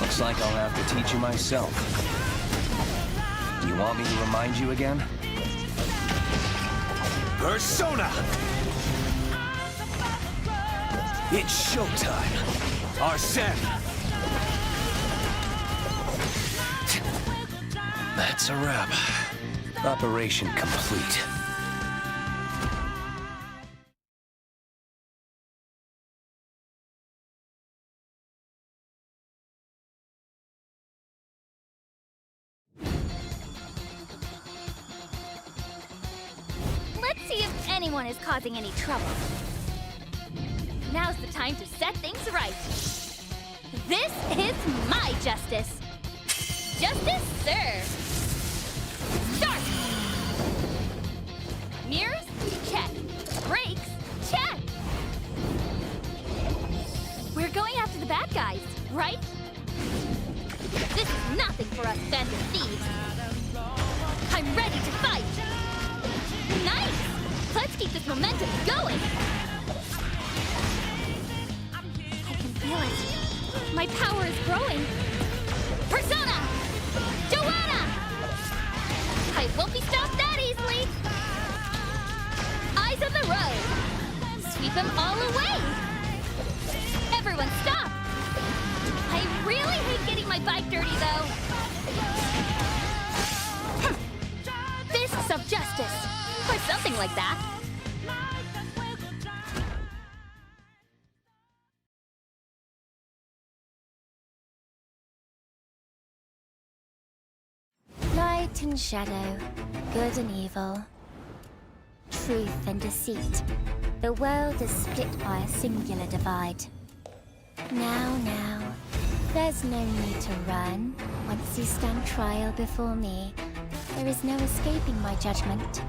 Looks like I'll have to teach you myself. Do you want me to remind you again? Persona! It's showtime! Arsene! That's a wrap. Operation complete. Let's see if anyone is causing any trouble. Now's the time to set things right. This is my justice. Justice served. Start! Mirrors? Check. Brakes? Check! We're going after the bad guys, right? This is nothing for us bandit thieves. I'm ready to fight! Nice! Let's keep this momentum going! I can feel it. My power is growing. Persona! Joanna! I won't be stopped that easily! Eyes on the road! Sweep them all away! Everyone stop! I really hate getting my bike dirty, though. Fists of justice! Or something like that. Light and shadow, good and evil, truth and deceit. The world is split by a singular divide. Now, there's no need to run. Once you stand trial before me, there is no escaping my judgment.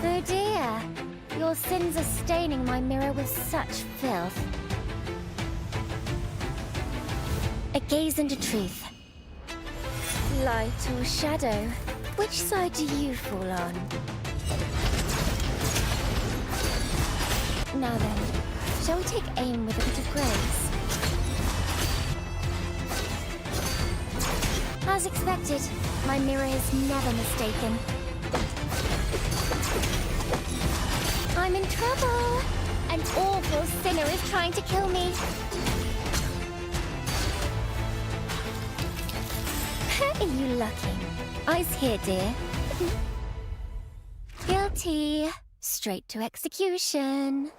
Oh dear, your sins are staining my mirror with such filth. A gaze into truth. Light or shadow, which side do you fall on? Now then, shall we take aim with a bit of grace? As expected, my mirror is never mistaken. I'm in trouble! An awful sinner is trying to kill me. Are you lucky? Eyes here, dear. Guilty. Straight to execution.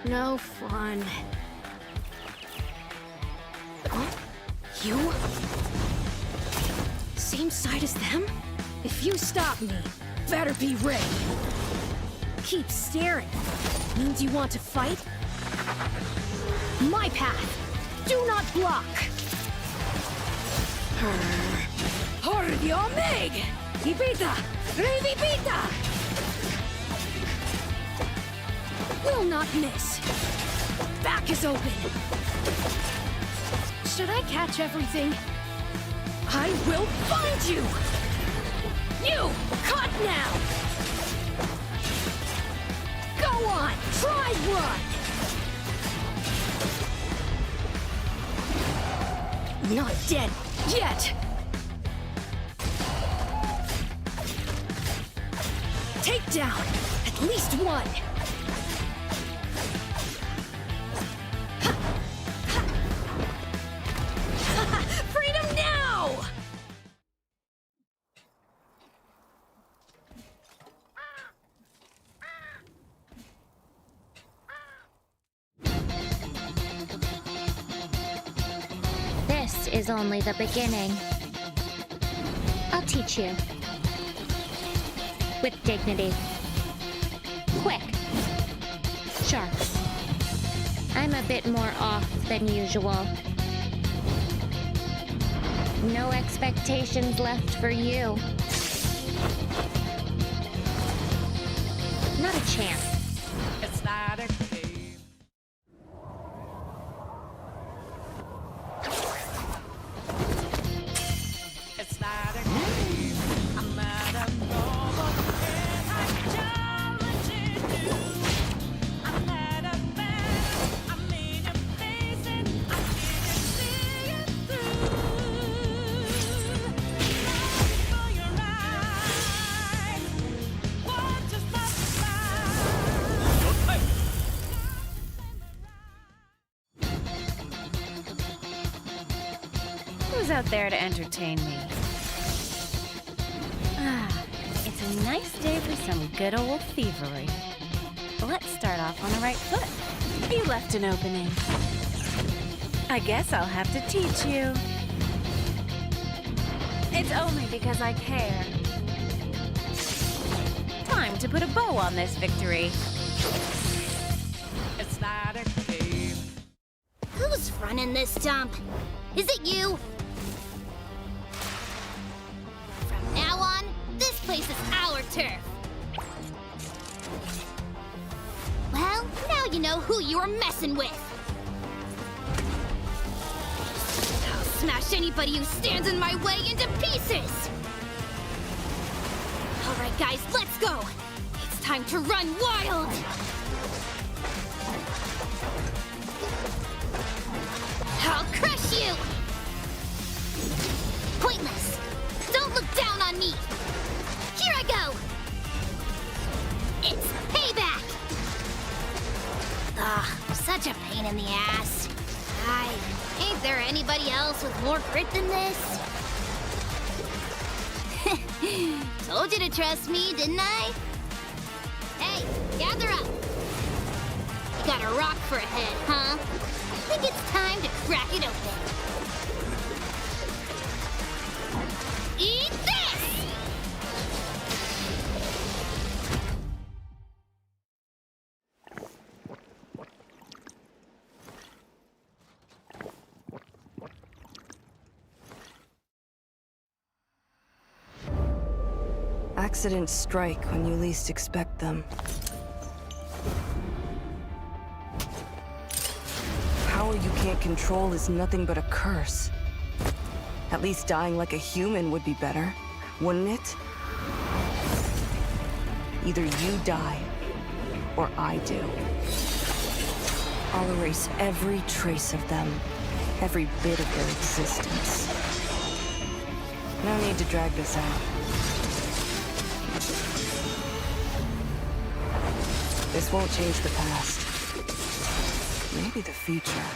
No fun. Huh? You? Same side as them? If you stop me, better be ready. Keep staring. Means you want to fight? My path. Do not block. Hordio Meg! Ibita! Revivita! Will not miss. Back is open. Should I catch everything? I will find you! You! Caught now! Go on! Try run! Not dead yet! Take down at least one! Freedom now! This is only the beginning. I'll teach you. With dignity. Quick. Sharp. I'm a bit more off than usual. No expectations left for you. Not a chance. It's not a game. It's not a game. out there to entertain me. It's a nice day for some good old thievery. Let's start off on the right foot. You left an opening. I guess I'll have to teach you. It's only because I care. Time to put a bow on this victory. It's not a game. Who's running this dump? Is it you? From now on, this place is our turf. Well, now you know who you are messing with. I'll smash anybody who stands in my way into pieces! Alright guys, let's go! It's time to run wild! I'll crush you! Pointless! Don't look down on me! Here I go! It's payback! Ugh, such a pain in the ass. Ain't there anybody else with more grit than this? Told you to trust me, didn't I? Hey, gather up! You got a rock for a head, huh? I think it's time to crack it open. Eat this! Accidents strike when you least expect them. Power you can't control is nothing but a curse. At least dying like a human would be better, wouldn't it? Either you die, or I do. I'll erase every trace of them, every bit of their existence. No need to drag this out. This won't change the past. Maybe the future.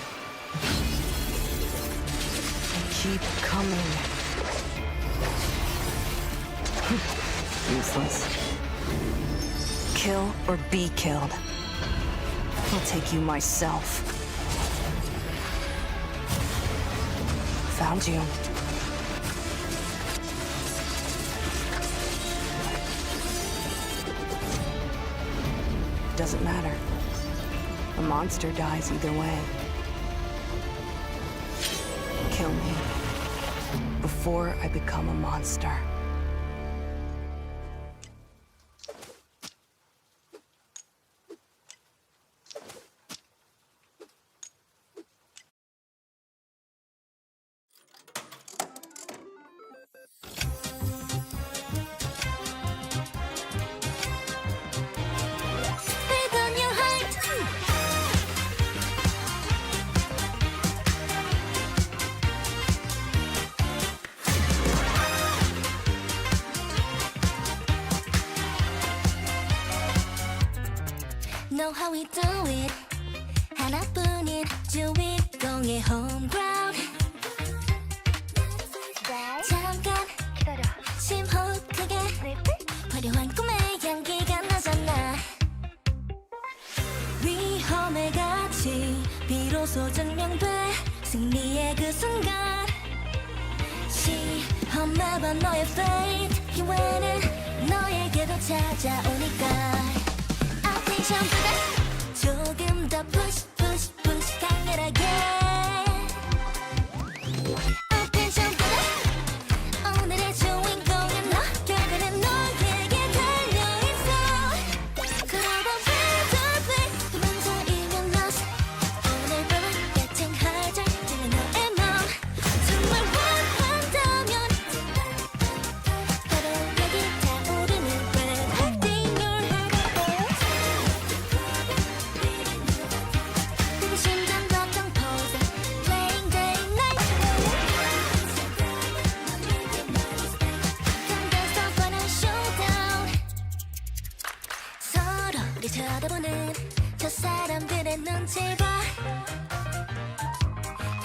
Keep coming. Useless. Kill or be killed. I'll take you myself. Found you. Doesn't matter. A monster dies either way. Kill me before I become a monster. Know how we do it. 하나뿐인 주인공의 home ground. 잠깐 기다려. 심호흡 크게. 화려한 꿈의 향기가 나잖아. 위험의 가치 비로소 증명돼. 승리의 그 순간. 시험해봐 너의 fate. 기회는 너에게도 찾아오니까. 전보다 조금 더 push push push 강렬하게 attention보다 오늘의 주인공은 너 결과는 너에게 달려있어 그러다 play to play 도망자이면 lost 오늘 밤은 getting harder 지는 너의 맘 정말 원한다면 바로 여기 타오르는 red acting your heart 쳐다보는 저 사람들의 눈치 봐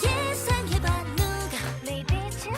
예상해봐 누가 내 빛을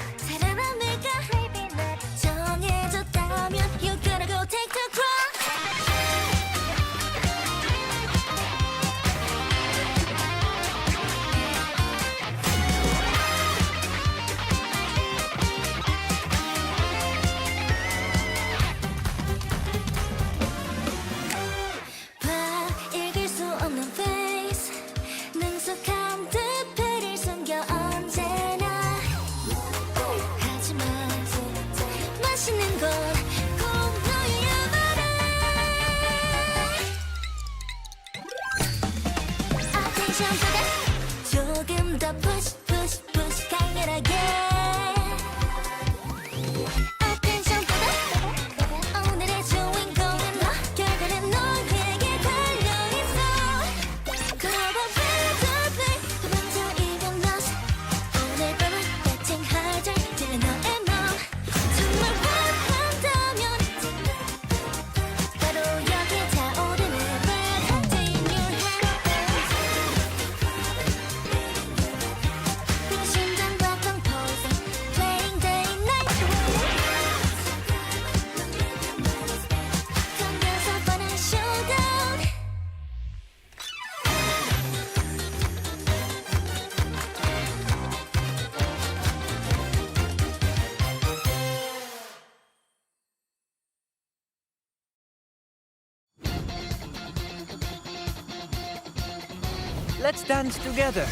Let's dance together.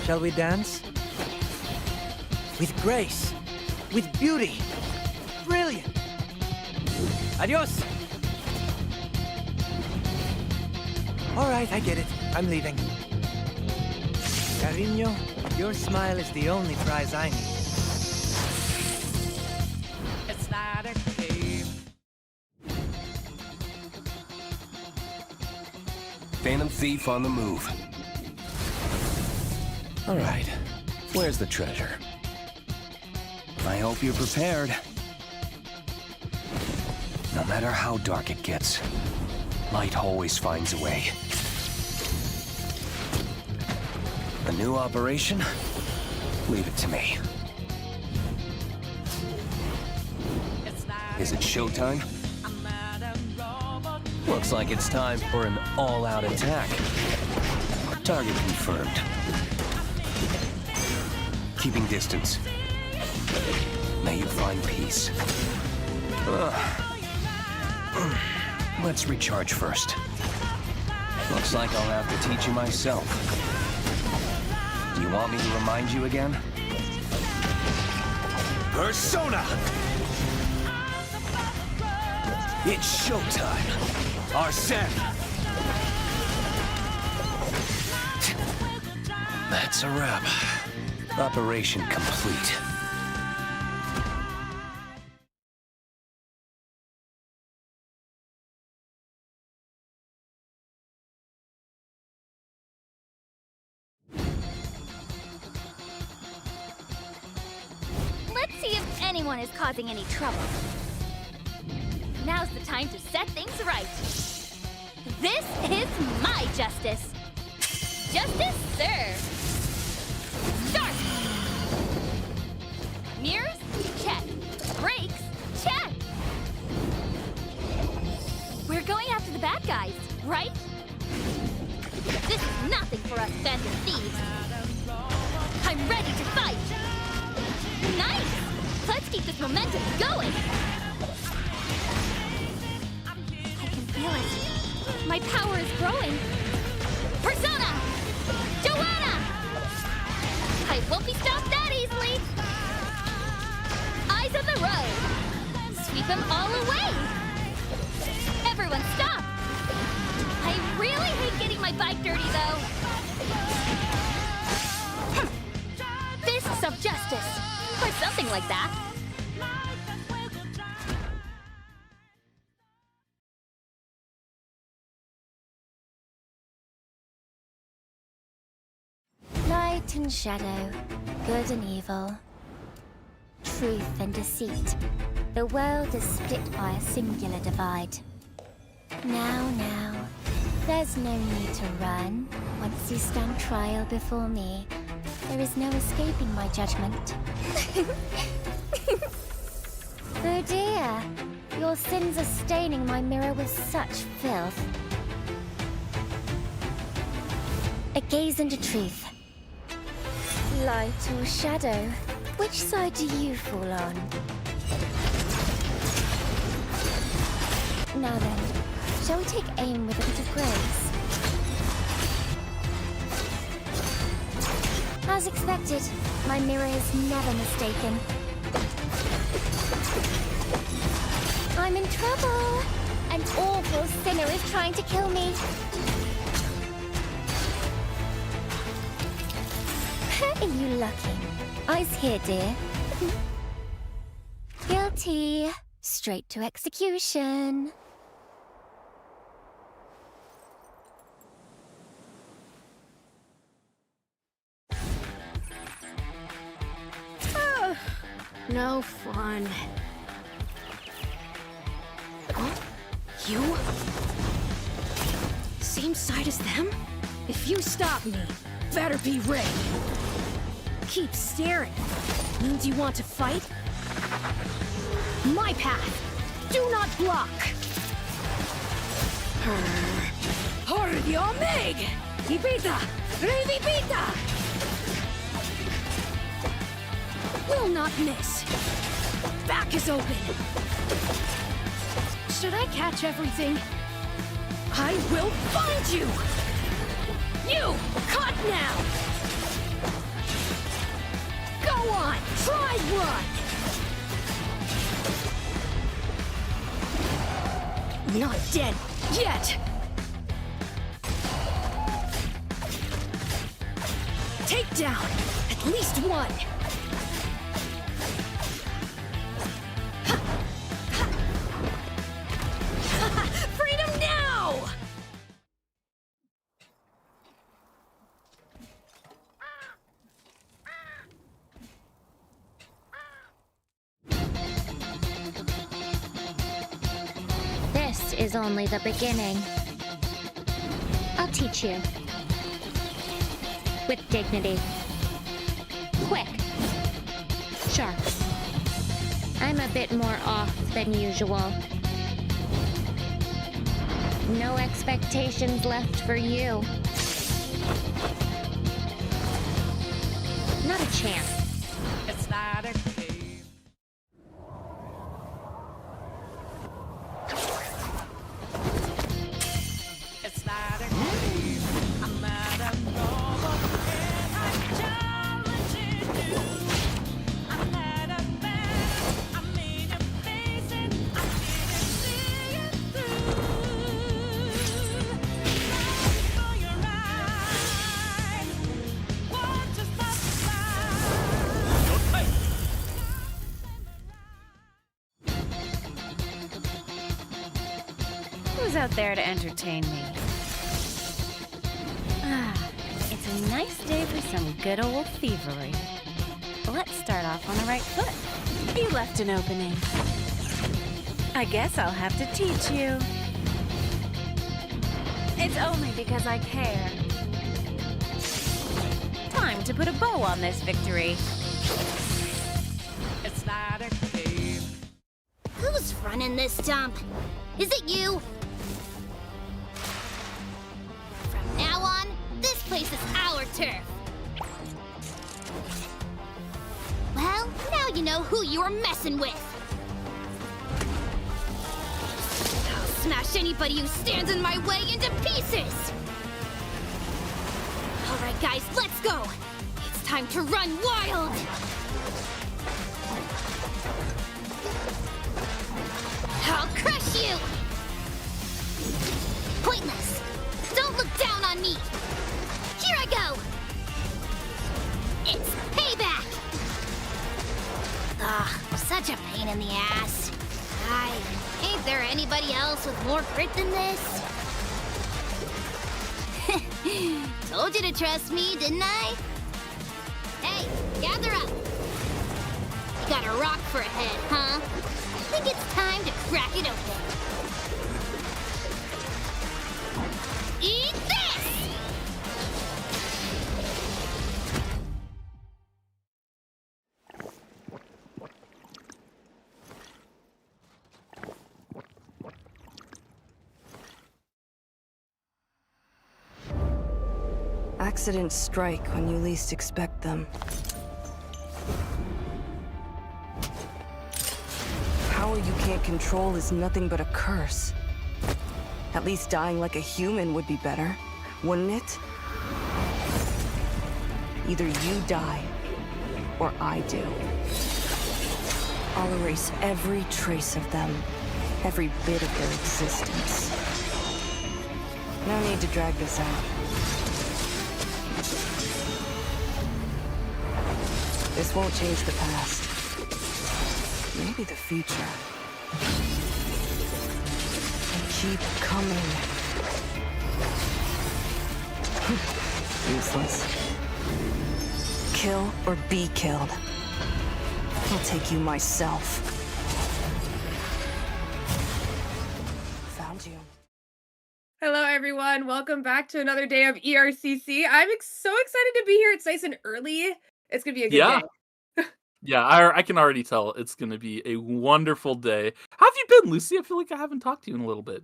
Shall we dance? With grace. With beauty. Brilliant. Adios. All right, I get it. I'm leaving. Cariño, your smile is the only prize I need. It's not a game. Phantom Thief on the move. All right, where's the treasure? I hope you're prepared. No matter how dark it gets, light always finds a way. A new operation? Leave it to me. Is it showtime? Looks like it's time for an all-out attack. Target confirmed. Keeping distance. May you find peace. Let's recharge first. Looks like I'll have to teach you myself. Do you want me to remind you again? Persona! It's showtime! Arsene! That's a wrap. Operation complete. Let's see if anyone is causing any trouble. Now's the time to set things right. This is my justice. Justice served. Start! Mirrors? Check. Brakes? Check. We're going after the bad guys, right? This is nothing for us phantom thieves. I'm ready to fight. Nice! Let's keep this momentum going. I can feel it. My power is growing. Persona! Joanna! I won't be stopped that easily. Eyes on the road. Sweep them all away. Everyone stop. I really hate getting my bike dirty, though. Fists of justice. Or something like that. Light and shadow, good and evil, truth and deceit. The world is split by a singular divide. Now, there's no need to run. Once you stand trial before me, there is no escaping my judgment. Oh dear, your sins are staining my mirror with such filth. A gaze into truth. Light or shadow, which side do you fall on? Now then, shall we take aim with a bit of grace? As expected, my mirror is never mistaken. I'm in trouble! An awful sinner is trying to kill me. Are you lucky? Eyes here, dear. Guilty. Straight to execution. Oh, no fun. Huh? You? Same side as them? If you stop me, better be ready. Keep staring. Means you want to fight? My path. Do not block. Hordio Meg! Ibita! Revivita! Will not miss. Back is open. Should I catch everything? I will find you! You! Cut now! Go on! Try run! Not dead yet! Take down at least one! Freedom now! This is only the beginning. I'll teach you. With dignity. Quick. Sharp. I'm a bit more off than usual. No expectations left for you. Not a chance. It's not a game. It's not a game. I'm not a normal kid. I'm challenging you. I'm not a man. I'm in your face and I didn't see it through. Love for your eyes. Want to stop the fire. Who's out there to entertain me? It's a nice day for some good old thievery. Let's start off on the right foot. You left an opening. I guess I'll have to teach you. It's only because I care. Time to put a bow on this victory. It's not a game. Who's running this dump? Is it you? From now on, this place is our turf. Well, now you know who you're messing with. I'll smash anybody who stands in my way into pieces. All right, guys, let's go. It's time to run wild. I'll crush you! Pointless! Don't look down on me! Here I go! It's payback! Ugh, such a pain in the ass. Ain't there anybody else with more grit than this? Told you to trust me, didn't I? Hey, gather up! You got a rock for a head, huh? I think it's time to crack it open. Eat this! Accidents strike when you least expect them. Power you can't control is nothing but a curse. At least dying like a human would be better, wouldn't it? Either you die, or I do. I'll erase every trace of them, every bit of their existence. No need to drag this out. This won't change the past. Maybe the future. Keep coming. Useless. Kill or be killed. I'll take you myself. Found you. Hello, everyone. Welcome back to another day of ERCC. I'm so excited to be here. It's nice and early. It's going to be a good day. Yeah, I can already tell it's going to be a wonderful day. How have you been, Lucy? I feel like I haven't talked to you in a little bit.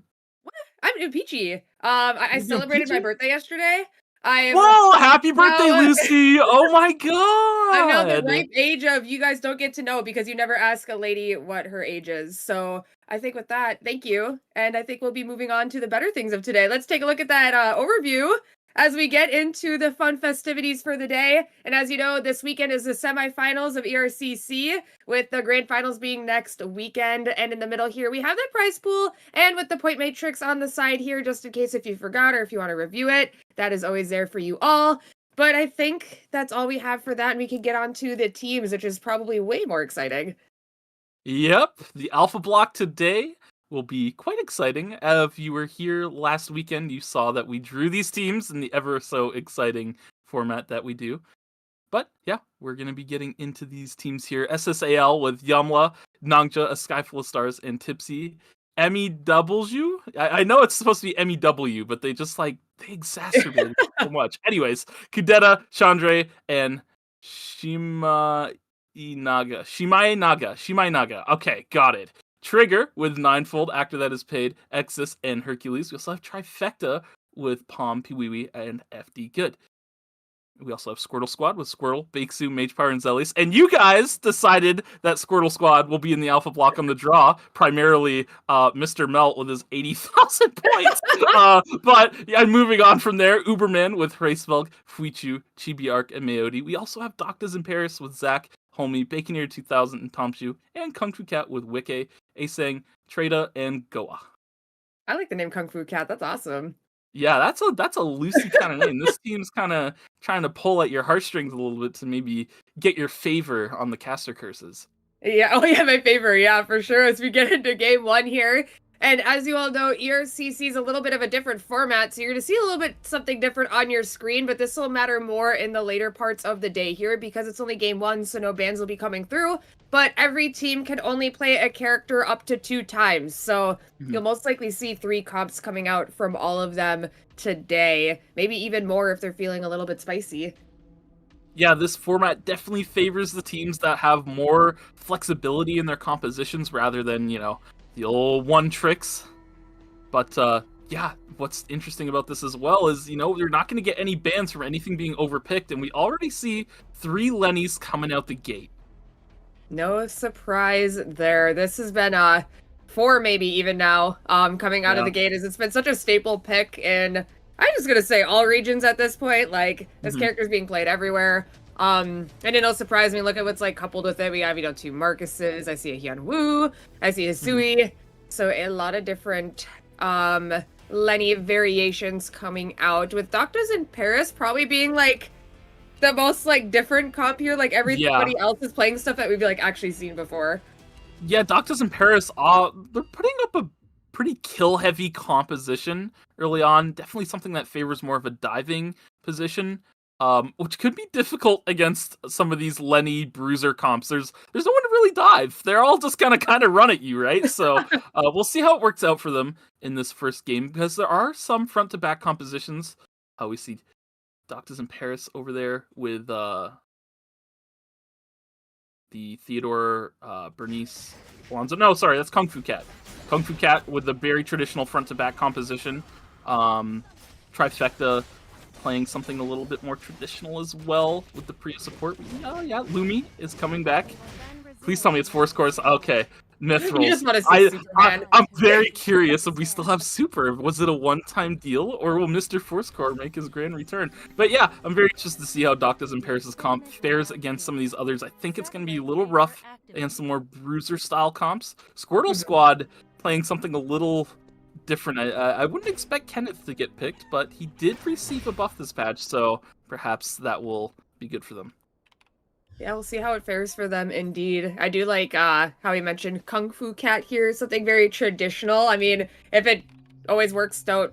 I'm peachy. I You're celebrated my peachy? birthday yesterday. I am Whoa! Happy birthday, now- Lucy! Oh my god! I'm now the ripe age of you guys don't get to know because you never ask a lady what her age is. So I think with that, thank you. And I think we'll be moving on to the better things of today. Let's take a look at that overview as we get into the fun festivities for the day. And as you know, this weekend is the semifinals of ERCC, with the grand finals being next weekend. And in the middle here, we have the prize pool, and with the point matrix on the side here, just in case if you forgot or if you want to review it, that is always there for you all. But I think that's all we have for that, and we can get on to the teams, which is probably way more exciting. Yep, the alpha block today will be quite exciting. If you were here last weekend, you saw that we drew these teams in the ever so exciting format that we do. But yeah, we're going to be getting into these teams here. SSAL with Yamla, Nangja, A Sky Full of Stars, and Tipsy. EmiDablju? I know it's supposed to be EmiDablju, but they just they exacerbated it so much. Anyways, Kudeta, Chandra, and Shimai Naga. Okay, got it. Trigger with Ninefold, actor that is paid, Exus, and Hercules. We also have Trifecta with Palm, Piwiwi, and FD Good. We also have Squortle Squad with Squirtle, Bakesu, Magepower, and Zelis. And you guys decided that Squirtle Squad will be in the alpha block on the draw, primarily Mr. Melt with his 80,000 points. But yeah, moving on from there, Uberman with Hracevelg, Fuichu, Chibi-Arc, and Mayotti. We also have Doctas in Paris with Zach, Homie, Baconeer 2000, and Tomshu, and Kung Fu Cat with Wicke, Asang, Trada, and Goa. I like the name Kung Fu Cat. That's awesome. Yeah, that's a Lucy kind of name. This team's kind of trying to pull at your heartstrings a little bit to maybe get your favor on the caster curses. Yeah, oh yeah, my favorite. Yeah, for sure. As we get into game one here. And as you all know, ERCC is a little bit of a different format, so you're going to see a little bit something different on your screen, but this will matter more in the later parts of the day here because it's only game one, so no bans will be coming through. But every team can only play a character up to 2 times, so you'll most likely see 3 comps coming out from all of them today. Maybe even more if they're feeling a little bit spicy. Yeah, this format definitely favors the teams that have more flexibility in their compositions rather than, the old one tricks. But yeah, what's interesting about this as well is, you're not going to get any bans from anything being overpicked, and we already see 3 Lennys coming out the gate. No surprise there. This has been 4 maybe even now coming out of the gate, as it's been such a staple pick in, I'm just going to say, all regions at this point. This character's being played everywhere. And no surprise, look at what's coupled with it. We have 2 Marcuses. I see a Hyun Woo. I see a Sui. So a lot of different Lenny variations coming out, with Doctas in Paris probably being the most different comp here. Everybody else is playing stuff that we've actually seen before. Yeah, Doctas in Paris, they're putting up a pretty kill heavy composition early on. Definitely something that favors more of a diving position. Which could be difficult against some of these Lenny bruiser comps. There's no one to really dive. They're all just kind of run at you, right? So we'll see how it works out for them in this first game, because there are some front to back compositions. We see Doctas in Paris over there with the Theodore Bernice Alonzo. No, sorry, that's Kung Fu Cat. Kung Fu Cat with the very traditional front to back composition. Trifecta playing something a little bit more traditional as well with the Priya support. Oh yeah, Lumi is coming back. Please tell me it's Force Course. Okay, Mithril. You just want to see Superman. I'm very curious if we still have Super. Was it a one-time deal, or will Mr. Force Core make his grand return? But yeah, I'm very interested to see how Doctas in Paris' comp fares against some of these others. I think it's going to be a little rough against some more bruiser-style comps. Squirtle Squad playing something a little different. I wouldn't expect Kenneth to get picked, but he did receive a buff this patch, so perhaps that will be good for them. Yeah, we'll see how it fares for them indeed. I do like how he mentioned Kung Fu Cat here, something very traditional. If it always works, don't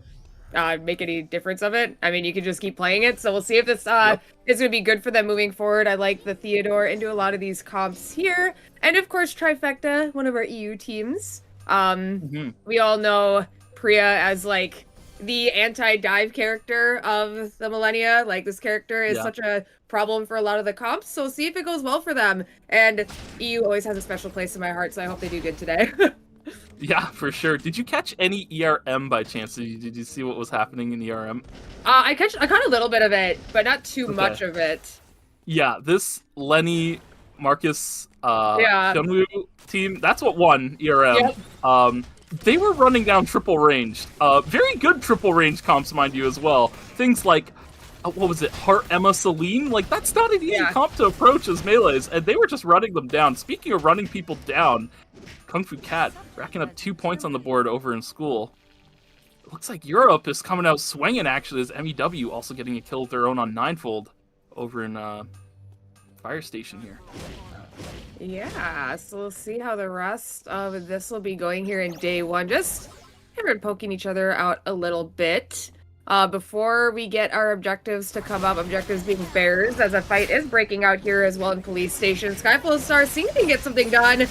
make any difference of it. You can just keep playing it, so we'll see if this is going to be good for them moving forward. I like the Theodore into a lot of these comps here. And of course, Trifecta, one of our EU teams. We all know Priya as the anti-dive character of the millennia. This character is such a problem for a lot of the comps, so see if it goes well for them. And EU always has a special place in my heart, so I hope they do good today. Yeah, for sure. Did you catch any ERM by chance? Did you see what was happening in ERM? I caught a little bit of it, but not too much of it. Yeah, this Lenny, Marcus, Yeah. Hyunwoo team, that's what won ERM. Yep. They were running down triple range. Very good triple range comps, mind you, as well. Things like, what was it, Heart Emma Celine? Like, that's not an easy comp to approach as melees, and they were just running them down. Speaking of running people down, Kung Fu Cat racking up 2 points on the board over in school. It looks like Europe is coming out swinging, actually, as EmiDablju also getting a kill of their own on Ninefold over in Fire Station here. Yeah, so we'll see how the rest of this will be going here in day one. Just everyone poking each other out a little bit. Before we get our objectives to come up, objectives being bears, as a fight is breaking out here as well in Police Station. Skyfall Star seeing if he can get something done,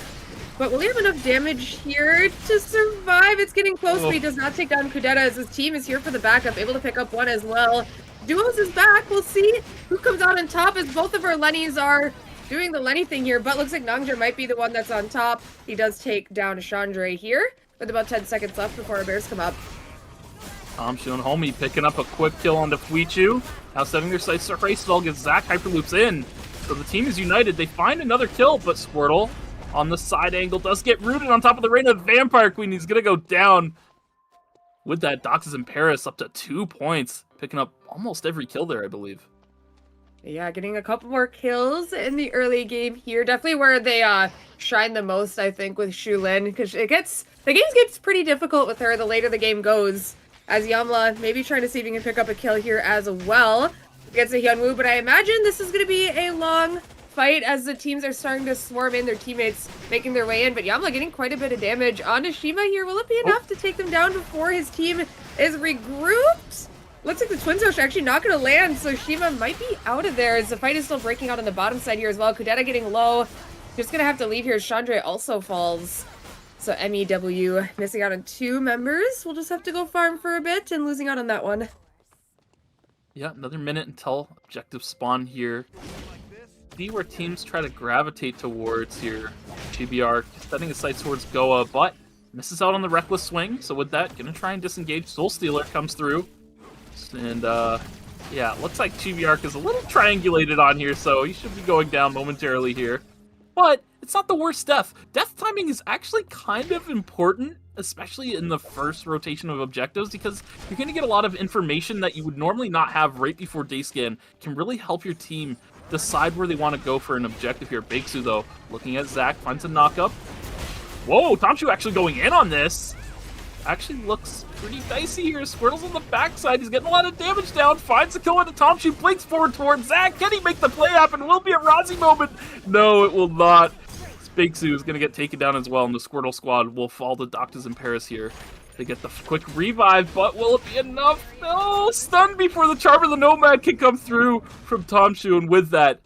but will he have enough damage here to survive? It's getting close, but he does not take down Kudeta as his team is here for the backup, able to pick up one as well. Duos is back. We'll see who comes out on top as both of our Lennys are doing the Lenny thing here, but looks like Nangja might be the one that's on top. He does take down Chandra here with about 10 seconds left before our bears come up. Tamshu and Homie picking up a quick kill on Fuichu. Now setting their sights to Raceval gets Zack Hyperloops in. So the team is united. They find another kill, but Squirtle on the side angle does get rooted on top of the Reina Vampire Queen. He's going to go down. With that, Doctas in Paris up to 2 points. Picking up almost every kill there, I believe. Yeah, getting a couple more kills in the early game here. Definitely where they shine the most, I think, with Shulin, because the game gets pretty difficult with her the later the game goes. As Yamla maybe trying to see if he can pick up a kill here as well against a Hyunwoo, but I imagine this is going to be a long fight as the teams are starting to swarm in, their teammates making their way in, but Yamla getting quite a bit of damage on Nishima here. Will it be enough to take them down before his team is regrouped? Looks like the Twins are actually not going to land, so Shima might be out of there as the fight is still breaking out on the bottom side here as well. Kudeta getting low. Just going to have to leave here. Chandra also falls. So EmiDablju missing out on 2 members. We'll just have to go farm for a bit and losing out on that one. Yeah, another minute until objective spawn here. See where teams try to gravitate towards here. GBR setting his sights towards Goa, but misses out on the reckless swing. So with that, going to try and disengage. Soul Stealer comes through. And, yeah, looks like GBR is a little triangulated on here, so he should be going down momentarily here. But it's not the worst death. Death timing is actually kind of important, especially in the first rotation of objectives, because you're going to get a lot of information that you would normally not have right before day scan. Can really help your team decide where they want to go for an objective here. Baeksu, though, looking at Zack, finds a knock-up. Whoa, Tamshu actually going in on this. Actually looks pretty dicey here. Squirtle's on the backside. He's getting a lot of damage down. Finds the kill into Tamshu. Blinks forward towards Zack. Can he make the play happen? Will be a Rozzy moment. No, it will not. Baeksu is going to get taken down as well, and the Squirtle Squad will fall to Doctas in Paris here. They get the quick revive, but will it be enough? No! Stunned before the Charm of the Nomad can come through from Tamshu, and with that,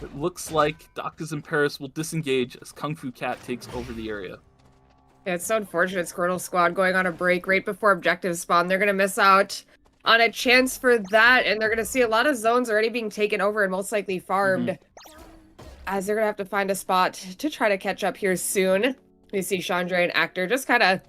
it looks like Doctas in Paris will disengage as Kung Fu Cat takes over the area. Yeah, it's so unfortunate. Squirtle Squad going on a break right before objective spawn. They're going to miss out on a chance for that, and they're going to see a lot of zones already being taken over and most likely farmed. As they're going to have to find a spot to try to catch up here soon. We see Chandra and Actor just kind of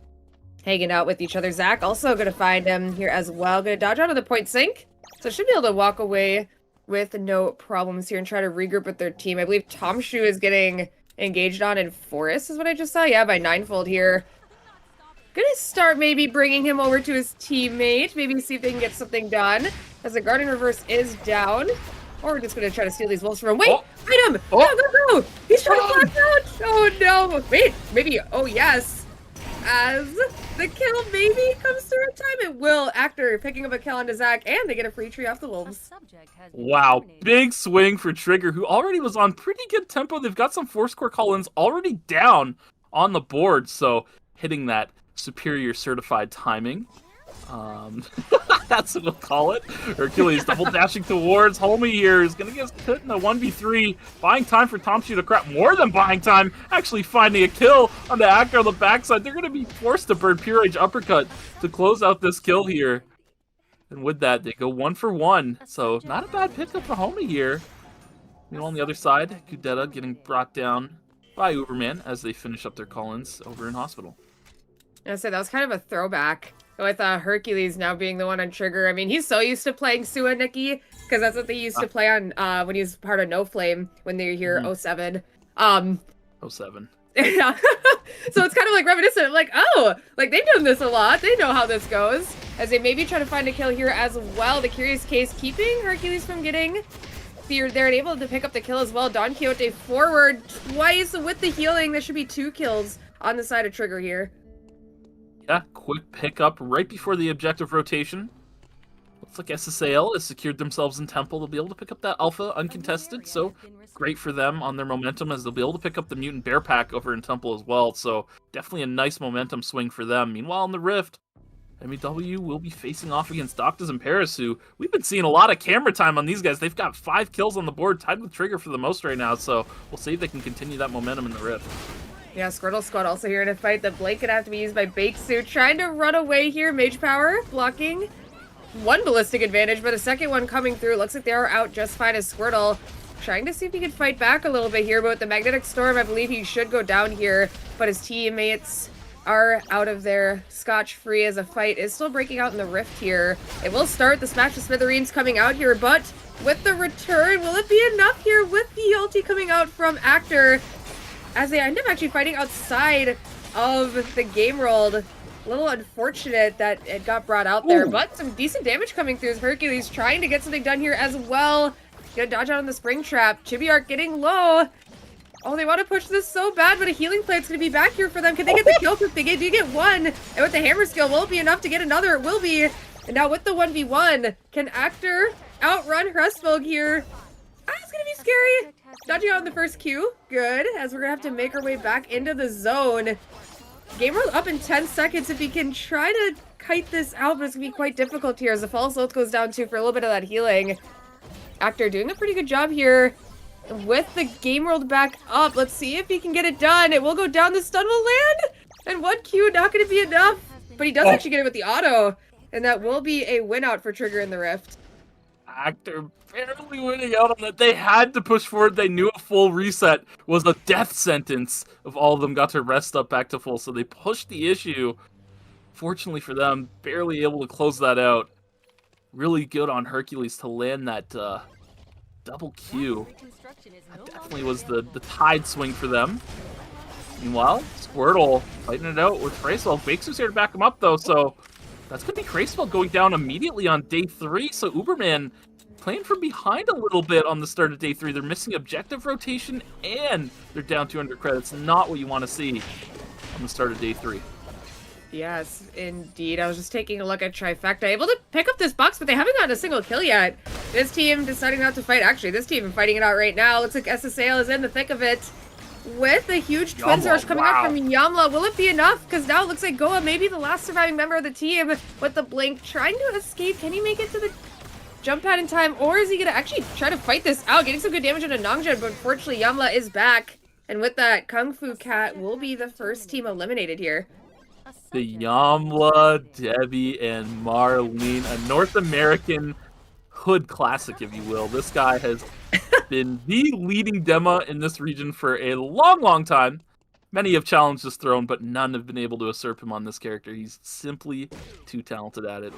hanging out with each other. Zack also going to find him here as well. Going to dodge out of the point sink. So should be able to walk away with no problems here and try to regroup with their team. I believe Tamshu is getting engaged on in Forest is what I just saw. Yeah, by Ninefold here. Gonna start maybe bringing him over to his teammate. Maybe see if they can get something done. As the Guardian Reverse is down. Or we're just gonna try to steal these wolves from him. Wait! Fight him! Go! He's trying to flash out! Oh no! Wait! Maybe, oh yes! As the kill maybe comes through in time, it will. Actor picking up a kill onto Zack, and they get a free tree off the wolves. Wow, big swing for Trigger, who already was on pretty good tempo. They've got some Foursquare call-ins already down on the board, so hitting that superior certified timing. That's what we'll call it. Hercules double dashing towards Homie here is going to get put in a 1v3. Buying time for Tamshu to crap. More than buying time. Actually finding a kill on the Actor on the backside. They're going to be forced to burn Pure Age Uppercut to close out this kill here. And with that, they go 1 for 1. So not a bad pickup for Homie here. You know, on the other side, Kudeta getting brought down by Uberman as they finish up their call-ins over in Hospital. I said that was kind of a throwback with Hercules now being the one on trigger. I mean, he's so used to playing Sue and Nikki because that's what they used to play on when he was part of No Flame when they were here 07. 07. Yeah. So it's kind of like reminiscent, like, oh, like they've done this a lot. They know how this goes. As they maybe try to find a kill here as well. The Curious Case keeping Hercules from getting. They're able to pick up the kill as well. Don Quixote forward twice with the healing. There should be 2 kills on the side of Trigger here. Yeah, quick pickup right before the objective rotation. Looks like SSAL has secured themselves in Temple. They'll be able to pick up that Alpha uncontested, so great for them on their momentum as they'll be able to pick up the Mutant Bear Pack over in Temple as well, so definitely a nice momentum swing for them. Meanwhile, in the Rift, EmiDablju will be facing off against Doctas and Paris, who we've been seeing a lot of camera time on these guys. They've got 5 kills on the board, tied with Trigger for the most right now, so we'll see if they can continue that momentum in the Rift. Yeah, Squirtle Squad also here in a fight. The Blade could have to be used by Bakesu. Trying to run away here. Mage Power blocking. 1 ballistic advantage, but a second one coming through. Looks like they are out just fine as Squirtle. Trying to see if he can fight back a little bit here, but with the Magnetic Storm, I believe he should go down here. But his teammates are out of there scotch-free as a fight is still breaking out in the Rift here. It will start. The Smash to Smithereens coming out here, but with the return, will it be enough here with the ulti coming out from Actor? As they end up actually fighting outside of the game world. A little unfortunate that it got brought out there, but some decent damage coming through as Hercules trying to get something done here as well. Gonna dodge out on the Spring Trap. Chibiark getting low. Oh, they want to push this so bad, but a healing plant's gonna be back here for them. Can they get the kill? If they do get 1, and with the hammer skill, will it be enough to get another? It will be. And now with the 1v1, can Actor outrun Hrustvolk here? It's gonna be scary. Dodging out in the first Q. Good, as we're gonna have to make our way back into the zone. Game roll up in 10 seconds if he can try to kite this out, but it's gonna be quite difficult here as the false ult goes down too for a little bit of that healing. Actor doing a pretty good job here with the game world back up. Let's see if he can get it done. It will go down, the stun will land, and 1 Q not gonna be enough, but he does actually get it with the auto, and that will be a win out for Trigger in the Rift. Actor barely winning out on that. They had to push forward. They knew a full reset was a death sentence if all of them got to rest up back to full, so they pushed the issue. Fortunately for them, barely able to close that out. Really good on Hercules to land that double Q. That definitely was the tide swing for them. Meanwhile, Squirtle fighting it out with Cracewell. Bakesu's here to back him up, though, so that's going to be Cracewell going down immediately on day 3. So Uberman playing from behind a little bit on the start of day 3. They're missing objective rotation, and they're down 200 credits. Not what you want to see on the start of day 3. Yes, indeed. I was just taking a look at Trifecta. Able to pick up this box, but they haven't gotten a single kill yet. This team deciding not to fight. Actually, this team fighting it out right now. Looks like SSAL is in the thick of it. With a huge Twin Rush coming out from Yamla. Will it be enough? Because now it looks like Goa may be the last surviving member of the team with the Blink. Trying to escape. Can he make it to the jump pad in time? Or is he going to actually try to fight this out? Getting some good damage into Nongja, but unfortunately Yamla is back. And with that, Kung Fu Cat will be the first team eliminated here. The Yamla, Debbie, and Marlene, a North American hood classic, if you will. This guy has been the leading Dema in this region for a long, long time. Many have challenged his throne, but none have been able to usurp him on this character. He's simply too talented at it.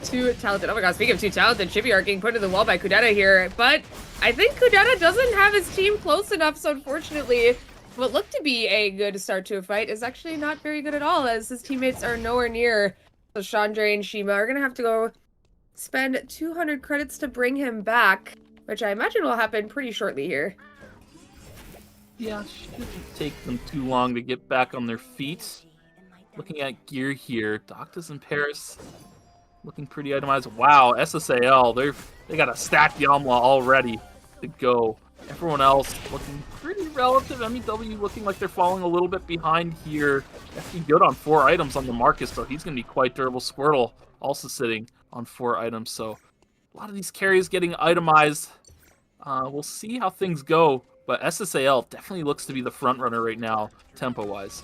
Too talented. Oh my god, speaking of too talented, Chibiark getting put to the wall by Kudeta here. But I think Kudeta doesn't have his team close enough, so unfortunately, what looked to be a good start to a fight is actually not very good at all, as his teammates are nowhere near. So Chandra and Shima are going to have to go spend 200 credits to bring him back, which I imagine will happen pretty shortly here. Yeah, shouldn't take them too long to get back on their feet. Looking at gear here, Doctas and Paris looking pretty itemized. Wow, SSAL, they got a stacked Yamla already to go. Everyone else looking pretty relative. EmiDablju looking like they're falling a little bit behind here. Actually good on 4 items on the Marcus, so he's going to be quite durable. Squirtle also sitting on 4 items, so a lot of these carries getting itemized. We'll see how things go, but SSAL definitely looks to be the front runner right now, tempo-wise.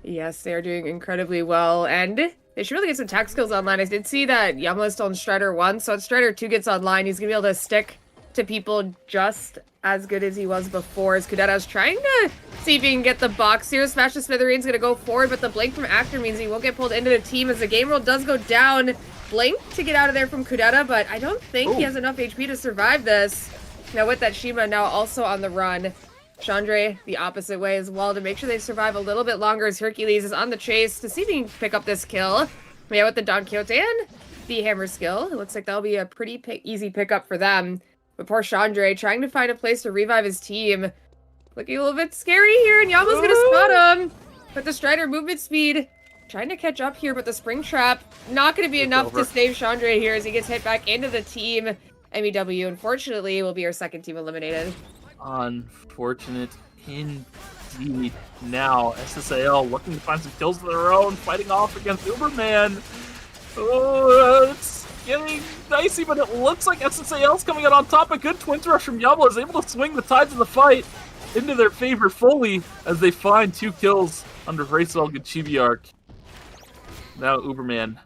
Yes, they are doing incredibly well, and they should really get some attack skills online. I did see that Yamla is still in Strider 1, so if Strider 2 gets online, he's going to be able to stick to people just as good as he was before. As Kudeta's trying to see if he can get the box here. Smash the Smithereens gonna go forward, but the blink from Actor means he won't get pulled into the team as the game roll does go down. Blink to get out of there from Kudeta, but I don't think he has enough HP to survive this. Now with that, Shima now also on the run. Chandra the opposite way as well to make sure they survive a little bit longer as Hercules is on the chase to see if he can pick up this kill. But yeah, with the Don Quixote and the hammer skill, it looks like that'll be a pretty easy pickup for them. But poor Chandra trying to find a place to revive his team. Looking a little bit scary here, and Yama's gonna spot him. But the Strider movement speed trying to catch up here, but the Spring Trap not gonna be enough to save Chandra here as he gets hit back into the team. EmiDablju, unfortunately, will be our second team eliminated. Unfortunate indeed. Now, SSAL looking to find some kills of their own, fighting off against Uberman. Oh, it's getting dicey, but it looks like SSAL's coming out on top. A good Twins Rush from Yama is able to swing the tides of the fight into their favor fully as they find 2 kills under Racevelg and Chibiark. Now Uberman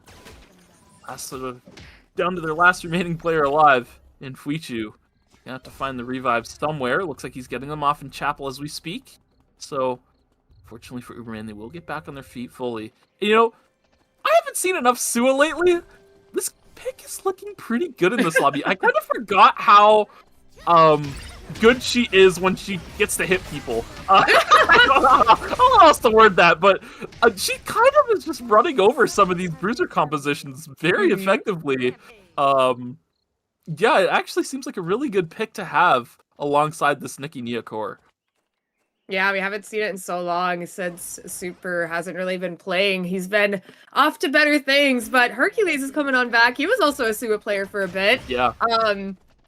down to their last remaining player alive in Fuichu. Gonna have to find the revives somewhere. Looks like he's getting them off in Chapel as we speak. So, fortunately for Uberman, they will get back on their feet fully. You know, I haven't seen enough Sua lately. This pick is looking pretty good in this lobby. I kind of forgot how good she is when she gets to hit people. I don't know how else to word that, but she kind of is just running over some of these bruiser compositions very effectively. Yeah, it actually seems like a really good pick to have alongside this Nikki Nia core. Yeah, we haven't seen it in so long since Super hasn't really been playing. He's been off to better things, but Hercules is coming on back. He was also a Sua player for a bit. Yeah.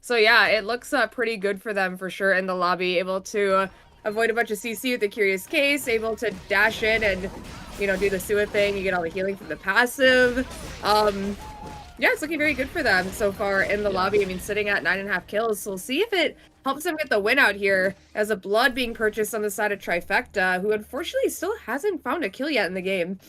So yeah, it looks pretty good for them for sure in the lobby. Able to avoid a bunch of CC with the Curious Case, able to dash in and, you know, do the Sua thing. You get all the healing from the passive. Yeah, it's looking very good for them so far in the lobby. I mean, sitting at 9.5 kills. So we'll see if it helps them get the win out here as a blood being purchased on the side of Trifecta, who unfortunately still hasn't found a kill yet in the game.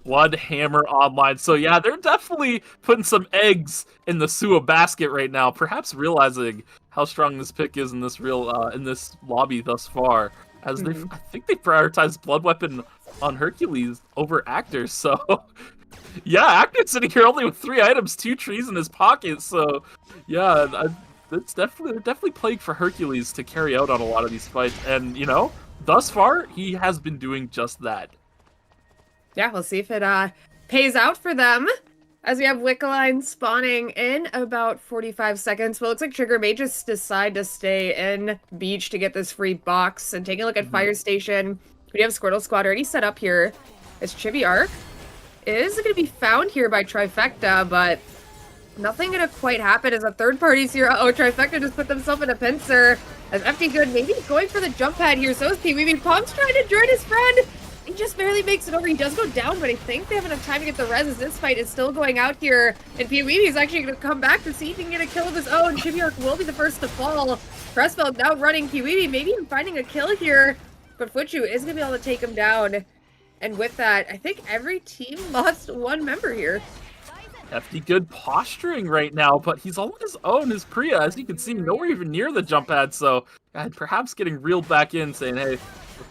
Blood Hammer online. So yeah, they're definitely putting some eggs in the Sua basket right now, perhaps realizing how strong this pick is in this in this lobby thus far. As I think they prioritized Blood Weapon on Hercules over Actor, so yeah, Actor's sitting here only with 3 items, 2 trees in his pocket, so yeah, they're definitely playing for Hercules to carry out on a lot of these fights, and you know, thus far, he has been doing just that. Yeah, we'll see if it pays out for them. As we have Wickeline spawning in about 45 seconds. Well, it looks like Trigger may just decide to stay in Beach to get this free box. And taking a look at Fire Station, we have Squirtle Squad already set up here. It's Chibiark. Is going to be found here by Trifecta, but nothing going to quite happen as a third party's here. Uh-oh, Trifecta just put themselves in a pincer. As FD Good maybe going for the jump pad here. So is Pee-Wee. Palm's trying to join his friend. He just barely makes it over. He does go down, but I think they have enough time to get the res as this fight is still going out here. And Pee-Wee is actually going to come back to see if he can get a kill of his own. Chibiark will be the first to fall. Pressfeld now running Pee-Wee, maybe even finding a kill here. But Fuchu is going to be able to take him down. And with that, I think every team lost 1 member here. FD Good posturing right now, but he's all on his own. His Priya, as you can see, nowhere even near the jump pad. So perhaps getting reeled back in, saying, hey, let's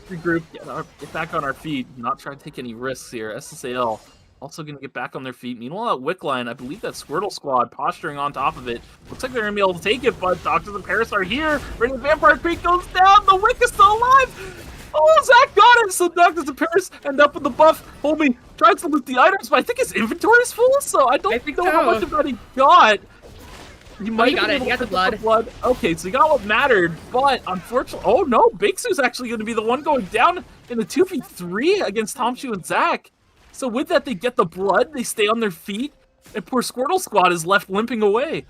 regroup, get back on our feet, not try to take any risks here. SSAL also going to get back on their feet. Meanwhile, at Wickline, I believe that Squirtle Squad posturing on top of it. Looks like they're going to be able to take it, but Doctors and Paris are here. Ready, Vampire Creek goes down. The Wick is still alive. Oh, Zach got it! So Doctors and Paris end up with the buff. Homie tries to loot the items, but I think his inventory is full, so I don't know how much of that he got. He might got it. He got the blood. Okay, so he got what mattered, but unfortunately... Oh, no. Bixu's actually going to be the one going down in the 2v3 against Tomshu and Zach. So with that, they get the blood, they stay on their feet, and poor Squirtle Squad is left limping away.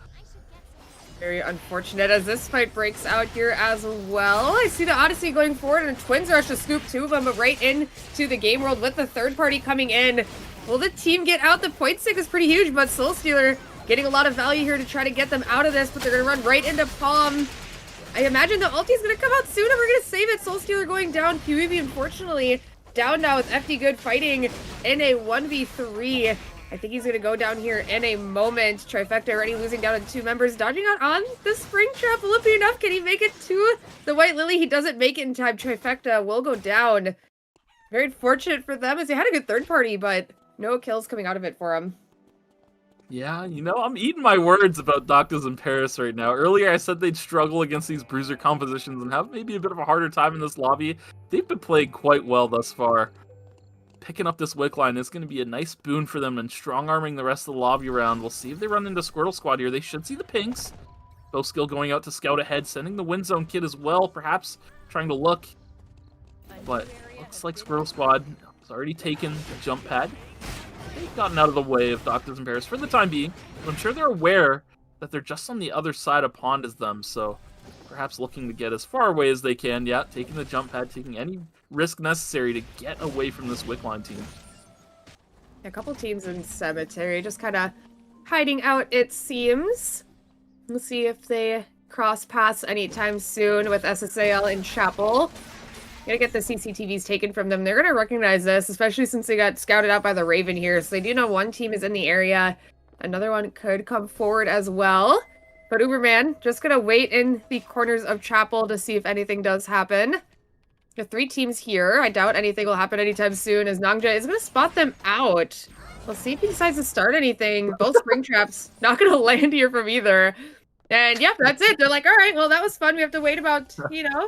Very unfortunate as this fight breaks out here as well. I see the Odyssey going forward and Twins Rush to scoop 2 of them, but right into the game world with the third party coming in. Will the team get out? The point stick is pretty huge, but Soul Stealer getting a lot of value here to try to get them out of this, but they're going to run right into Palm. I imagine the ulti is going to come out soon and we're going to save it. Soul Stealer going down. PvP, unfortunately, down now with FD Good fighting in a 1v3. I think he's going to go down here in a moment. Trifecta already losing down to 2 members. Dodging out on the spring trap. Will it be enough? Can he make it to the White Lily? He doesn't make it in time. Trifecta will go down. Very fortunate for them as they had a good third party, but no kills coming out of it for him. Yeah, you know, I'm eating my words about doctas in Paris right now. Earlier I said they'd struggle against these bruiser compositions and have maybe a bit of a harder time in this lobby. They've been playing quite well thus far. Picking up this wick line is going to be a nice boon for them and strong-arming the rest of the lobby around. We'll see if they run into Squirtle Squad here. They should see the pinks. Bow skill going out to scout ahead, sending the wind zone kid as well, perhaps trying to look. But looks like Squirtle Squad has already taken the jump pad. They've gotten out of the way of doctas in Paris for the time being. But I'm sure they're aware that they're just on the other side of pond as them, so perhaps looking to get as far away as they can. Yeah, taking the jump pad, taking any risk necessary to get away from this wick line team. A couple teams in cemetery just kind of hiding out, it seems. We'll see if they cross paths anytime soon with SSAL in Chapel. Gotta get the CCTVs taken from them. They're gonna recognize this, especially since they got scouted out by the Raven here. So they do know one team is in the area. Another one could come forward as well. But Uberman just gonna wait in the corners of Chapel to see if anything does happen. There are 3 teams here. I doubt anything will happen anytime soon as Nangja is gonna spot them out. We'll see if he decides to start anything. Both spring traps not gonna land here from either. And yeah, that's it. They're like, all right, well, that was fun. We have to wait about,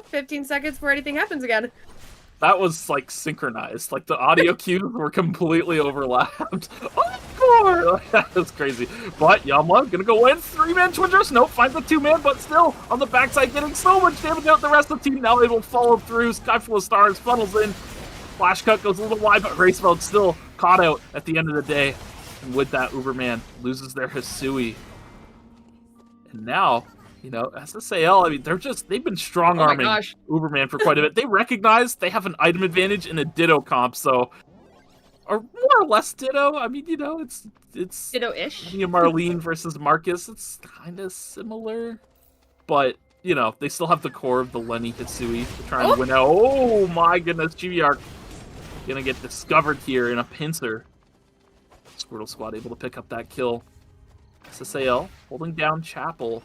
15 seconds before anything happens again. That was, like, synchronized. Like, the audio cues were completely overlapped. Oh, that was crazy. But Yamla gonna go in. 3-man twinjers. Nope, finds the 2-man, but still on the backside getting so much damage out. The rest of the team now able to follow through. Sky full of stars, funnels in. Flash cut goes a little wide, but Racefeld still caught out at the end of the day. And with that, Uberman loses their Hisui. And now, SSAL, I mean, they've been strong-arming Uberman for quite a bit. They recognize they have an item advantage in a Ditto comp, so, or more or less Ditto. I mean, it's Ditto-ish. Marlene versus Marcus. It's kind of similar, but, they still have the core of the Lenny Hisui to try and win out. Oh my goodness, GBR gonna get discovered here in a pincer. Squirtle Squad able to pick up that kill. SSAL holding down Chapel,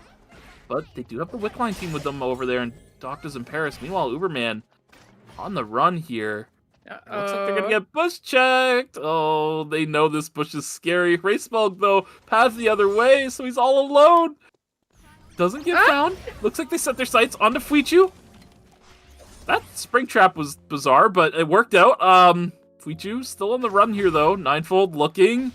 but they do have the wick line team with them over there in doctas in Paris. Meanwhile, Uberman on the run here. Looks like they're gonna get bush checked. Oh, they know this bush is scary. Racebug though paths the other way, so he's all alone. Doesn't get found. Looks like they set their sights onto Fuichu. That spring trap was bizarre, but it worked out. Fuichu still on the run here though. Ninefold looking.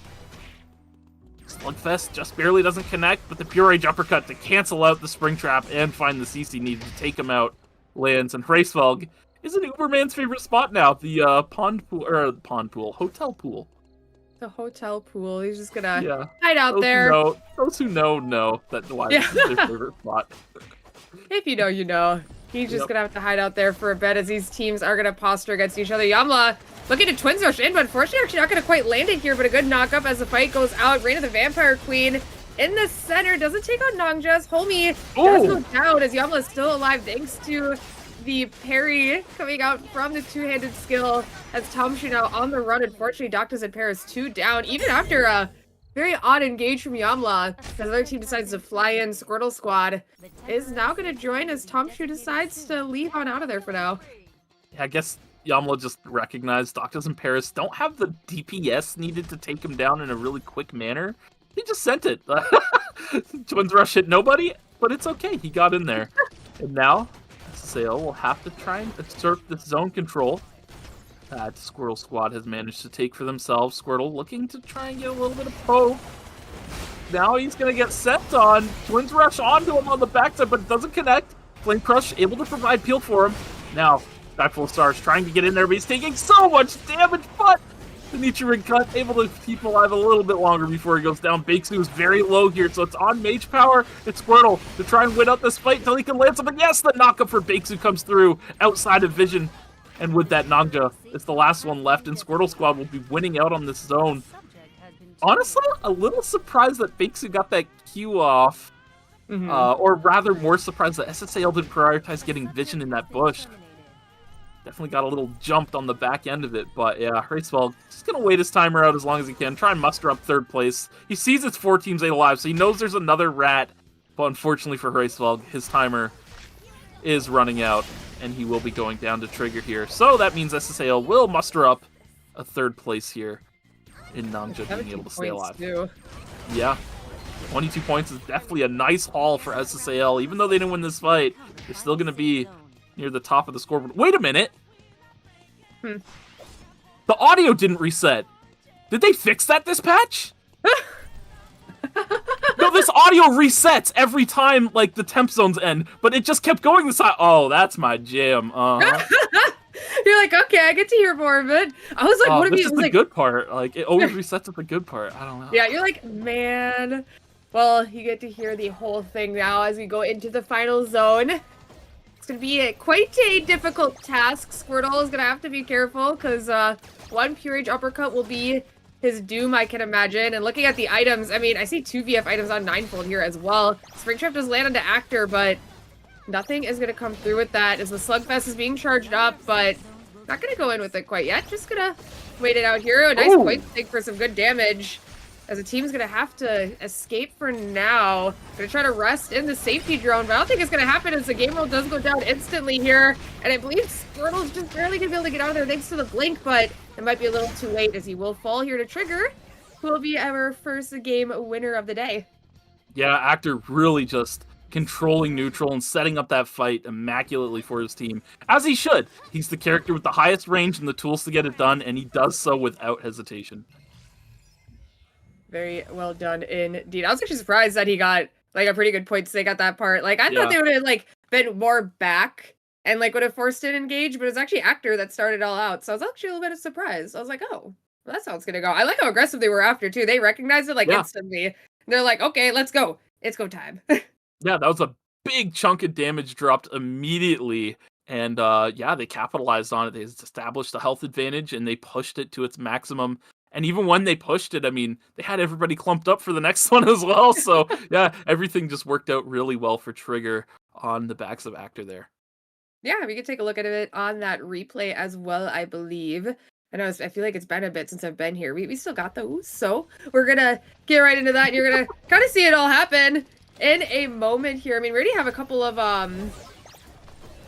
Slugfest just barely doesn't connect, but the Pure Rage uppercut to cancel out the spring trap and find the CC needed to take him out lands. And Racefeld is an Uberman's favorite spot now. The hotel pool. The hotel pool. He's just gonna hide out there. Those who know that why this is their favorite spot. If you know, you know. He's just gonna have to hide out there for a bit as these teams are gonna posture against each other. Yamla looking to twins rush in, but unfortunately actually not gonna quite land it here, but a good knock-up as the fight goes out. Reign of the Vampire Queen in the center. Doesn't take on Nangja's. Homie does go down as Yamla is still alive thanks to the parry coming out from the two-handed skill as Tomshu now on the run. Unfortunately, doctas in Paris 2 down, even after a very odd engage from Yamla. As the other team decides to fly in, Squirtle Squad is now going to join as Tomshu decides to leave on out of there for now. Yeah, I guess Yamla just recognized doctas in Paris don't have the DPS needed to take him down in a really quick manner. He just sent it. Twins rush hit nobody, but it's okay. He got in there. And now, SSAL will have to try and assert this zone control that Squirtle Squad has managed to take for themselves. Squirtle looking to try and get a little bit of poke. Now he's going to get sent on. Twins rush onto him on the backside, but it doesn't connect. Flame Crush able to provide peel for him. Now, Back Full Stars trying to get in there, but he's taking so much damage, but the Nichirin Cut able to keep alive a little bit longer before he goes down. Baksu is very low here, so it's on Mage Power. It's Squirtle to try and win out this fight until he can land something. Yes, the knockup for Baksu comes through outside of vision. And with that, Nangja is the last one left, and Squirtle Squad will be winning out on this zone. Honestly, a little surprised that Baksu got that Q off. Or rather, more surprised that SSAL didn't prioritize getting vision in that bush. Definitely got a little jumped on the back end of it, but yeah, Racewell just gonna wait his timer out as long as he can. Try and muster up third place. He sees it's 4 teams 8 alive, so he knows there's another rat. But unfortunately for Racewell, his timer is running out, and he will be going down to Trigger here. So that means SSAL will muster up a third place here in Namja being able to stay alive. Too. Yeah. 22 points is definitely a nice haul for SSAL. Even though they didn't win this fight, they're still going to be near the top of the scoreboard. Wait a minute! The audio didn't reset. Did they fix that this patch? No, this audio resets every time, like, the temp zones end, but it just kept going this high. Oh, that's my jam. You're like, okay, I get to hear more of it. I was like, what if this you is was the like, good part. Like, it always resets at the good part. I don't know. yeah, you're like, man. Well, you get to hear the whole thing now as we go into the final zone. It's going to be quite a difficult task. Squirtle is going to have to be careful because one Pure Age Uppercut will be his doom, I can imagine. And looking at the items, I mean, I see 2 VF items on Ninefold here as well. Springtrap does land onto Actor, but nothing is going to come through with that as the Slugfest is being charged up, but not going to go in with it quite yet. Just going to wait it out here. A nice point stick for some good damage. As the team's going to have to escape for now. Going to try to rest in the safety drone, but I don't think it's going to happen as the game roll does go down instantly here. And I believe Squirtle's just barely going to be able to get out of there thanks to the blink, but it might be a little too late as he will fall here to Trigger, who will be our first game winner of the day. Yeah, Actor really just controlling neutral and setting up that fight immaculately for his team, as he should. He's the character with the highest range and the tools to get it done, and he does so without hesitation. Very well done indeed. I was actually surprised that he got like a pretty good point stake at that part. Like I thought they would have like been more back and like would have forced an engage, but it's actually Actor that started all out. So I was actually a little bit surprised. I was like, oh, well, that's how it's gonna go. I like how aggressive they were after too. They recognized it like instantly. And they're like, okay, let's go. It's go time. Yeah, that was a big chunk of damage dropped immediately. And yeah, they capitalized on it. They established a health advantage and they pushed it to its maximum. And even when they pushed it, I mean, they had everybody clumped up for the next one as well. So yeah, everything just worked out really well for Trigger on the backs of Actor there. Yeah, we could take a look at it on that replay as well, I believe. I feel like it's been a bit since I've been here. We still got those, so we're gonna get right into that. And you're gonna kind of see it all happen in a moment here. I mean, we already have a couple of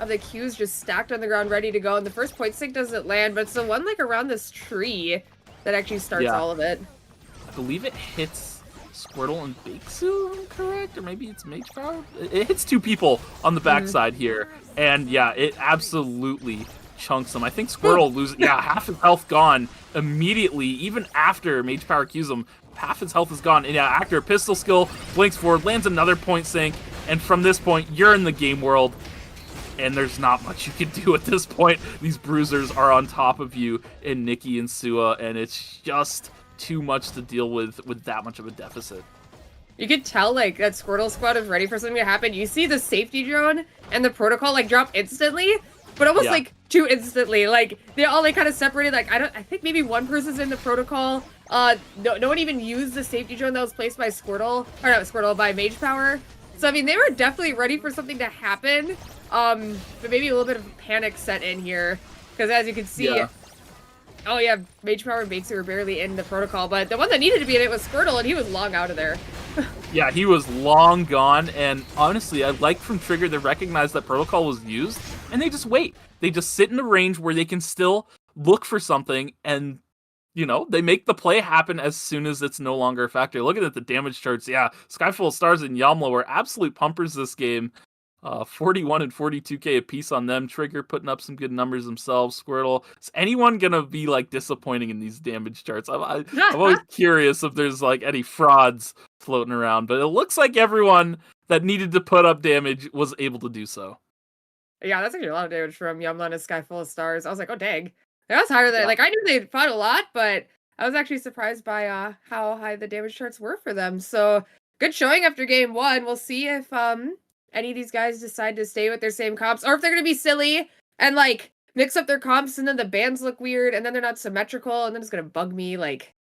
the queues just stacked on the ground, ready to go. And the first point stick doesn't land, but it's the one like around this tree that actually starts all of it. I believe it hits Squirtle and Bakesu, I'm correct? Or maybe it's Mage Power? It hits 2 people on the backside here. And yeah, it absolutely chunks them. I think Squirtle loses, half his health gone immediately, even after Mage Power Qs him. Half his health is gone. And yeah, Actor, pistol skill, blinks forward, lands another point sink. And from this point, you're in the game world. And there's not much you can do at this point. These bruisers are on top of you in Nikki and Sua, and it's just too much to deal with that much of a deficit. You could tell like that Squirtle Squad is ready for something to happen. You see the safety drone and the protocol like drop instantly, but almost like too instantly. Like they all like kind of separated. Like I think maybe one person's in the protocol. No one even used the safety drone that was placed by Squirtle, or not Squirtle, by Mage Power. So I mean they were definitely ready for something to happen. But maybe a little bit of panic set in here, because as you can see, oh yeah, Mage Power and Bakesu were barely in the protocol, but the one that needed to be in it was Squirtle, and he was long out of there. Yeah, he was long gone, and honestly, I like from Trigger they recognize that protocol was used, and they just wait. They just sit in a range where they can still look for something, and you know, they make the play happen as soon as it's no longer a factor. Looking at the damage charts, yeah, Skyfall of Stars and Yamla were absolute pumpers this game. 41 and 42k a piece on them. Trigger putting up some good numbers themselves. Squirtle. Is anyone gonna be like disappointing in these damage charts? I'm always curious if there's like any frauds floating around, but it looks like everyone that needed to put up damage was able to do so. Yeah, that's actually a lot of damage from Yamla and a Sky Full of Stars. I was like, oh dang, that was higher than like I knew they fought a lot, but I was actually surprised by how high the damage charts were for them. So good showing after game 1. We'll see if any of these guys decide to stay with their same comps, or if they're gonna be silly and like mix up their comps and then the bands look weird and then they're not symmetrical and then it's gonna bug me. Like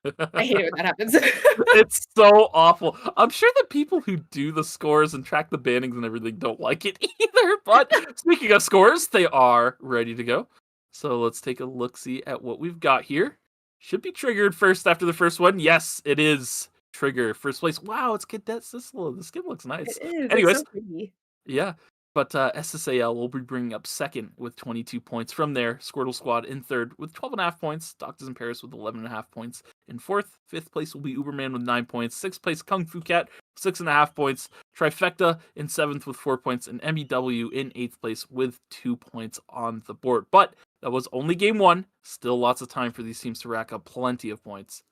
I hate it when that happens. It's so awful. I'm sure the people who do the scores and track the bannings and everything don't like it either. But speaking of scores, they are ready to go. So let's take a look-see at what we've got here. Should be triggered first after the first one. Yes, it is. Trigger, first place. Wow, it's Cadet Sislo. The skin looks nice. It is. Anyways, It's so pretty. yeah. But SSAL will be bringing up second with 22 points. From there, Squirtle Squad in third with 12.5 points. Doctas in Paris with 11.5 points. In fourth, fifth place will be Uberman with 9 points. Sixth place, Kung Fu Cat, 6.5 points. Trifecta in seventh with 4 points. And EmiDablju in eighth place with 2 points on the board. But that was only game one. Still lots of time for these teams to rack up plenty of points.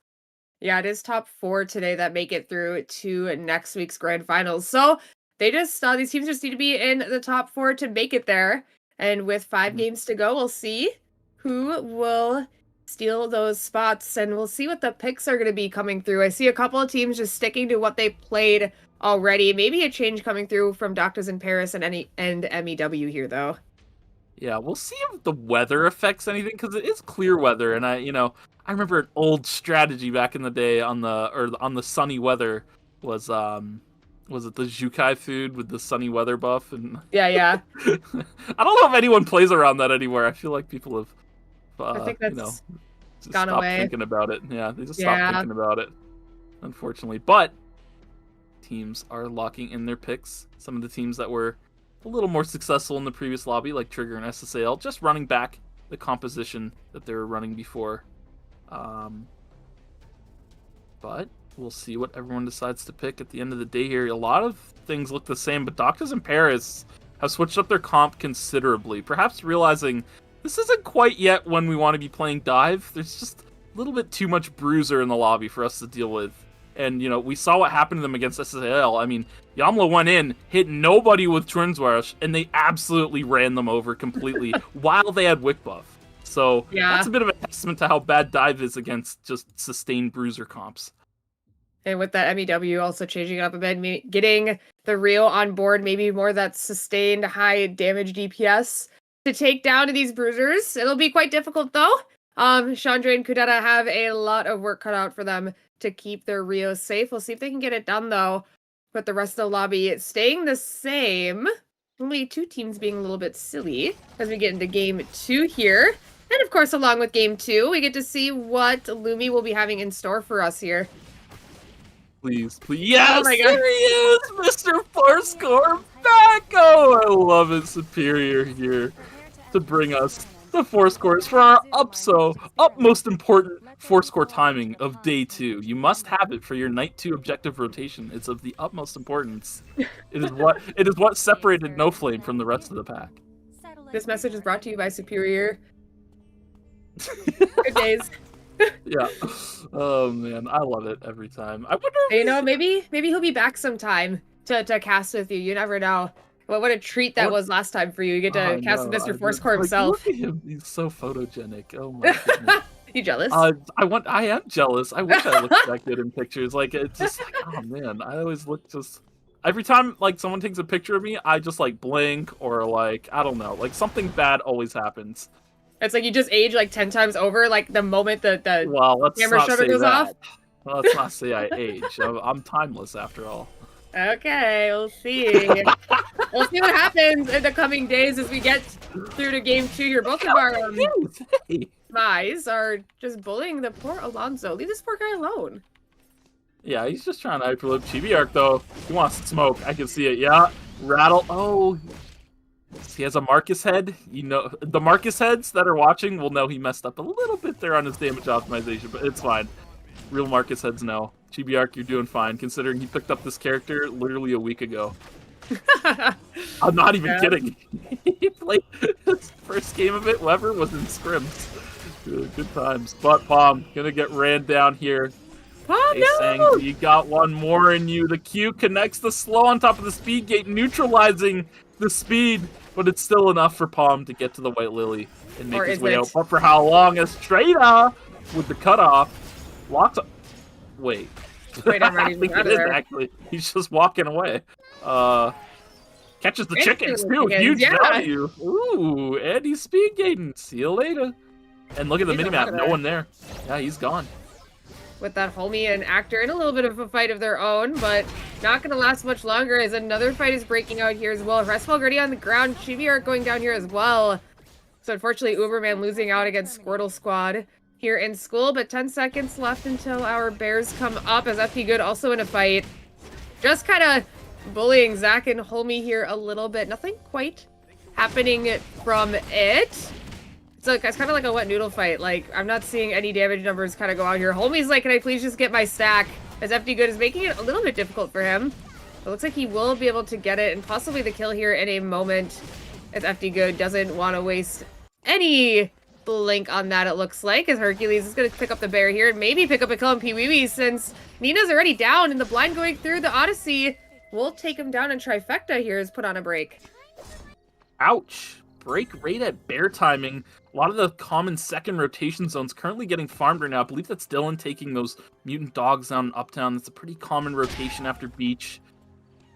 Yeah, it is top 4 today that make it through to next week's grand finals. So they just these teams just need to be in the top 4 to make it there. And with 5 games to go, we'll see who will steal those spots, and we'll see what the picks are going to be coming through. I see a couple of teams just sticking to what they played already. Maybe a change coming through from Doctas in Paris and EmiDablju here, though. Yeah, we'll see if the weather affects anything, because it is clear weather, and I remember an old strategy back in the day on the sunny weather was it the Jukai food with the sunny weather buff? And Yeah. I don't know if anyone plays around that anymore. I feel like people have I think that's just gone stopped away. thinking about it. Yeah, they just stopped thinking about it, unfortunately. But teams are locking in their picks. Some of the teams that were a little more successful in the previous lobby, like Trigger and SSAL, just running back the composition that they were running before. But we'll see what everyone decides to pick at the end of the day here. A lot of things look the same, but Doctas in Paris have switched up their comp considerably, perhaps realizing this isn't quite yet when we want to be playing dive. There's just a little bit too much bruiser in the lobby for us to deal with. And, we saw what happened to them against SSAL. I mean, Yamla went in, hit nobody with Turnswash, and they absolutely ran them over completely while they had Wick buff. So that's a bit of a testament to how bad dive is against just sustained bruiser comps. And with that EmiDablju also changing it up a bit, getting the Rio on board, maybe more that sustained high damage DPS to take down these bruisers. It'll be quite difficult though. Chandra and Kudeta have a lot of work cut out for them to keep their Rio safe. We'll see if they can get it done though. With the rest of the lobby staying the same. Only 2 teams being a little bit silly as we get into game 2 here. And of course, along with game 2, we get to see what Lumi will be having in store for us here. Please. Yes, Oh my God. there he is, Mr. 4-score back. Oh, I love it. Superior here to bring us the 4 scores for our utmost important 4-score timing of day 2. You must have it for your night 2 objective rotation. It's of the utmost importance. It is what separated No Flame from the rest of the pack. This message is brought to you by Superior. Good days. Yeah. Oh man, I love it every time. I wonder. Maybe he'll be back sometime to cast with you. You never know. What a treat that was last time for you. You get to cast with Mr. Fourscore himself. Look at him. He's so photogenic. Oh my goodness. You jealous? I am jealous. I wish I looked that good in pictures. Like, it's just like, oh man, I always look just. Every time like someone takes a picture of me, I just like blink or like I don't know, like something bad always happens. It's like you just age like 10 times over, like the moment the let's camera not shutter say goes that. off. Let's not say I age. I'm timeless after all. Okay, we'll see. We'll see what happens in the coming days as we get through to game 2 here. Both of our guys are just bullying the poor Alonso. Leave this poor guy alone. Yeah, he's just trying to hyperloop. Chibi Arc though, he wants to smoke. I can see it. Yeah, rattle. Oh, he has a Marcus head. The Marcus heads that are watching will know he messed up a little bit there on his damage optimization, but it's fine. Real Marcus heads know. Chibi Arc, you're doing fine, considering he picked up this character literally a week ago. I'm not even kidding. He played his first game of it ever was in scrims. Good times. But Palm gonna get ran down here. Oh, no! You got one more in you. The Q connects the slow on top of the speed gate, neutralizing the speed, but it's still enough for Palm to get to the White Lily and make his way out. But for how long? As Strata with the cutoff locks up. Wait. Wait, I'm ready I think it is actually. He's just walking away. Catches the chickens too. Huge value. Ooh, and he's speed gating. See you later. And look at the minimap. No one there. Yeah, he's gone. with that homie and actor in a little bit of a fight of their own, but not going to last much longer as another fight is breaking out here as well. Restful already on the ground. Chibi are going down here as well. So unfortunately, Uberman losing out against Squortle Squad here in school, but 10 seconds left until our bears come up as FP Good also in a fight. Just kind of bullying Zach and Homie here a little bit. Nothing quite happening from it. It's kind of like a wet noodle fight. Like, I'm not seeing any damage numbers kind of go out here. Homie's like, can I please just get my stack? As FD Good is making it a little bit difficult for him. It looks like he will be able to get it and possibly the kill here in a moment. As FD Good doesn't want to waste any blink on that, it looks like. As Hercules is going to pick up the bear here and maybe pick up a kill on Pee-wee since Nina's already down and the blind going through the Odyssey will take him down, and Trifecta here is put on a break. Ouch. Break rate at bear timing. A lot of the common second rotation zones currently getting farmed right now. I believe that's Dylan taking those mutant dogs down and uptown. That's a pretty common rotation after beach.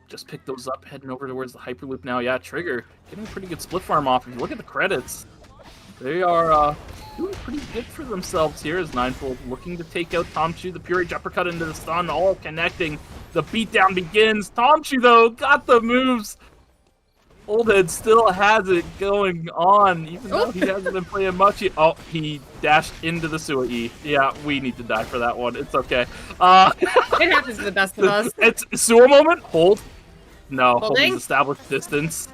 Just pick those up, heading over towards the Hyperloop now. Yeah, Trigger getting a pretty good split farm off. If you look at the credits, they are doing pretty good for themselves here as Ninefold looking to take out Tomchu. The Pure Rage uppercut into the stun, all connecting. The beatdown begins. Tomchu, though, got the moves. Oldhead still has it going on, even though he hasn't been playing much. He dashed into the Sua E. Yeah, we need to die for that one. It's okay. It happens to the best of us. It's Sua moment. Hold. No, Holding. Homie's established distance.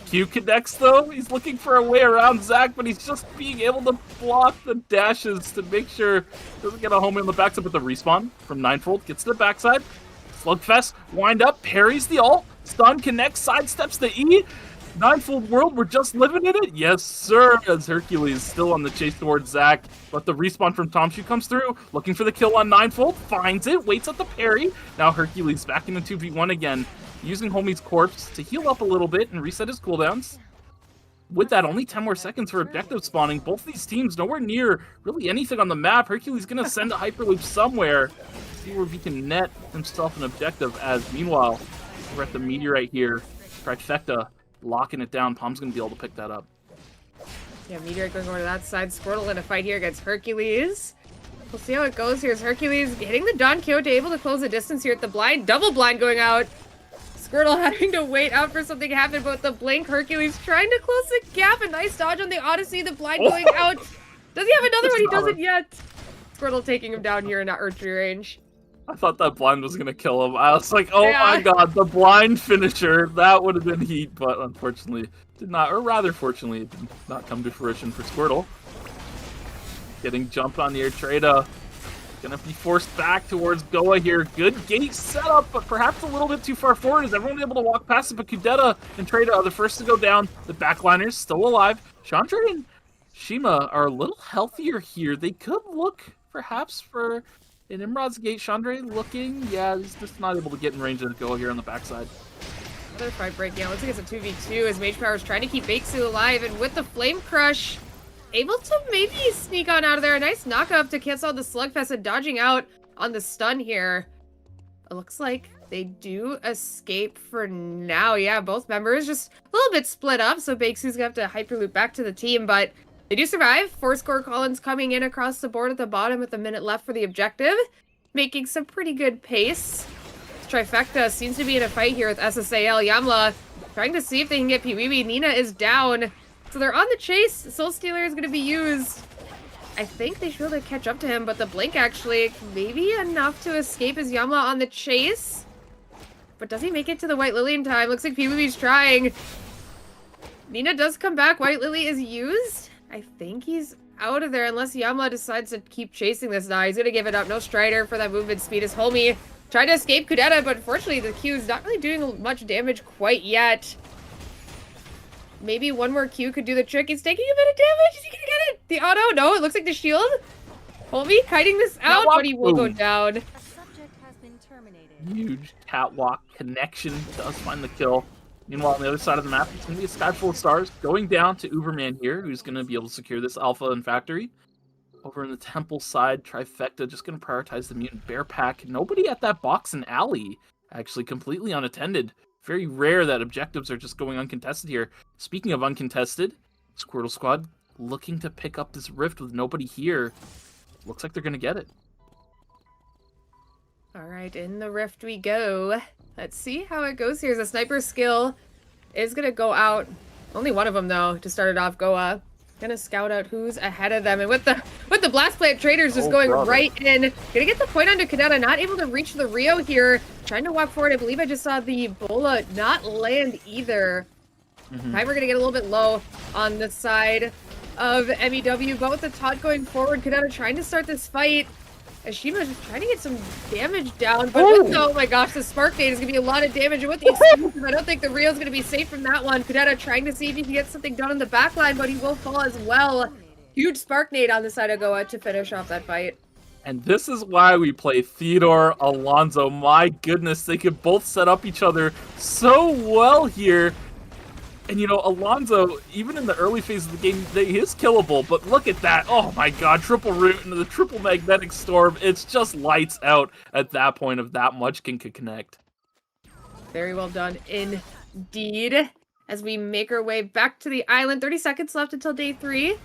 Q connects, though. He's looking for a way around Zach, but he's just being able to block the dashes to make sure he doesn't get a Homie on the backside. But the respawn from Ninefold gets to the backside. Slugfest, wind up, parries the ult. Stun connects, sidesteps the E. Ninefold world, we're just living in it. Yes, sir. As Hercules still on the chase towards Zach. But the respawn from Tomshu comes through. Looking for the kill on Ninefold. Finds it. Waits at the parry. Now Hercules back in the 2v1 again. Using Homie's corpse to heal up a little bit and reset his cooldowns. With that, only 10 more seconds for objective spawning. Both these teams nowhere near really anything on the map. Hercules going to send a Hyperloop somewhere. See where he can net himself an objective. As meanwhile, we're at the meteorite here. Trifecta locking it down. Palm's going to be able to pick that up. Yeah, meteorite going over to that side. Squirtle in a fight here against Hercules. We'll see how it goes here. As Hercules hitting the Don Quixote, able to close the distance here at the blind. Double blind going out. Squirtle having to wait out for something to happen, but the blink, Hercules trying to close the gap. A nice dodge on the Odyssey. The blind going out. Does he have another one? He doesn't yet. Squirtle taking him down here in that archery range. I thought that blind was going to kill him. I was like, oh my god, the blind finisher. That would have been heat, but unfortunately did not, or rather fortunately, it did not come to fruition for Squirtle. Getting jumped on near Trada. Gonna be forced back towards Goa here. Good gate setup, but perhaps a little bit too far forward. Is everyone able to walk past it? But Kudeta and Trada are the first to go down. The backliners still alive. Chandra and Shima are a little healthier here. They could look perhaps for an Imrad's gate. Chandra looking, yeah, he's just not able to get in range of Goa here on the backside. Another fight breakdown. Looks like it's a 2v2 as Mage Power is trying to keep Bakesu alive, and with the Flame Crush, able to maybe sneak on out of there. A nice knock-up to cancel the Slugfest and dodging out on the stun here. It looks like they do escape for now. Yeah, both members just a little bit split up, so Bakesu's gonna have to Hyperloop back to the team, but they do survive. 4-score Collins coming in across the board at the bottom with a minute left for the objective, making some pretty good pace. Trifecta seems to be in a fight here with SSAL. Yamla trying to see if they can get Pee-wee. Nina is down. So they're on the chase. Soul Stealer is going to be used. I think they should be able to catch up to him, but the blink actually maybe enough to escape as Yamla on the chase. But does he make it to the White Lily in time? Looks like Pee-wee's trying. Nina does come back. White Lily is used. I think he's out of there unless Yamla decides to keep chasing this now. He's going to give it up. No Strider for that movement speed as Homie tried to escape Kudeta, but unfortunately the Q is not really doing much damage quite yet. Maybe one more Q could do the trick. He's taking a bit of damage. Is he gonna get it? The auto? No, it looks like the shield. Homie kiting this out, but he will go down. Huge catwalk connection does find the kill. Meanwhile, on the other side of the map, it's going to be a sky full of stars going down to Uberman here, who's going to be able to secure this alpha and factory. Over in the temple side, Trifecta just going to prioritize the mutant bear pack. Nobody at that box and alley, actually completely unattended. Very rare that objectives are just going uncontested here. Speaking of uncontested, Squirtle Squad looking to pick up this rift with nobody here. Looks like they're going to get it. All right, in the rift we go. Let's see how it goes here. The sniper skill is gonna go out. Only one of them though to start it off. Goa gonna scout out who's ahead of them, and with the blast plant traders just going right in, gonna get the point onto Kadena. Not able to reach the Rio here. Trying to walk forward. I believe I just saw the Bola not land either. Timer gonna get a little bit low on the side of EmiDablju, but with the taunt going forward, Kadena trying to start this fight. Ashima's just trying to get some damage down, but oh my gosh, the Spark Nade is going to be a lot of damage, and with the exclusive, I don't think the Rio's going to be safe from that one. Kadena trying to see if he can get something done in the backline, but he will fall as well. Huge Spark Nade on the side of Goa to finish off that fight. And this is why we play Theodore, Alonso. My goodness, they could both set up each other so well here. And, you know, Alonso, even in the early phase of the game, he is killable. But look at that. Oh, my God. Triple root into the triple magnetic storm. It's just lights out at that point if that much can connect. Very well done indeed. As we make our way back to the island. 30 seconds left until day 3.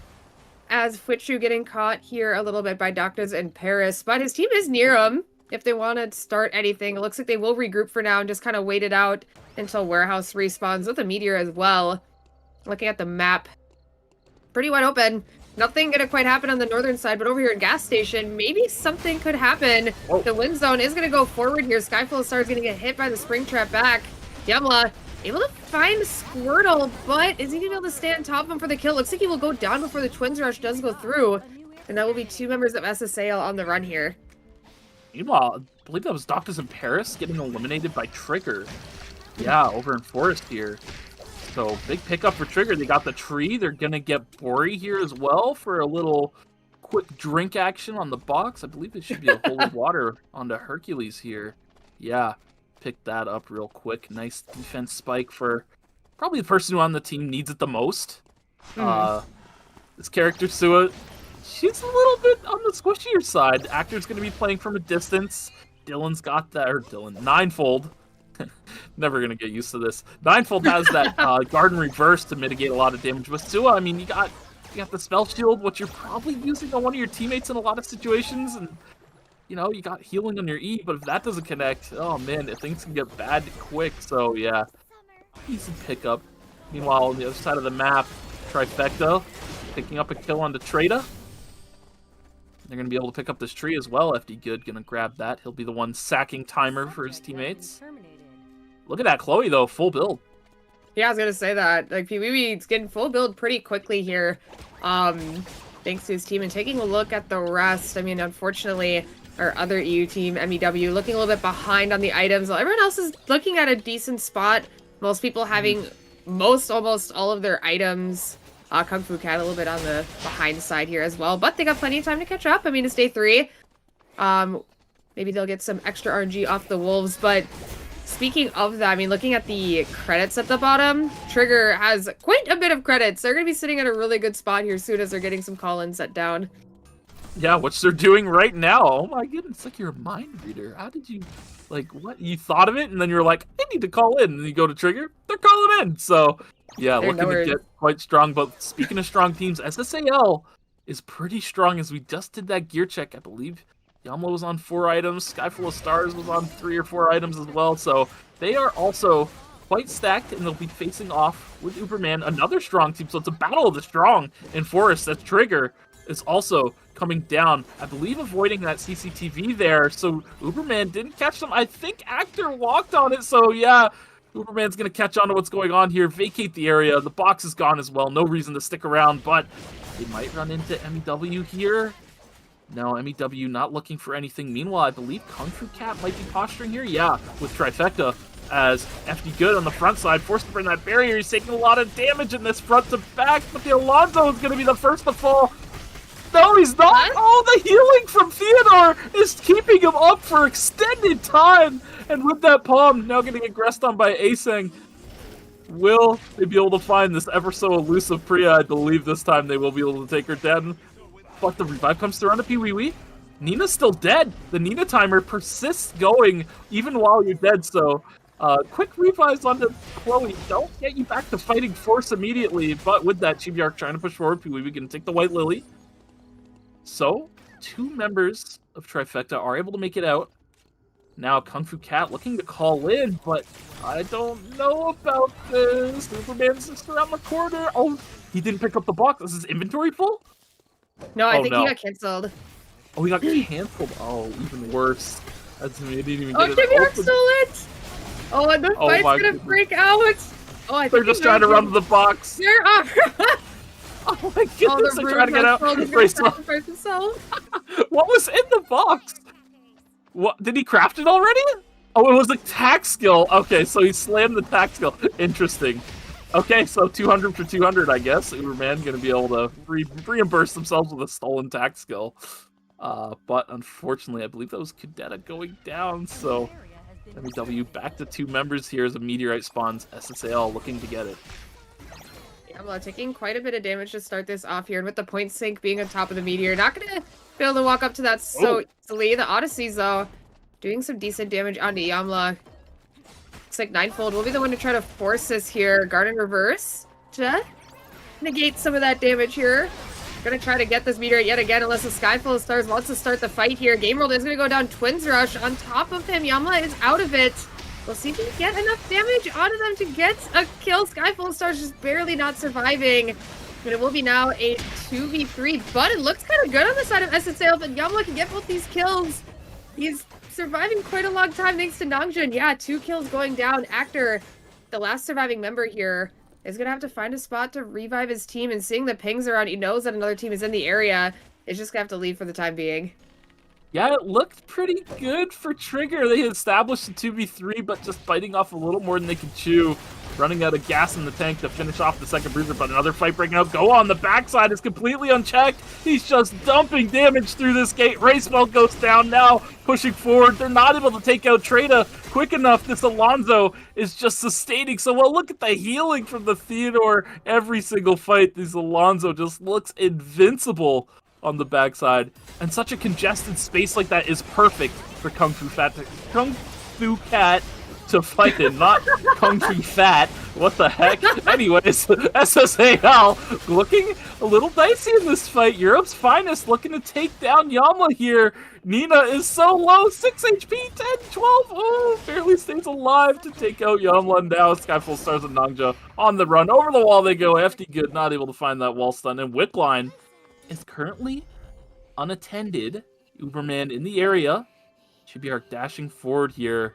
As Fuichu getting caught here a little bit by doctas and Paris. But his team is near him. If they want to start anything, it looks like they will regroup for now and just kind of wait it out until Warehouse respawns with a meteor as well. Looking at the map, pretty wide open. Nothing gonna quite happen on the northern side, but over here at Gas Station, maybe something could happen. Oh. The wind zone is gonna go forward here. Skyfall Star is gonna get hit by the spring trap back. Yamla able to find Squirtle, but is he gonna be able to stay on top of him for the kill? Looks like he will go down before the Twins Rush does go through. And that will be 2 members of SSAL on the run here. Meanwhile, I believe that was Doctas in Paris getting eliminated by Trigger. Yeah, over in Forest here. So, big pickup for Trigger. They got the tree. They're going to get Bori here as well for a little quick drink action on the box. I believe it should be a holy water onto Hercules here. Yeah, picked that up real quick. Nice defense spike for probably the person who on the team needs it the most. This character, Sua, she's a little bit on the squishier side. Actor's going to be playing from a distance. Dylan's got that, or Dylan, Ninefold. Never gonna get used to this. Ninefold has that Garden Reverse to mitigate a lot of damage. But Sua, I mean, you got the Spell Shield, which you're probably using on one of your teammates in a lot of situations, and you know, you got healing on your E, but if that doesn't connect, oh man, things can get bad quick. So yeah, easy pickup. Meanwhile, on the other side of the map, Trifecta picking up a kill onto Trada. They're going to be able to pick up this tree as well. FD Good going to grab that. He'll be the one sacking Timer for his teammates. Look at that, Chloe, though. Full build. Yeah, I was going to say that. Like, PWB's getting full build pretty quickly here. Thanks to his team. And taking a look at the rest, I mean, unfortunately, our other EU team, EmiDablju, looking a little bit behind on the items. While everyone else is looking at a decent spot. Most people having almost all of their items. Kung Fu Cat a little bit on the behind side here as well, but they got plenty of time to catch up. I mean, it's day 3. Maybe they'll get some extra RNG off the Wolves, but speaking of that, I mean, looking at the credits at the bottom, Trigger has quite a bit of credits. They're going to be sitting at a really good spot here soon as they're getting some call-ins set down. Yeah, which they're doing right now. Oh my goodness, it's like you're a mind reader. How did you, like, what? You thought of it, and then you're like, I need to call in. And you go to Trigger, they're calling in. So, yeah, They're looking to get quite strong. But speaking of strong teams, SSAL is pretty strong as we just did that gear check. I believe Yamla was on 4 items. Skyfall of Stars was on 3 or 4 items as well. So they are also quite stacked, and they'll be facing off with Uberman, another strong team. So it's a battle of the strong in Forest. That Trigger is also coming down, I believe, avoiding that CCTV there. So Uberman didn't catch them. I think Actor walked on it. So yeah, Uberman's going to catch on to what's going on here, vacate the area. The box is gone as well. No reason to stick around, but they might run into EmiDablju here. No, EmiDablju not looking for anything. Meanwhile, I believe Kung Fu Cat might be posturing here. Yeah, with Trifecta as FD Good on the front side, forced to bring that barrier. He's taking a lot of damage in this front to back, but the Alonso is going to be the first to fall. No, he's not. Oh, the healing from Theodore is keeping him up for extended time. And with that palm now getting aggressed on by Aseng, will they be able to find this ever so elusive Priya? I believe this time they will be able to take her down. But the revive comes through on the Pee-wee-wee. Nina's still dead. The Nina timer persists going even while you're dead. So quick revives onto Chloe don't get you back to fighting force immediately. But with that, Chibi-Arc trying to push forward. Pee-wee-wee can take the White Lily. So 2 members of Trifecta are able to make it out. Now Kung Fu Cat looking to call in, but I don't know about this. Uberman's just around the corner. Oh, he didn't pick up the box. Is his inventory full? No, I Oh, think no. he got canceled. Oh, he got canceled. Oh, even worse. That's me. I didn't even Oh, get it Jimmy open. stole it! Oh, and the Oh fight's my gonna goodness. break out! Oh, I They're think just trying to run to the box. They're off! Oh my goodness, they're trying to get out. He's gonna Bracewell. sacrifice himself. What was in the box? What did he craft it already? Oh, it was a tack skill. Okay, so he slammed the tack skill. Interesting. Okay, so 200 for 200, I guess. Uberman gonna be able to reimburse themselves with a stolen tack skill. But unfortunately, I believe that was Cadetta going down. So EmiDablju back to 2 members here as a meteorite spawns. SSAL looking to get it. Yamla taking quite a bit of damage to start this off here, and with the point sync being on top of the meteor, not gonna be able to walk up to that so easily. The Odysseys, though, doing some decent damage onto Yamla. Looks like Ninefold will be the one to try to force this here. Guard in reverse to negate some of that damage here. Gonna try to get this meteor yet again, unless the Skyfall of Stars wants to start the fight here. Game World is gonna go down Twins Rush on top of him. Yamla is out of it. We'll see if he can get enough damage onto them to get a kill. Skyfall Stars just barely not surviving. But it will be now a 2v3. But it looks kind of good on the side of SSAL, but Yamla can get both these kills. He's surviving quite a long time thanks to Nangjun. Yeah, 2 kills going down. Actor, the last surviving member here, is going to have to find a spot to revive his team. And seeing the pings around, he knows that another team is in the area. Is just going to have to leave for the time being. Yeah, it looked pretty good for Trigger. They had established a 2v3, but just biting off a little more than they could chew. Running out of gas in the tank to finish off the second bruiser, but another fight breaking out. Go on, the backside is completely unchecked. He's just dumping damage through this gate. Racewell goes down now, pushing forward. They're not able to take out Trada quick enough. This Alonzo is just sustaining so well. Look at the healing from the Theodore. Every single fight, this Alonzo just looks invincible on the backside. And such a congested space like that is perfect for Kung Fu Cat to fight in, not Kung Fu Fat. What the heck? Anyways, SSAL looking a little dicey in this fight. Europe's finest looking to take down Yamla here. Nina is so low, 6 HP, 10, 12. Oh, barely stays alive to take out Yamla now. Skyfall Stars and Nangja on the run. Over the wall they go. FD Good not able to find that wall stun. And Whipline is currently unattended. Uberman in the area. Chibiark dashing forward here,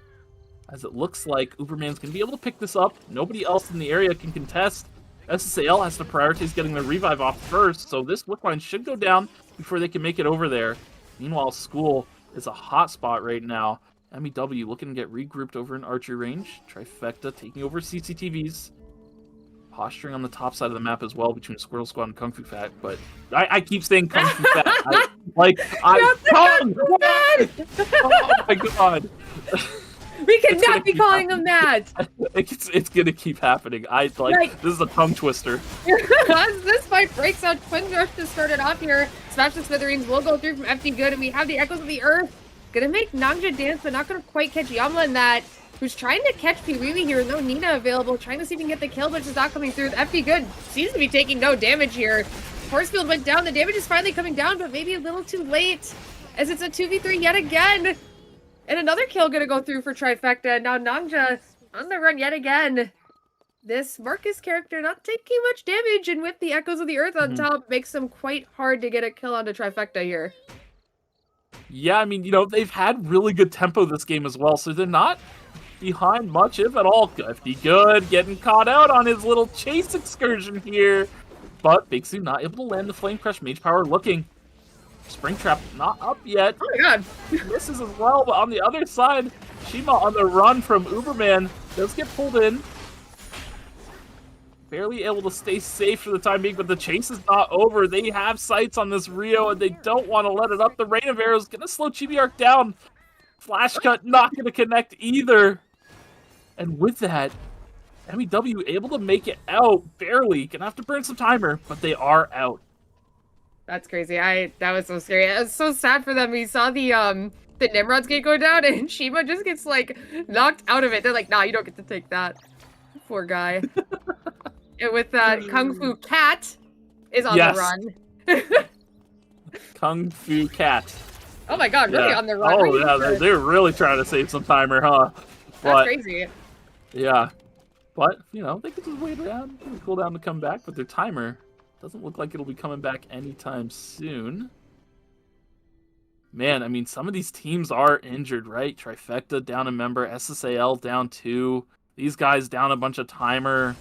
as it looks like Uberman's going to be able to pick this up. Nobody else in the area can contest. SSAL has to prioritize getting the revive off first, so this Whipline should go down before they can make it over there. Meanwhile, School is a hot spot right now. EmiDablju looking to get regrouped over in archery range. Trifecta taking over CCTVs. Posturing on the top side of the map as well between Squirtle Squad and Kung Fu Fat, but I keep saying Kung Fu Fat. Oh my god. We cannot be calling him that! It's gonna keep happening. This is a tongue twister. As this fight breaks out, Twin Rush to start it off here. Smash the Smithereens will go through from FD Good, and we have the Echoes of the Earth. Gonna make Nangja dance, but not gonna quite catch Yamla in that. Who's trying to catch Piwiwi here. No Nina available. Trying to see if he can get the kill, but just not coming through. FD Good seems to be taking no damage here. Forcefield went down. The damage is finally coming down, but maybe a little too late, as it's a 2v3 yet again. And another kill gonna go through for Trifecta. Now Nangja on the run yet again. This Marcus character not taking much damage, and with the Echoes of the Earth on top, makes them quite hard to get a kill onto Trifecta here. Yeah, I mean, they've had really good tempo this game as well, so they're not behind much, if at all. FD Good getting caught out on his little chase excursion here. But Big Sue not able to land the Flame Crush. Mage Power looking. Springtrap not up yet. Oh my god. Misses as well, but on the other side, Shima on the run from Uberman does get pulled in. Barely able to stay safe for the time being, but the chase is not over. They have sights on this Rio, and they don't want to let it up. The Rain of Arrows going to slow Chibiark down. Flash Cut not going to connect either. And with that, EmiDablju able to make it out, barely. Gonna have to burn some timer, but they are out. That's crazy. That was so scary. It was so sad for them. We saw the Nimrod's gate go down, and Shima just gets knocked out of it. They're like, nah, you don't get to take that. Poor guy. And with that, Kung Fu Cat is on the run. Kung Fu Cat. Oh my god, really Yeah. on the run. Oh, Really yeah, good. they're really trying to save some timer, huh? That's But, crazy. yeah. But, you know, they could just wait around, cool down to come back, but their timer doesn't look like it'll be coming back anytime soon. Man, I mean, some of these teams are injured, right? Trifecta down a member, SSAL down 2. These guys down a bunch of timer.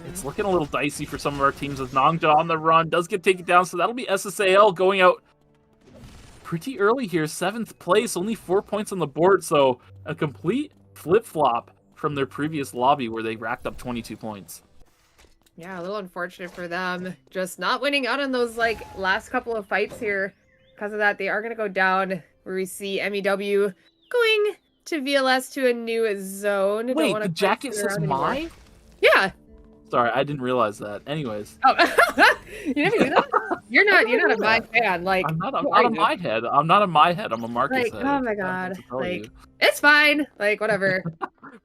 It's looking a little dicey for some of our teams with Nongja on the run. Does get taken down, so that'll be SSAL going out pretty early here. 7th place, only 4 points on the board, so a complete flip-flop from their previous lobby where they racked up 22 points. Yeah, a little unfortunate for them. Just not winning out on those, like, last couple of fights here. Because of that, they are going to go down where we see EmiDablju going to VLS to a new zone. Don't Wait, wanna the jacket sit says around anymore. my? Yeah. Sorry, I didn't realize that. Anyways. Oh, you didn't do that? You're not a my fan. Like, I'm not who a are you? my head. I'm not a my head. I'm a Marcus Like, head. oh my I don't know god. what to tell Like, you. it's fine. Like, whatever.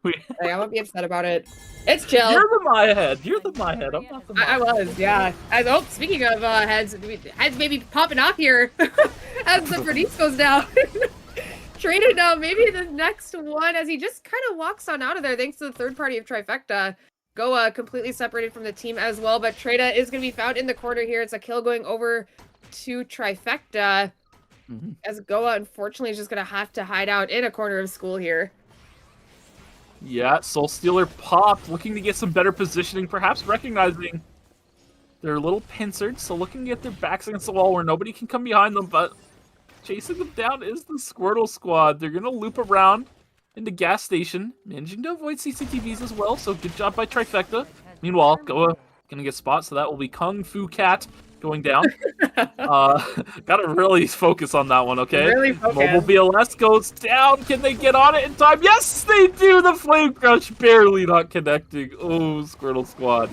We- Like, I won't be upset about it. It's chill. You're the my head. You're the my head. I'm not the my I was, yeah. Oh, speaking of heads maybe popping off here as the Bernice goes down. Traded now, maybe the next one as he just kind of walks on out of there thanks to the third party of Trifecta. Goa completely separated from the team as well, but Trada is going to be found in the corner here. It's a kill going over to Trifecta. As Goa, unfortunately, is just going to have to hide out in a corner of school here. Yeah, Soul Stealer popped, looking to get some better positioning, perhaps recognizing they're a little pincered, so looking to get their backs against the wall where nobody can come behind them, but chasing them down is the Squirtle Squad. They're going to loop around into gas station, managing to avoid CCTVs as well, so good job by Trifecta. Meanwhile, Goa going to get spot, so that will be Kung Fu Cat going down. Gotta really focus on that one, okay? Really focus. Mobile BLS goes down. Can they get on it in time? Yes, they do! The Flame Crush barely not connecting. Oh, Squirtle Squad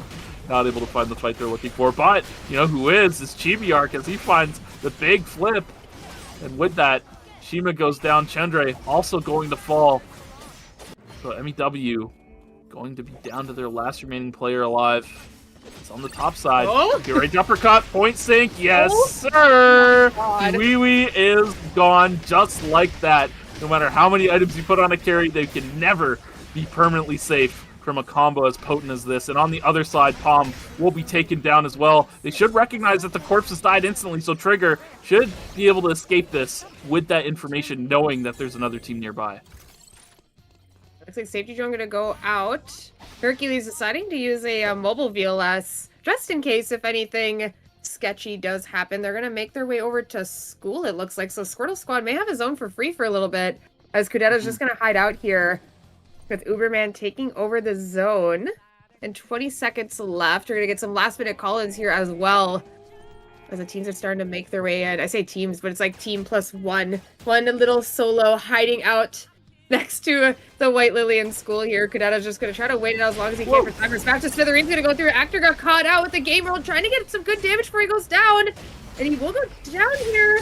not able to find the fight they're looking for. But, you know who is Chibiark as he finds the big flip. And with that, Shima goes down. Chandra also going to fall. So EmiDablju going to be down to their last remaining player alive. It's on the top side. Oh. Get ready to uppercut. Point sink. Yes, Oh. sir. God. Wee Wee is gone just like that. No matter how many items you put on a carry, they can never be permanently safe from a combo as potent as this. And on the other side, Palm will be taken down as well. They should recognize that the corpse has died instantly, so Trigger should be able to escape this with that information, knowing that there's another team nearby. Looks like safety drone gonna go out. Hercules deciding to use a mobile VLS just in case if anything sketchy does happen. They're gonna make their way over to school, it looks like. So Squirtle Squad may have his own for free for a little bit, as Kudetta's just gonna hide out here with Uberman taking over the zone. And 20 seconds left. We're gonna get some last minute call-ins here as well, as the teams are starting to make their way in. I say teams, but it's like team plus one. One little solo hiding out next to the White Lily in school here. Kudetta's just going to try to wait it out as long as he can for time. Back to Smithereens, going to go through. Actor got caught out with the game roll, trying to get some good damage before he goes down. And he will go down here.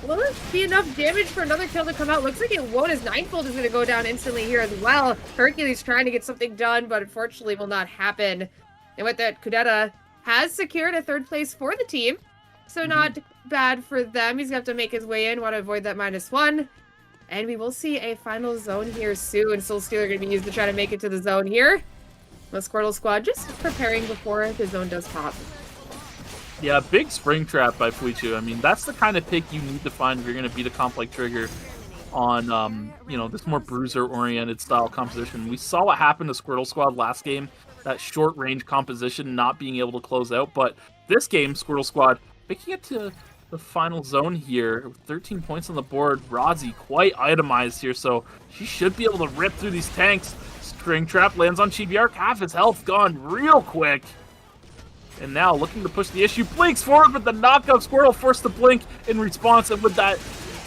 Will it be enough damage for another kill to come out? Looks like it won't, as Ninefold is going to go down instantly here as well. Hercules trying to get something done, but unfortunately will not happen. And with that, Kudetta has secured a third place for the team. So not bad for them. He's going to have to make his way in. Want to avoid that -1. And we will see a final zone here soon. Soul Stealer going to be used to try to make it to the zone here. The Squirtle Squad just preparing before the zone does pop. Yeah, big spring trap by Fuichu. I mean, that's the kind of pick you need to find if you're going to beat a comp like Trigger on, you know, this more bruiser-oriented style composition. We saw what happened to Squirtle Squad last game, that short-range composition not being able to close out. But this game, Squirtle Squad making it to the final zone here with 13 points on the board. Rozzy quite itemized here, so she should be able to rip through these tanks. String trap lands on Chibiark, half his health gone real quick. And now looking to push the issue, blinks forward, but the knockup Squirtle forced to blink in response, and with that,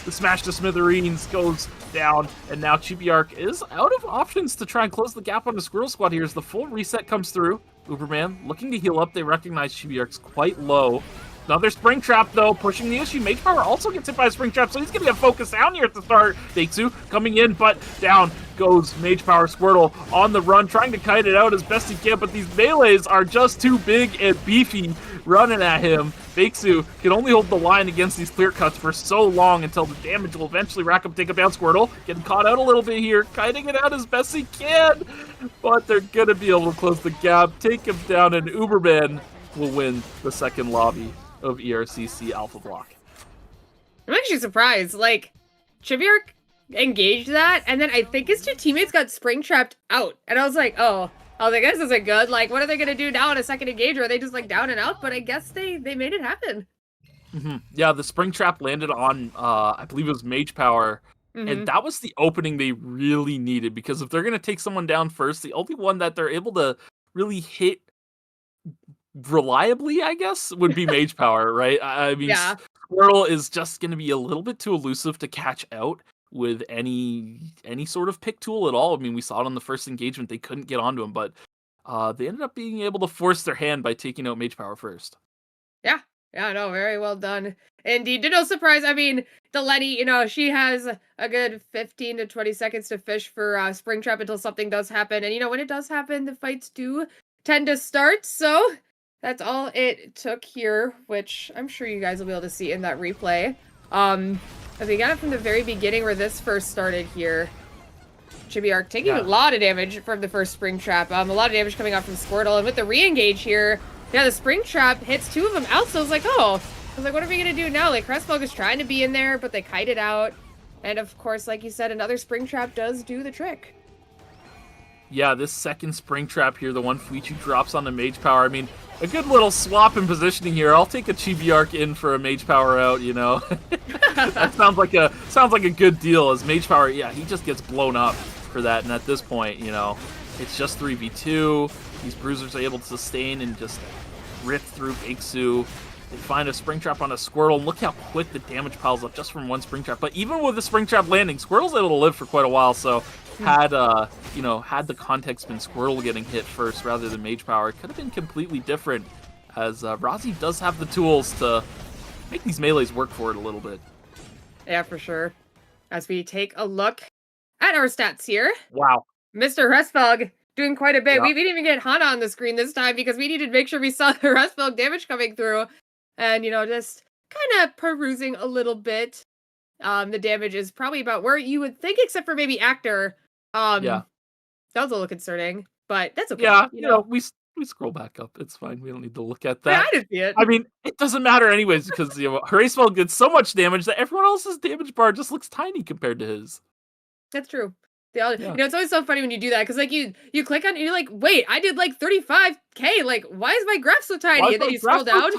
the smash to Smithereens goes down, and now Chibiark is out of options to try and close the gap on the Squirtle Squad here as the full reset comes through. Uberman looking to heal up, they recognize Chibiark's quite low. Another spring trap, though, pushing the issue. Magepower also gets hit by a spring trap, so he's going to get focused down here at the start. Deitsu coming in, but down goes Mage Power Squirtle on the run, trying to kite it out as best he can, but these melees are just too big and beefy running at him. BattleRoyale can only hold the line against these clear cuts for so long until the damage will eventually rack up, take him down. Squirtle getting caught out a little bit here, kiting it out as best he can, but they're gonna be able to close the gap, take him down, and Uberman will win the second lobby of ERCC Alpha Block. I'm actually surprised. Like, Trifecta engaged that, and then I think his two teammates got spring trapped out. And I was like, oh, this isn't good. Like, what are they gonna do now in a second engage? Or are they just like down and out? But I guess they made it happen. Yeah, the spring trap landed on, I believe it was Mage Power. And that was the opening they really needed, because if they're going to take someone down first, the only one that they're able to really hit reliably, I guess, would be Mage Power, right? I mean, Yeah. Squirtle is just going to be a little bit too elusive to catch out with any sort of pick tool at all. I mean, we saw it on the first engagement. They couldn't get onto him, but they ended up being able to force their hand by taking out Mage Power first. Yeah, no, very well done. Indeed. To no surprise, I mean, Delaney, you know, she has a good 15 to 20 seconds to fish for Springtrap until something does happen. And, you know, when it does happen, the fights do tend to start. So that's all it took here, which I'm sure you guys will be able to see in that replay. As we got it from the very beginning where this first started here. Trifecta taking a lot of damage from the first Springtrap. A lot of damage coming out from Squirtle. And with the re-engage here, yeah, the spring trap hits two of them out, so I was like, what are we gonna do now? Like, Crestfog is trying to be in there, but they kite it out. And of course, like you said, another spring trap does do the trick. Yeah, this second spring trap here, the one Fuichi drops on the Mage Power. I mean, a good little swap in positioning here. I'll take a Chibi Arc in for a Mage Power out, you know. That sounds like a good deal, as Mage Power, yeah, he just gets blown up for that. And at this point, you know, it's just 3v2. These bruisers are able to sustain and just rip through BattleRoyale. They find a spring trap on a Squirtle, and look how quick the damage piles up just from one spring trap. But even with the spring trap landing, Squirtle's able to live for quite a while. So had the context been Squirtle getting hit first rather than Mage Power, it could have been completely different. As Razi does have the tools to make these melees work for it a little bit. Yeah, for sure. As we take a look at our stats here. Wow. Mr. Crestfog doing quite a bit. Yeah. We didn't even get Hana on the screen this time because we needed to make sure we saw the Crestfog damage coming through. And, you know, just kind of perusing a little bit. The damage is probably about where you would think, except for maybe Actor. Yeah. That was a little concerning, but that's okay. Yeah, you know, we scroll back up. It's fine. We don't need to look at that. Yeah, I didn't see it. I mean, it doesn't matter anyways, because, you know, Horaceval gets so much damage that everyone else's damage bar just looks tiny compared to his. That's true. You know, it's always so funny when you do that, because like you click on it and you're like, wait, I did like 35k. Like, why is my graph so tiny? And then you scroll down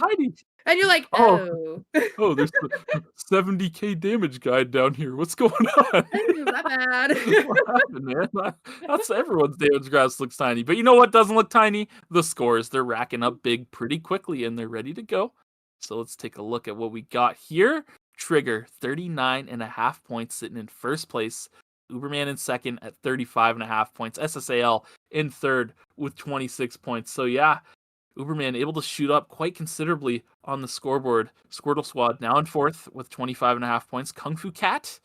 and you're like, oh, there's the 70k damage guide down here. What's going on? Not bad. What happened, man? That's everyone's damage graphs looks tiny. But you know what doesn't look tiny? The scores. They're racking up big pretty quickly, and they're ready to go. So let's take a look at what we got here. Trigger, 39.5 points, sitting in first place. Uberman in second at 35.5 points. SSAL in third with 26 points. So yeah, Uberman able to shoot up quite considerably on the scoreboard. Squortle Squad now in fourth with 25.5 points. Kung Fu Cat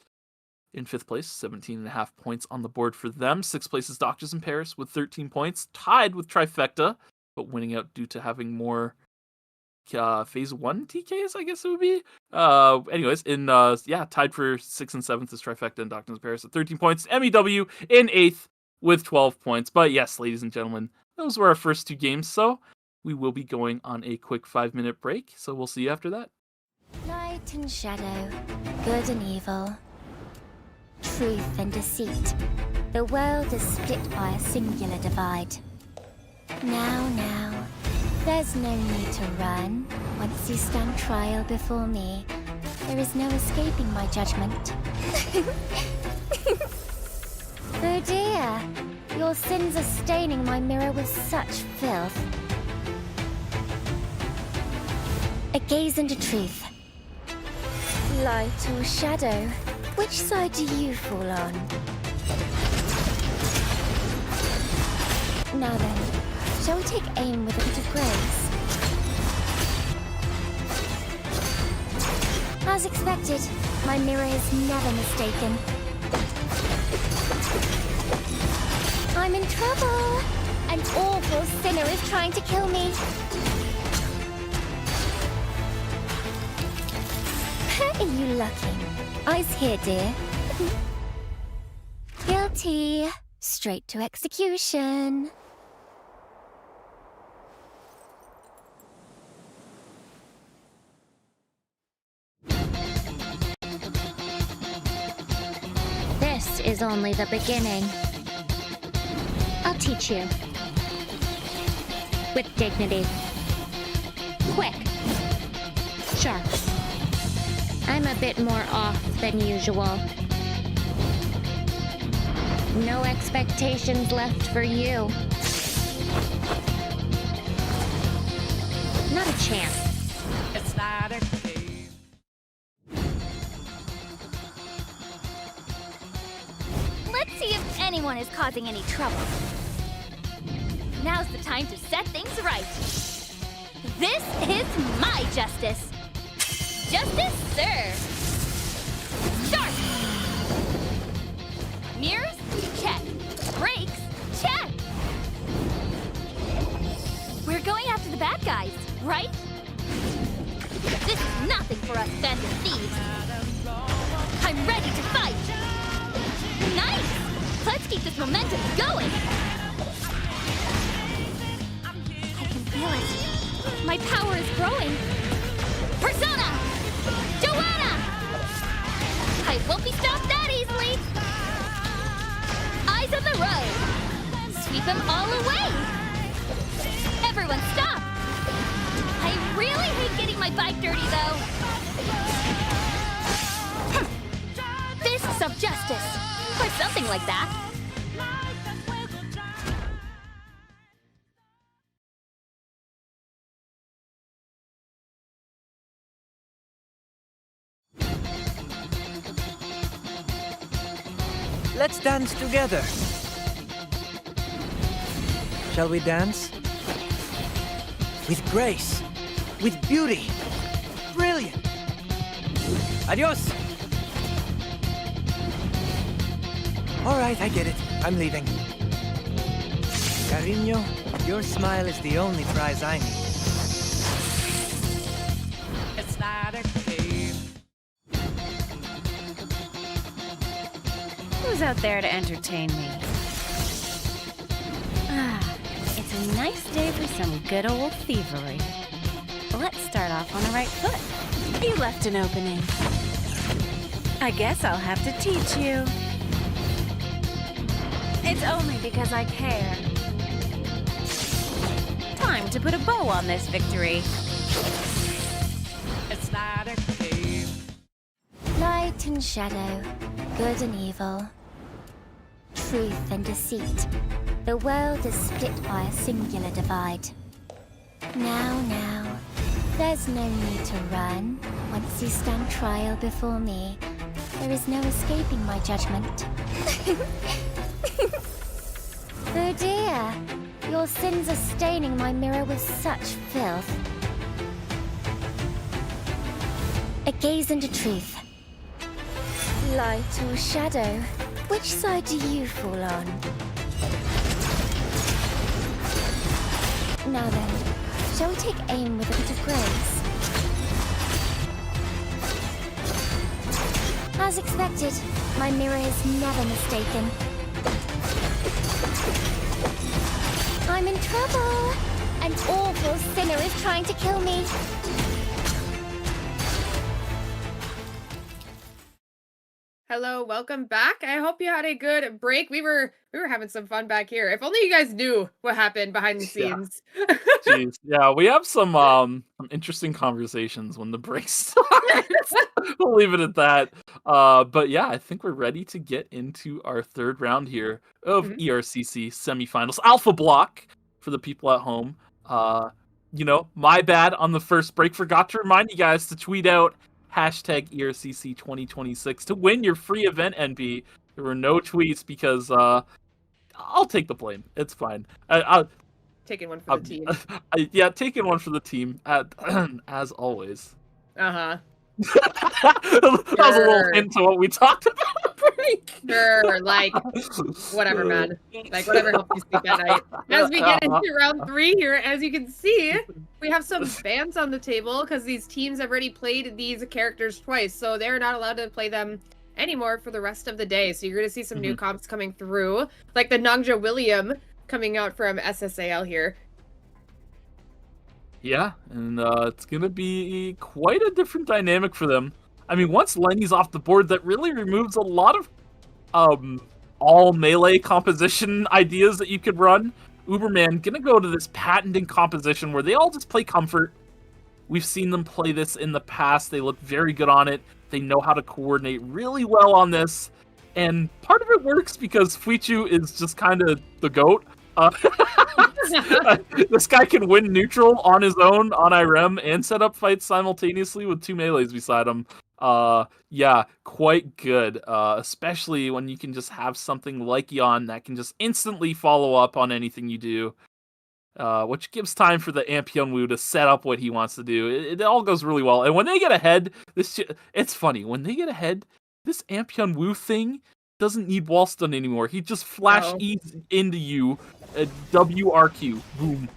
in fifth place, 17.5 points on the board for them. Sixth place is Doctas in Paris with 13 points. Tied with Trifecta, but winning out due to having more phase 1 TKs, I guess it would be. Anyways, tied for 6th and 7th is Trifecta and Doctors Paris at 13 points. EmiDablju in 8th with 12 points. But yes, ladies and gentlemen, those were our first two games, so we will be going on a quick 5-minute break, so we'll see you after that. Light and shadow, good and evil, truth and deceit. The world is split by a singular divide. Now, there's no need to run. Once you stand trial before me, there is no escaping my judgment. Oh dear, your sins are staining my mirror with such filth. A gaze into truth. Light or shadow, which side do you fall on? Now then, shall we take aim with a bit of grace? As expected, my mirror is never mistaken. I'm in trouble. An awful sinner is trying to kill me. Are you looking? Eyes here, dear. Guilty. Straight to execution. This is only the beginning. I'll teach you. With dignity. Quick. Sharp. I'm a bit more off than usual. No expectations left for you. Not a chance. It's not a game. Let's see if anyone is causing any trouble. Now's the time to set things right. This is my justice. Justice served. Sharp. Mirrors, check. Brakes, check. We're going after the bad guys, right? This is nothing for us phantom thieves. I'm ready to fight. Nice! Let's keep this momentum going. I can feel it. My power is growing. Persona! Joanna! I won't be stopped that easily. Eyes on the road. Sweep them all away. Everyone stop. I really hate getting my bike dirty, though. Fists of justice. Or something like that. Let's dance together. Shall we dance? With grace. With beauty. Brilliant. Adios. All right, I get it. I'm leaving. Cariño, your smile is the only prize I need. It's not a game. Who's out there to entertain me? Ah, it's a nice day for some good old thievery. Let's start off on the right foot. You left an opening. I guess I'll have to teach you. It's only because I care. Time to put a bow on this victory. It's not a game. Light and shadow, good and evil, truth and deceit. The world is split by a singular divide. Now, there's no need to run. Once you stand trial before me, there is no escaping my judgment. Oh dear, your sins are staining my mirror with such filth. A gaze into truth. Light or shadow, which side do you fall on? Now then, shall we take aim with a bit of grace? As expected, my mirror is never mistaken. I'm in trouble! An awful sinner is trying to kill me. Hello, welcome back. I hope you had a good break. We were having some fun back here. If only you guys knew what happened behind the scenes. Jeez. Yeah, we have some interesting conversations when the break starts. We'll leave it at that. But yeah, I think we're ready to get into our third round here of ERCC semifinals. Alpha block for the people at home. My bad on the first break. Forgot to remind you guys to tweet out hashtag ERCC 2026 to win your free event, NB. There were no tweets because I'll take the blame. It's fine. I'll Taking one for the team. Yeah, taking one for the team, as always. Uh-huh. That was a little hint to what we talked about. Sure, like, whatever, man. Like, whatever helps you sleep at night. As we get into round 3 here, as you can see, we have some bans on the table because these teams have already played these characters twice, so they're not allowed to play them anymore for the rest of the day. So you're going to see some new comps coming through, like the Nangja William coming out from SSAL here. Yeah, and it's going to be quite a different dynamic for them. I mean, once Lenny's off the board, that really removes a lot of all melee composition ideas that you could run. Uberman gonna go to this patented composition where they all just play comfort. We've seen them play this in the past. They look very good on it. They know how to coordinate really well on this. And part of it works because Fuichu is just kind of the GOAT. This guy can win neutral on his own on IREM and set up fights simultaneously with 2 melees beside him. Yeah, quite good, especially when you can just have something like Yon that can just instantly follow up on anything you do, which gives time for the Amp Hyunwoo to set up what he wants to do. It all goes really well, and when they get ahead, it's funny, when they get ahead, this Amp Hyunwoo thing doesn't need wall stun anymore. He just flash E's into you, WRQ, boom,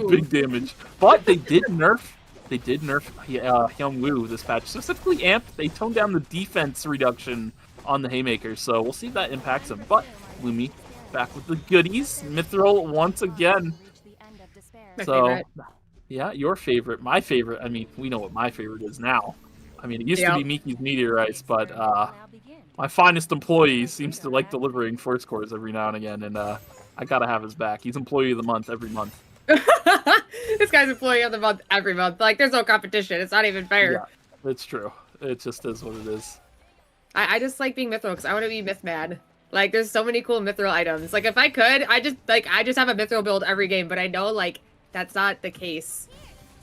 big damage. But they did nerf Hyunwoo this patch. Specifically Amp, they toned down the defense reduction on the Haymakers, so we'll see if that impacts him. But Lumi back with the goodies. Mithril once again. So, yeah, your favorite, my favorite. I mean, we know what my favorite is now. I mean, it used to be Miki's Meteorites, but my finest employee seems to like delivering first cores every now and again, and I gotta have his back. He's Employee of the Month every month. This guy's Employee of the Month every month. Like, there's no competition. It's not even fair. Yeah, it's true. It just is what it is. I just like being Mithril because I want to be Myth Mad. Like, there's so many cool Mithril items. Like, if I could, I just have a Mithril build every game, but I know, like, that's not the case.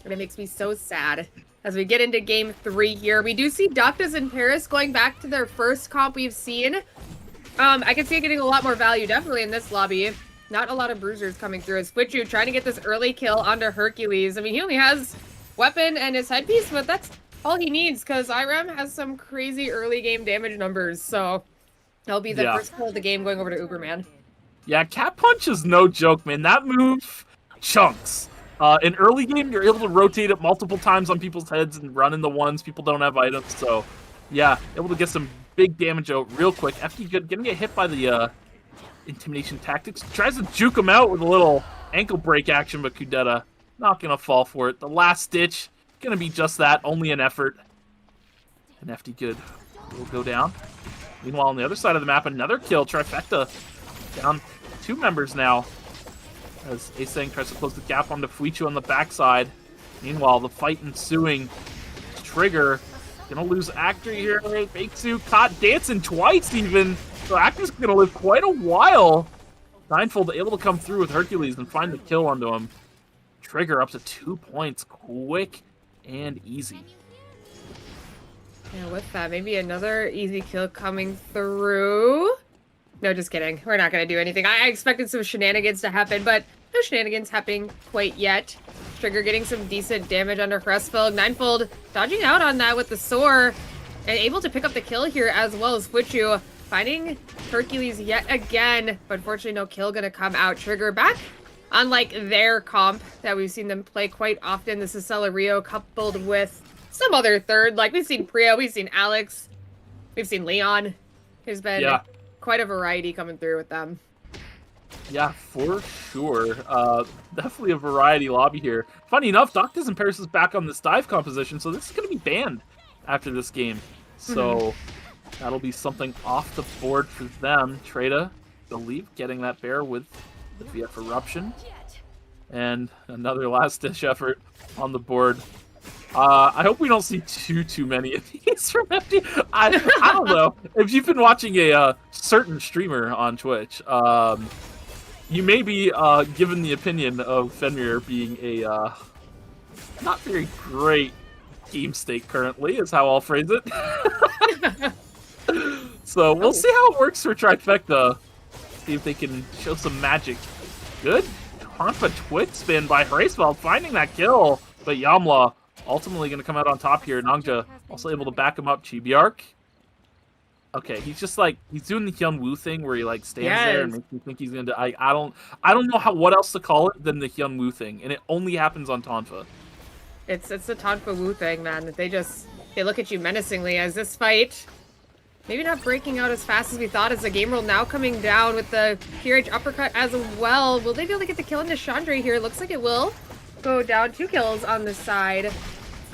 And it makes me so sad. As we get into game 3 here, we do see Doctas and Paris going back to their first comp we've seen. I can see it getting a lot more value, definitely, in this lobby. Not a lot of bruisers coming through as Fuichu trying to get this early kill onto Hercules. I mean, he only has weapon and his headpiece, but that's all he needs because IREM has some crazy early game damage numbers. So that'll be the first kill of the game going over to Uberman. Yeah, Cat Punch is no joke, man. That move chunks. In early game, you're able to rotate it multiple times on people's heads and run into ones. People don't have items, so yeah, able to get some big damage out real quick. FD gonna get hit by the Intimidation Tactics. Tries to juke him out with a little ankle break action, but Kudeta not gonna fall for it. The last ditch, gonna be just that, only an effort. And FD Good will go down. Meanwhile, on the other side of the map, another kill. Trifecta down 2 members now. As Asang tries to close the gap onto Fuichu on the backside. Meanwhile, the fight ensuing. Trigger gonna lose Actor here. Bakesu caught dancing twice even. So Actor's gonna live quite a while. Ninefold able to come through with Hercules and find the kill onto him. Trigger up to 2 points, quick and easy. Yeah, with that, maybe another easy kill coming through. No, just kidding. We're not going to do anything. I expected some shenanigans to happen, but no shenanigans happening quite yet. Trigger getting some decent damage under Crestfold. Ninefold dodging out on that with the Soar and able to pick up the kill here as well as Fuichu finding Hercules yet again. But unfortunately, no kill going to come out. Trigger back on like their comp that we've seen them play quite often. This is Celerio coupled with some other third. Like we've seen Priya, we've seen Alex, we've seen Leon. There's been quite a variety coming through with them. Yeah, for sure. Definitely a variety lobby here. Funny enough, Doctas and Paris is back on this dive composition, so this is going to be banned after this game. So that'll be something off the board for them. Treda, believe, getting that bear with the VF Eruption. And another last-ditch effort on the board. I hope we don't see too many of these from FD. I don't know. If you've been watching a certain streamer on Twitch, you may be given the opinion of Fenrir being a not very great game state currently, is how I'll phrase it. So we'll see how it works for Trifecta. See if they can show some magic. Good Honfa Twitch spin by Hraesveld, finding that kill. But Yamla ultimately going to come out on top here. Nangja also able to back him up. Chibi Arc Okay, he's just like he's doing the Hyun Woo thing where he like stands there and Yes. makes you think he's gonna do. I don't know what else to call it than the Hyun Woo thing, and it only happens on Tonfa. It's the Tonfa Wu thing, man. They look at you menacingly as this fight maybe not breaking out as fast as we thought, as the game roll now coming down with the PRH uppercut as well. Will they be able to get the kill into Chandra here? Looks like it will go down. 2 kills on the side of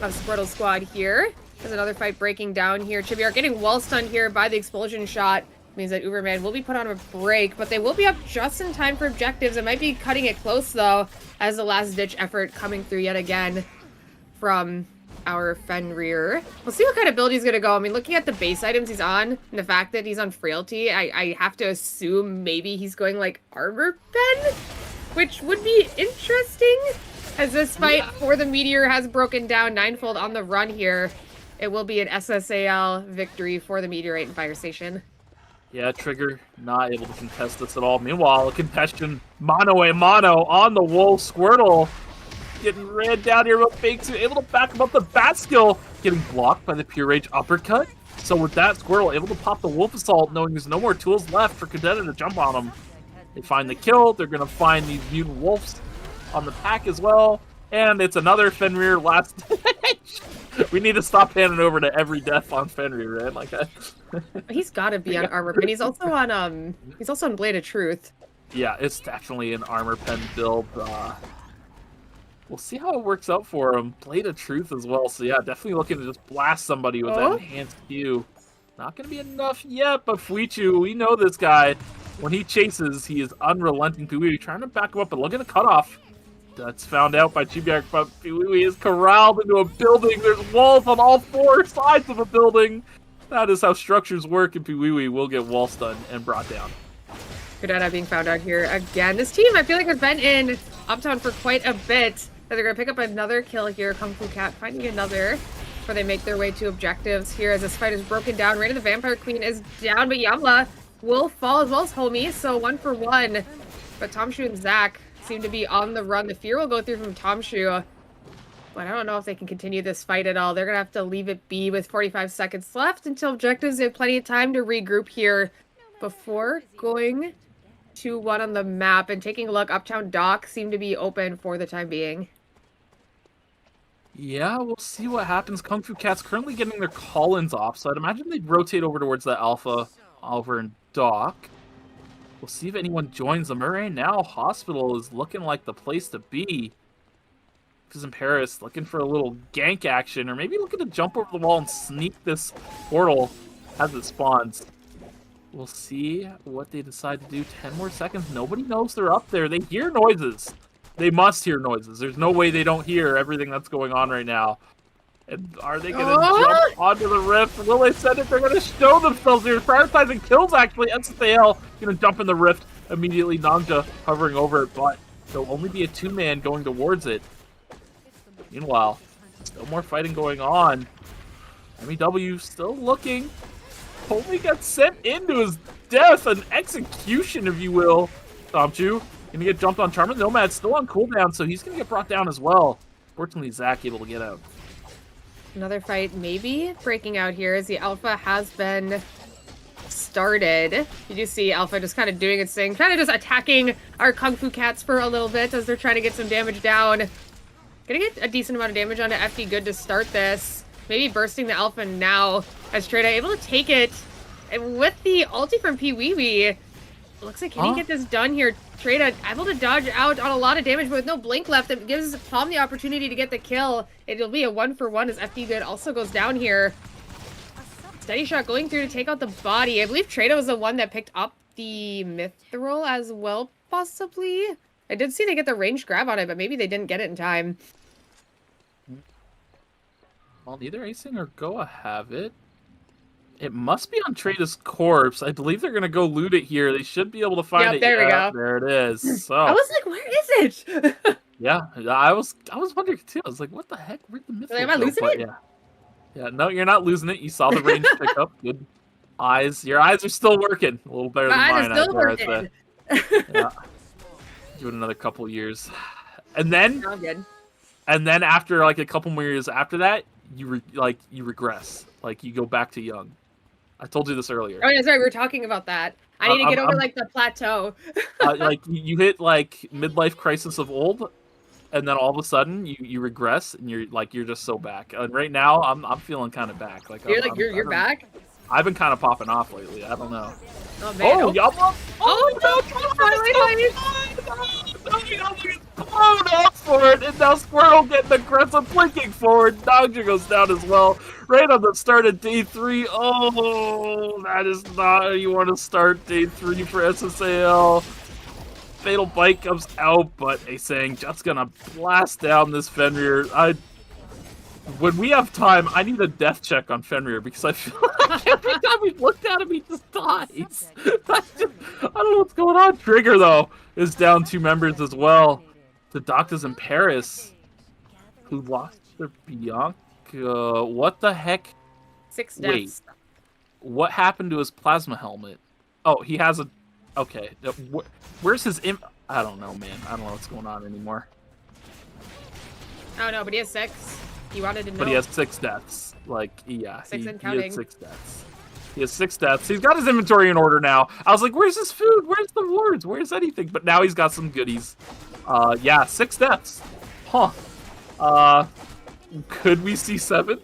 Squirtle Squad here. There's another fight breaking down here. Chibiar getting wall stunned here by the explosion shot. Means that Uberman will be put on a break, but they will be up just in time for objectives. It might be cutting it close, though, as the last-ditch effort coming through yet again from our Fenrir. We'll see what kind of build he's going to go. I mean, looking at the base items he's on, and the fact that he's on Frailty, I have to assume maybe he's going, like, Armor Pen, which would be interesting, as this fight for the Meteor has broken down. Ninefold on the run here. It will be an SSAL victory for the Meteorite and Fire Station. Yeah, Trigger not able to contest this at all. Meanwhile, a contestation mano a mano on the Wolf. Squirtle getting ran down here with Fake Suit, able to back him up. The Bat Skill getting blocked by the Pure Rage uppercut. So with that, Squirtle able to pop the Wolf Assault, knowing there's no more tools left for Cadetta to jump on him. They find the kill. They're going to find these mutant wolves on the pack as well. And it's another Fenrir last ditch. We need to stop handing over to every death on Fenrir, right? Like He's got to be on Armor Pen. He's also on Blade of Truth. Yeah, it's definitely an Armor Pen build. We'll see how it works out for him. Blade of Truth as well. So yeah, definitely looking to just blast somebody with that enhanced Q. Not going to be enough yet, but Fuichu, we know this guy. When he chases, he is unrelenting. Piwi trying to back him up, but look at the cutoff. That's found out by Chibiak, but Piwi is corralled into a building. There's walls on all 4 sides of a building. That is how structures work, and Piwi will get wall stunned and brought down. Granada being found out here again. This team, I feel like, has been in Uptown for quite a bit. They're going to pick up another kill here. Kung Fu Cat finding another before they make their way to objectives here as this fight is broken down. Reign of the Vampire Queen is down, but Yamla will fall as well as Homie, so 1 for 1. But Tomshu and Zach seem to be on the run. The fear will go through from Tomshu, but I don't know if they can continue this fight at all. They're going to have to leave it be with 45 seconds left until objectives. They have plenty of time to regroup here before going to 1 on the map. And taking a look, Uptown Dock seem to be open for the time being. Yeah, we'll see what happens. Kung Fu Cat's currently getting their call-ins off, so I'd imagine they'd rotate over towards the Alpha over in Dock. We'll see if anyone joins them. Right now, Hospital is looking like the place to be. Because in Paris, looking for a little gank action, or maybe looking to jump over the wall and sneak this portal as it spawns. We'll see what they decide to do. 10 more seconds. Nobody knows they're up there. They hear noises. They must hear noises. There's no way they don't hear everything that's going on right now. And are they going to jump onto the rift? Will they send it? They're going to show themselves here. Prioritizing kills, actually. SSAL going to jump in the rift immediately. Nanja hovering over it, but there'll only be a 2-man going towards it. Meanwhile, still more fighting going on. EmiDablju still looking. Only got sent into his death. An execution, if you will. Tomchu gonna get jumped on. Charmin Nomad's still on cooldown, so he's gonna get brought down as well. Fortunately, Zach able to get out. Another fight maybe breaking out here as the Alpha has been started. You do see Alpha just kind of doing its thing, kind of just attacking our Kung Fu Cats for a little bit as they're trying to get some damage down. Gonna get a decent amount of damage onto FD Good to start this. Maybe bursting the Alpha now as Treda able to take it. And with the ulti from Pee-wee, looks like can he get this done here? Treda able to dodge out on a lot of damage, but with no blink left, it gives Palm the opportunity to get the kill. It'll be a 1 for 1 as FD Good also goes down here. Steady shot going through to take out the body. I believe Treda was the one that picked up the Mithril as well, possibly. I did see they get the range grab on it, but maybe they didn't get it in time. Well, neither Acing or Goa have it. It must be on Treda's corpse. I believe they're going to go loot it here. They should be able to find it. There we go. There it is. So I was like, where is it? yeah, I was wondering too. I was like, what the heck? Where'd the Mithril Am I go? losing But it? Yeah, no, you're not losing it. You saw the range pick up. Good eyes. Your eyes are still working. A little better than My eyes mine. are still I'd say. working. Yeah. Give it another couple years. And then I'm good. And then after like a couple more years after that, you regress. Like you go back to young. I told you this earlier. Oh, yeah, sorry, we were talking about that. I need to get over, like, the plateau. Like, you hit, like, midlife crisis of old, and then all of a sudden, you regress, and you're just so back. And right now, I'm feeling kind of back. Like, You're back? I've been kind of popping off lately. I don't know. Oh, man. Oh, Yabba! Oh, blown up for it, and now Squirtle getting aggressive, blinking forward. Dogja goes down as well, right on the start of day 3. Oh, that is not how you want to start day 3 for SSAL. Fatal Bite comes out, but Asang just gonna blast down this Fenrir. When we have time, I need a death check on Fenrir because I feel like every time we looked at him, he just dies. I don't know what's going on. Trigger, though, is down 2 members as well. The doctas in Paris, who lost their Bianca. What the heck? 6 deaths. Wait, what happened to his plasma helmet? Oh, he has a... Okay, where's his... I don't know, man. I don't know what's going on anymore. Oh, no, but he has 6. He wanted to know. But he has 6 deaths. Like, yeah. 6 and he counting. has 6 deaths. He has 6 deaths. He's got his inventory in order now. I was like, where's his food? Where's the wards? Where's anything? But now he's got some goodies. Yeah, 6 deaths. Huh. Could we see 7?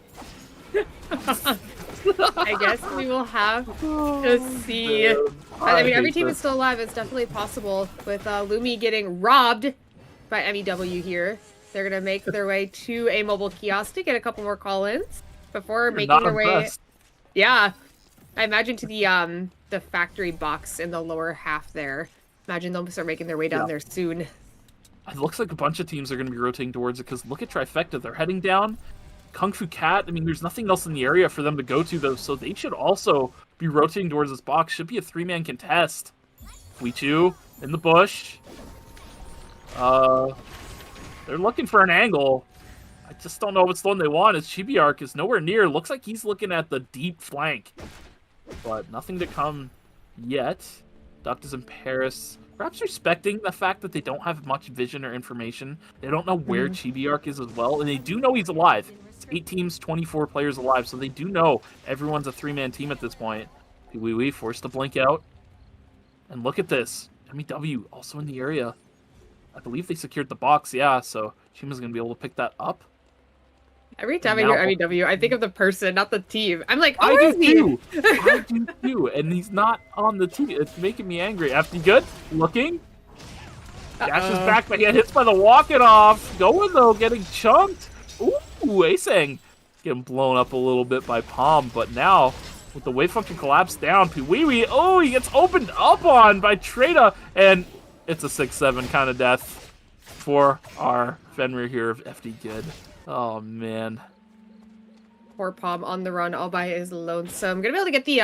I guess we will have to see. I mean, every team is still alive. It's definitely possible with Lumi getting robbed by EmiDablju here. They're going to make their way to a mobile kiosk to get a couple more call-ins before making their way... Yeah. I imagine to the factory box in the lower half there. Imagine they'll start making their way down there soon. It looks like a bunch of teams are going to be rotating towards it because look at Trifecta. They're heading down. Kung Fu Cat, I mean, there's nothing else in the area for them to go to, though, so they should also be rotating towards this box. Should be a 3-man contest. Fuichu in the bush. They're looking for an angle. I just don't know if it's the one they want. As Chibiark is nowhere near. Looks like he's looking at the deep flank. But nothing to come yet. Doctas in Paris. Perhaps respecting the fact that they don't have much vision or information. They don't know where Chibiark is as well. And they do know he's alive. It's 8 teams, 24 players alive. So they do know everyone's a 3-man team at this point. Wee forced to blink out. And look at this. EmiDablju also in the area. I believe they secured the box, yeah, so Shima's going to be able to pick that up. Every time I hear EmiDablju, I think of the person, not the team. I'm like, I do too, and he's not on the team. It's making me angry. FD good, looking. Dashes back, but he hits by the walk-it off. Going, though, getting chunked. Ooh, Asang getting blown up a little bit by Palm, but now, with the wave function collapsed down, Piwiwi, oh, he gets opened up on by Treda, and... It's a 6-7 kind of death for our Fenrir here of FD Good. Oh, man. Poor Palm on the run all by his lonesome. Gonna be able to get the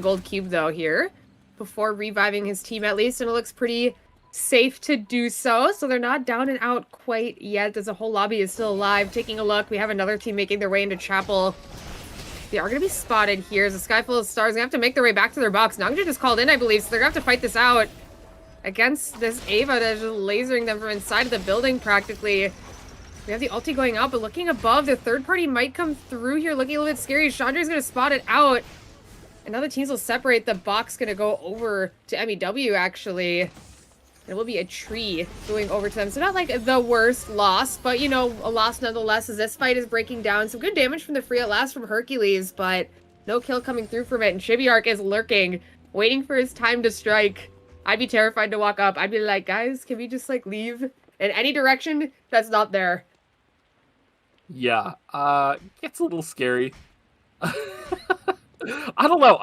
gold cube, though, here. Before reviving his team, at least. And it looks pretty safe to do so. So they're not down and out quite yet. There's a whole lobby is still alive. Taking a look, we have another team making their way into Chapel. They are going to be spotted here. As a sky full of stars, they have to make their way back to their box. Nangja just called in, I believe, so they're going to have to fight this out. Against this Ava that's just lasering them from inside of the building, practically. We have the ulti going out, but looking above, the third party might come through here, looking a little bit scary. Chandra's going to spot it out. And now the teams will separate. The box going to go over to EmiDablju, actually. And it will be a tree going over to them. So not like the worst loss, but, you know, a loss nonetheless, as this fight is breaking down. Some good damage from the free at last from Hercules, but no kill coming through from it. And Chibiark is lurking, waiting for his time to strike. I'd be terrified to walk up. I'd be like, guys, can we just, like, leave in any direction that's not there? Yeah, it's a little scary. I don't know.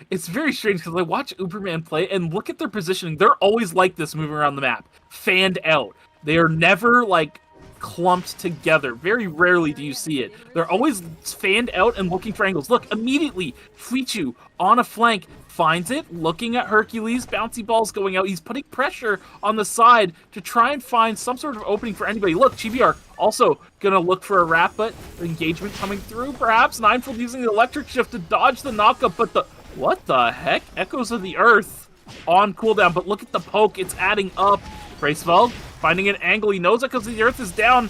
It's very strange because I watch Uberman play and look at their positioning. They're always like this moving around the map. Fanned out. They are never, like, clumped together. Very rarely do you see it. They're always fanned out and looking for angles. Look, immediately, Fuichu on a flank finds it, looking at Hercules, bouncy balls going out. He's putting pressure on the side to try and find some sort of opening for anybody. Look, Chibiark also gonna look for a wrap, but engagement coming through, perhaps. Ninefold using the electric shift to dodge the knockup, but what the heck? Echoes of the Earth on cooldown, but look at the poke, it's adding up. Braceveld finding an angle, he knows it because the Earth is down.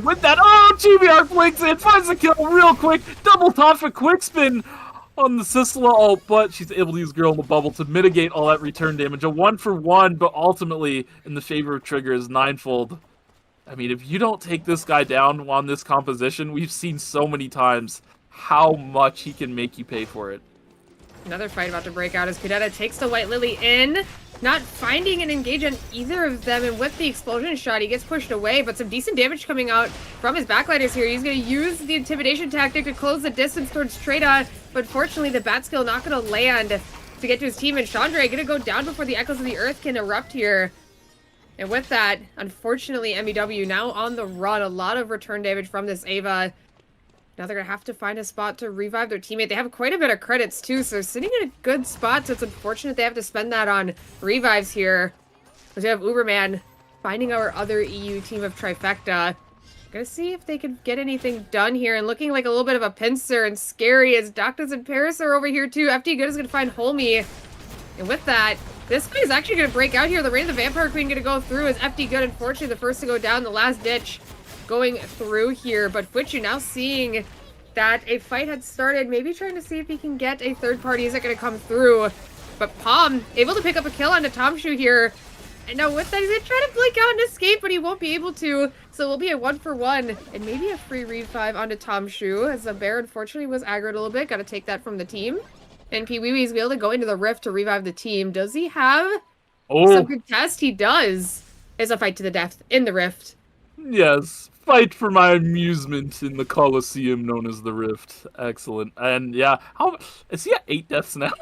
With that, oh, Chibiark blinks in, finds the kill real quick, double top for quick spin. on the SSAL ult, but she's able to use Girl in the Bubble to mitigate all that return damage. A 1-for-1, but ultimately in the favor of Trigger is ninefold. I mean, if you don't take this guy down on this composition, we've seen so many times how much he can make you pay for it. Another fight about to break out as Kudetta takes the White Lily in, not finding an engage on either of them, and with the explosion shot, he gets pushed away, but some decent damage coming out from his backlighters here. He's going to use the intimidation tactic to close the distance towards Treda, but fortunately the bat skill not going to land to get to his team, and Chandra going to go down before the Echoes of the Earth can erupt here. And with that, unfortunately, EmiDablju now on the run. A lot of return damage from this Ava. Now they're going to have to find a spot to revive their teammate. They have quite a bit of credits, too, so sitting in a good spot, so it's unfortunate they have to spend that on revives here. As we have Uberman finding our other EU team of Trifecta. Gonna see if they can get anything done here, and looking like a little bit of a pincer and scary as Doctas and Paris are over here, too. FD Good is going to find Holmy. And with that, this guy is actually going to break out here. The Reign of the Vampire Queen going to go through as FD Good, unfortunately, the first to go down, the last ditch going through here. But Fuichu now seeing that a fight had started, maybe trying to see if he can get a third party. Is it going to come through? But Palm able to pick up a kill onto Tomshu here. And now with that, he's going to try to blink out and escape, but he won't be able to. So it will be a 1-for-1 and maybe a free revive onto Tomshu, as the bear unfortunately was aggroed a little bit. Got to take that from the team. And Pee-wee-wee's able to go into the rift to revive the team. Does he have some contest? He does. It's a fight to the death in the rift. Yes, fight for my amusement in the Colosseum known as the Rift. Excellent. And yeah, how is he at 8 deaths now?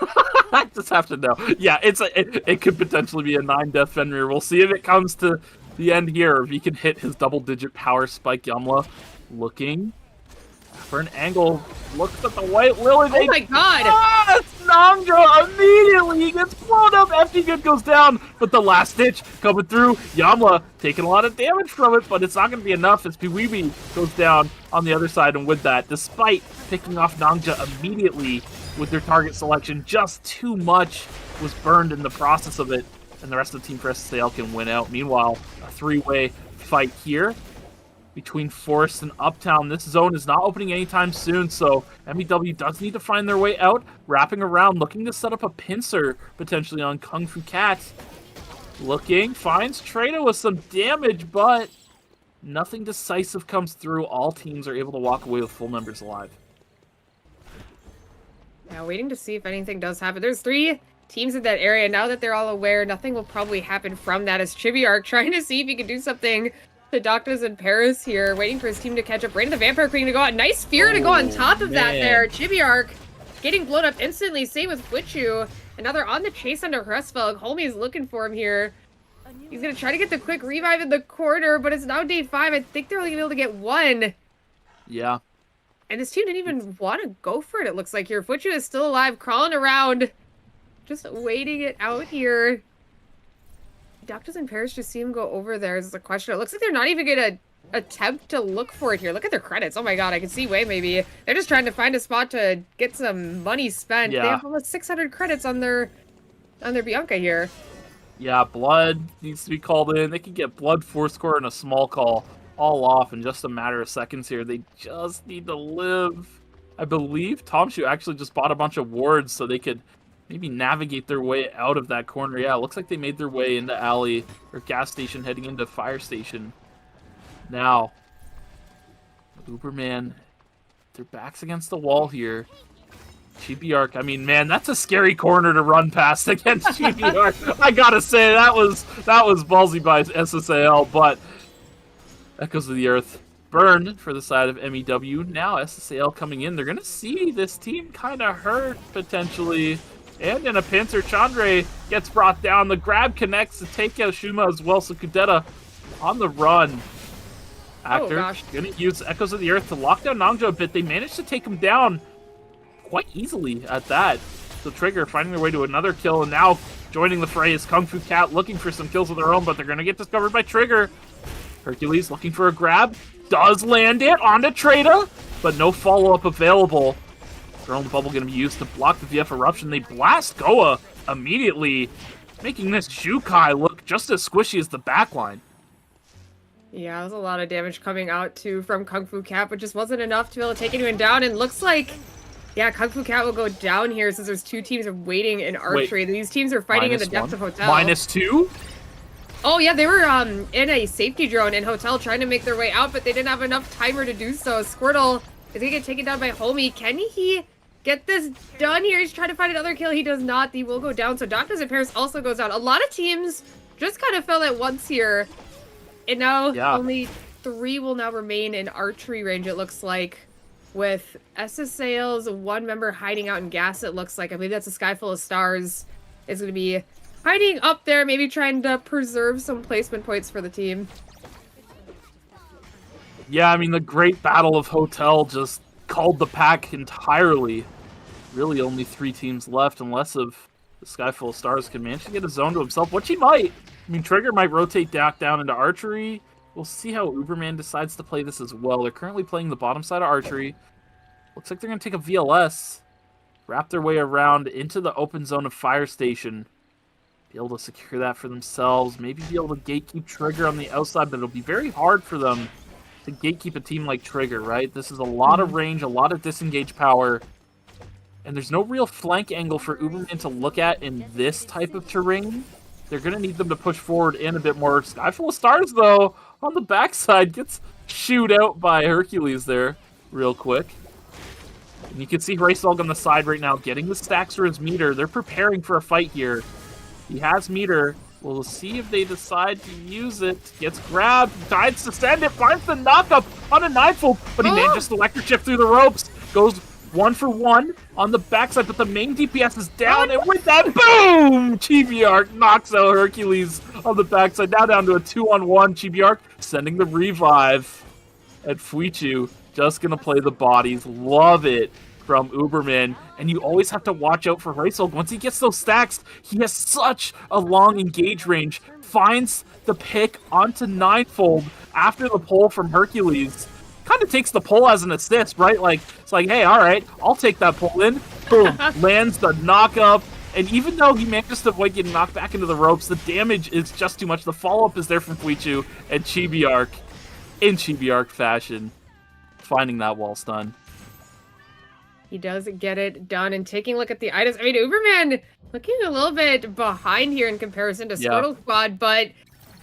I just have to know. Yeah, it could potentially be a 9-death Fenrir. We'll see if it comes to the end here, if he can hit his double-digit power spike. Yamla looking for an angle, looks at the White Lily. Oh my god! It's Nanga immediately. He gets blown up. FD Good goes down, but the last ditch coming through. Yamla taking a lot of damage from it, but it's not going to be enough as Pee-wee goes down on the other side. And with that, despite picking off Nangja immediately with their target selection, just too much was burned in the process of it, and the rest of the team for SSAL can win out. Meanwhile, a 3-way fight here between Forest and Uptown. This zone is not opening anytime soon, so EmiDablju does need to find their way out, wrapping around, looking to set up a pincer potentially on Kung Fu Cat. Looking, finds Treda with some damage, but nothing decisive comes through. All teams are able to walk away with full members alive. Now waiting to see if anything does happen. There's 3 teams in that area. Now that they're all aware, nothing will probably happen from that, as Chibiark trying to see if he can do something to Doctas in Paris here, waiting for his team to catch up. Reign of the Vampire Queen to go out. Nice Fear to go on top of that there. Chibiark getting blown up instantly. Same with Fuichu. And now they're on the chase under Hresfelg. Homie's looking for him here. He's going to try to get the quick revive in the corner, but it's now day 5. I think they're only going to be able to get 1. Yeah. And this team didn't even want to go for it, it looks like here. Fuichu is still alive, crawling around, just waiting it out here. Doctas in Paris just see him go over there is the question. It looks like they're not even going to attempt to look for it here. Look at their credits. Oh my god, I can see way maybe. They're just trying to find a spot to get some money spent. Yeah. They have almost 600 credits on their Bianca here. Yeah, blood needs to be called in. They can get blood, force core, and a small call all off in just a matter of seconds here. They just need to live. I believe Tomshu actually just bought a bunch of wards so they could maybe navigate their way out of that corner. Yeah, it looks like they made their way into alley or gas station heading into fire station. Now, Uberman, their backs against the wall here. Chibiark, I mean, man, that's a scary corner to run past against Chibiark. I gotta say, that was ballsy by SSAL, but Echoes of the Earth burn for the side of EmiDablju. Now SSAL coming in. They're gonna see this team kind of hurt potentially. And in a pincer, Chandra gets brought down. The grab connects to take out Shuma as well. So Kudetta on the run. Actor gonna use Echoes of the Earth to lock down Nangja a bit. They managed to take him down quite easily at that. So Trigger finding their way to another kill, and now joining the fray is Kung Fu Cat looking for some kills of their own, but they're gonna get discovered by Trigger. Hercules looking for a grab, does land it onto Treda, but no follow-up available. Girl in the Bubble going to be used to block the VF eruption. They blast Goa immediately, making this Shukai look just as squishy as the backline. Yeah, there's a lot of damage coming out too from Kung Fu Cat, but just wasn't enough to be able to take anyone down. And looks like Yeah, Kung Fu Cat will go down here since there's 2 teams waiting in archery. These teams are fighting in the depths of Hotel. -2? Oh yeah, they were in a safety drone in Hotel trying to make their way out, but they didn't have enough timer to do so. Squirtle is gonna get taken down by Homie. Can he get this done here? He's trying to find another kill. He does not. He will go down. So Doctas and Paris also goes down. A lot of teams just kind of fell at once here. And now only 3 will now remain in archery range, it looks like. With SSAL's 1 member hiding out in gas, it looks like. I believe that's a Sky Full of Stars. Is going to be hiding up there, maybe trying to preserve some placement points for the team. Yeah, I mean, the Great Battle of Hotel just called the pack entirely. Really only 3 teams left, unless of the Sky Full of Stars can manage to get a zone to himself, which he might. I mean, Trigger might rotate down into archery. We'll see how Uberman decides to play this as well. They're currently playing the bottom side of archery. Looks like they're going to take a VLS, wrap their way around into the open zone of Fire Station. Be able to secure that for themselves. Maybe be able to gatekeep Trigger on the outside, but it'll be very hard for them to gatekeep a team like Trigger, right? This is a lot of range, a lot of disengage power. And there's no real flank angle for Uberman to look at in this type of terrain. They're going to need them to push forward in a bit more. Sky Full of Stars, though, on the backside, gets shooed out by Hercules there real quick. And you can see Racehog on the side right now getting the stacks for his meter. They're preparing for a fight here. He has meter. We'll see if they decide to use it. Gets grabbed, decides to send it, finds the knockup on a 9-fold, but he manages to electric shift through the ropes. Goes 1 for 1 on the backside, but the main DPS is down, and with that, boom! Chibi-Arc knocks out Hercules on the backside. Now down to a 2-on-1. Chibi-Arc sending the revive at Fuichu. Just gonna play the bodies. Love it from Uberman. And you always have to watch out for Reisel. Once he gets those stacks, he has such a long engage range. Finds the pick onto 9-fold after the pull from Hercules. Kind of takes the pull as an assist, right? Like, it's like, hey, all right, I'll take that pull in. Boom, lands the knock-up. And even though he manages to avoid getting knocked back into the ropes, the damage is just too much. The follow-up is there from Fuichu and Chibi-Arc in Chibi-Arc fashion, finding that wall stun. He does get it done. And taking a look at the items, I mean, Uberman looking a little bit behind here in comparison to Squortle Squad, but,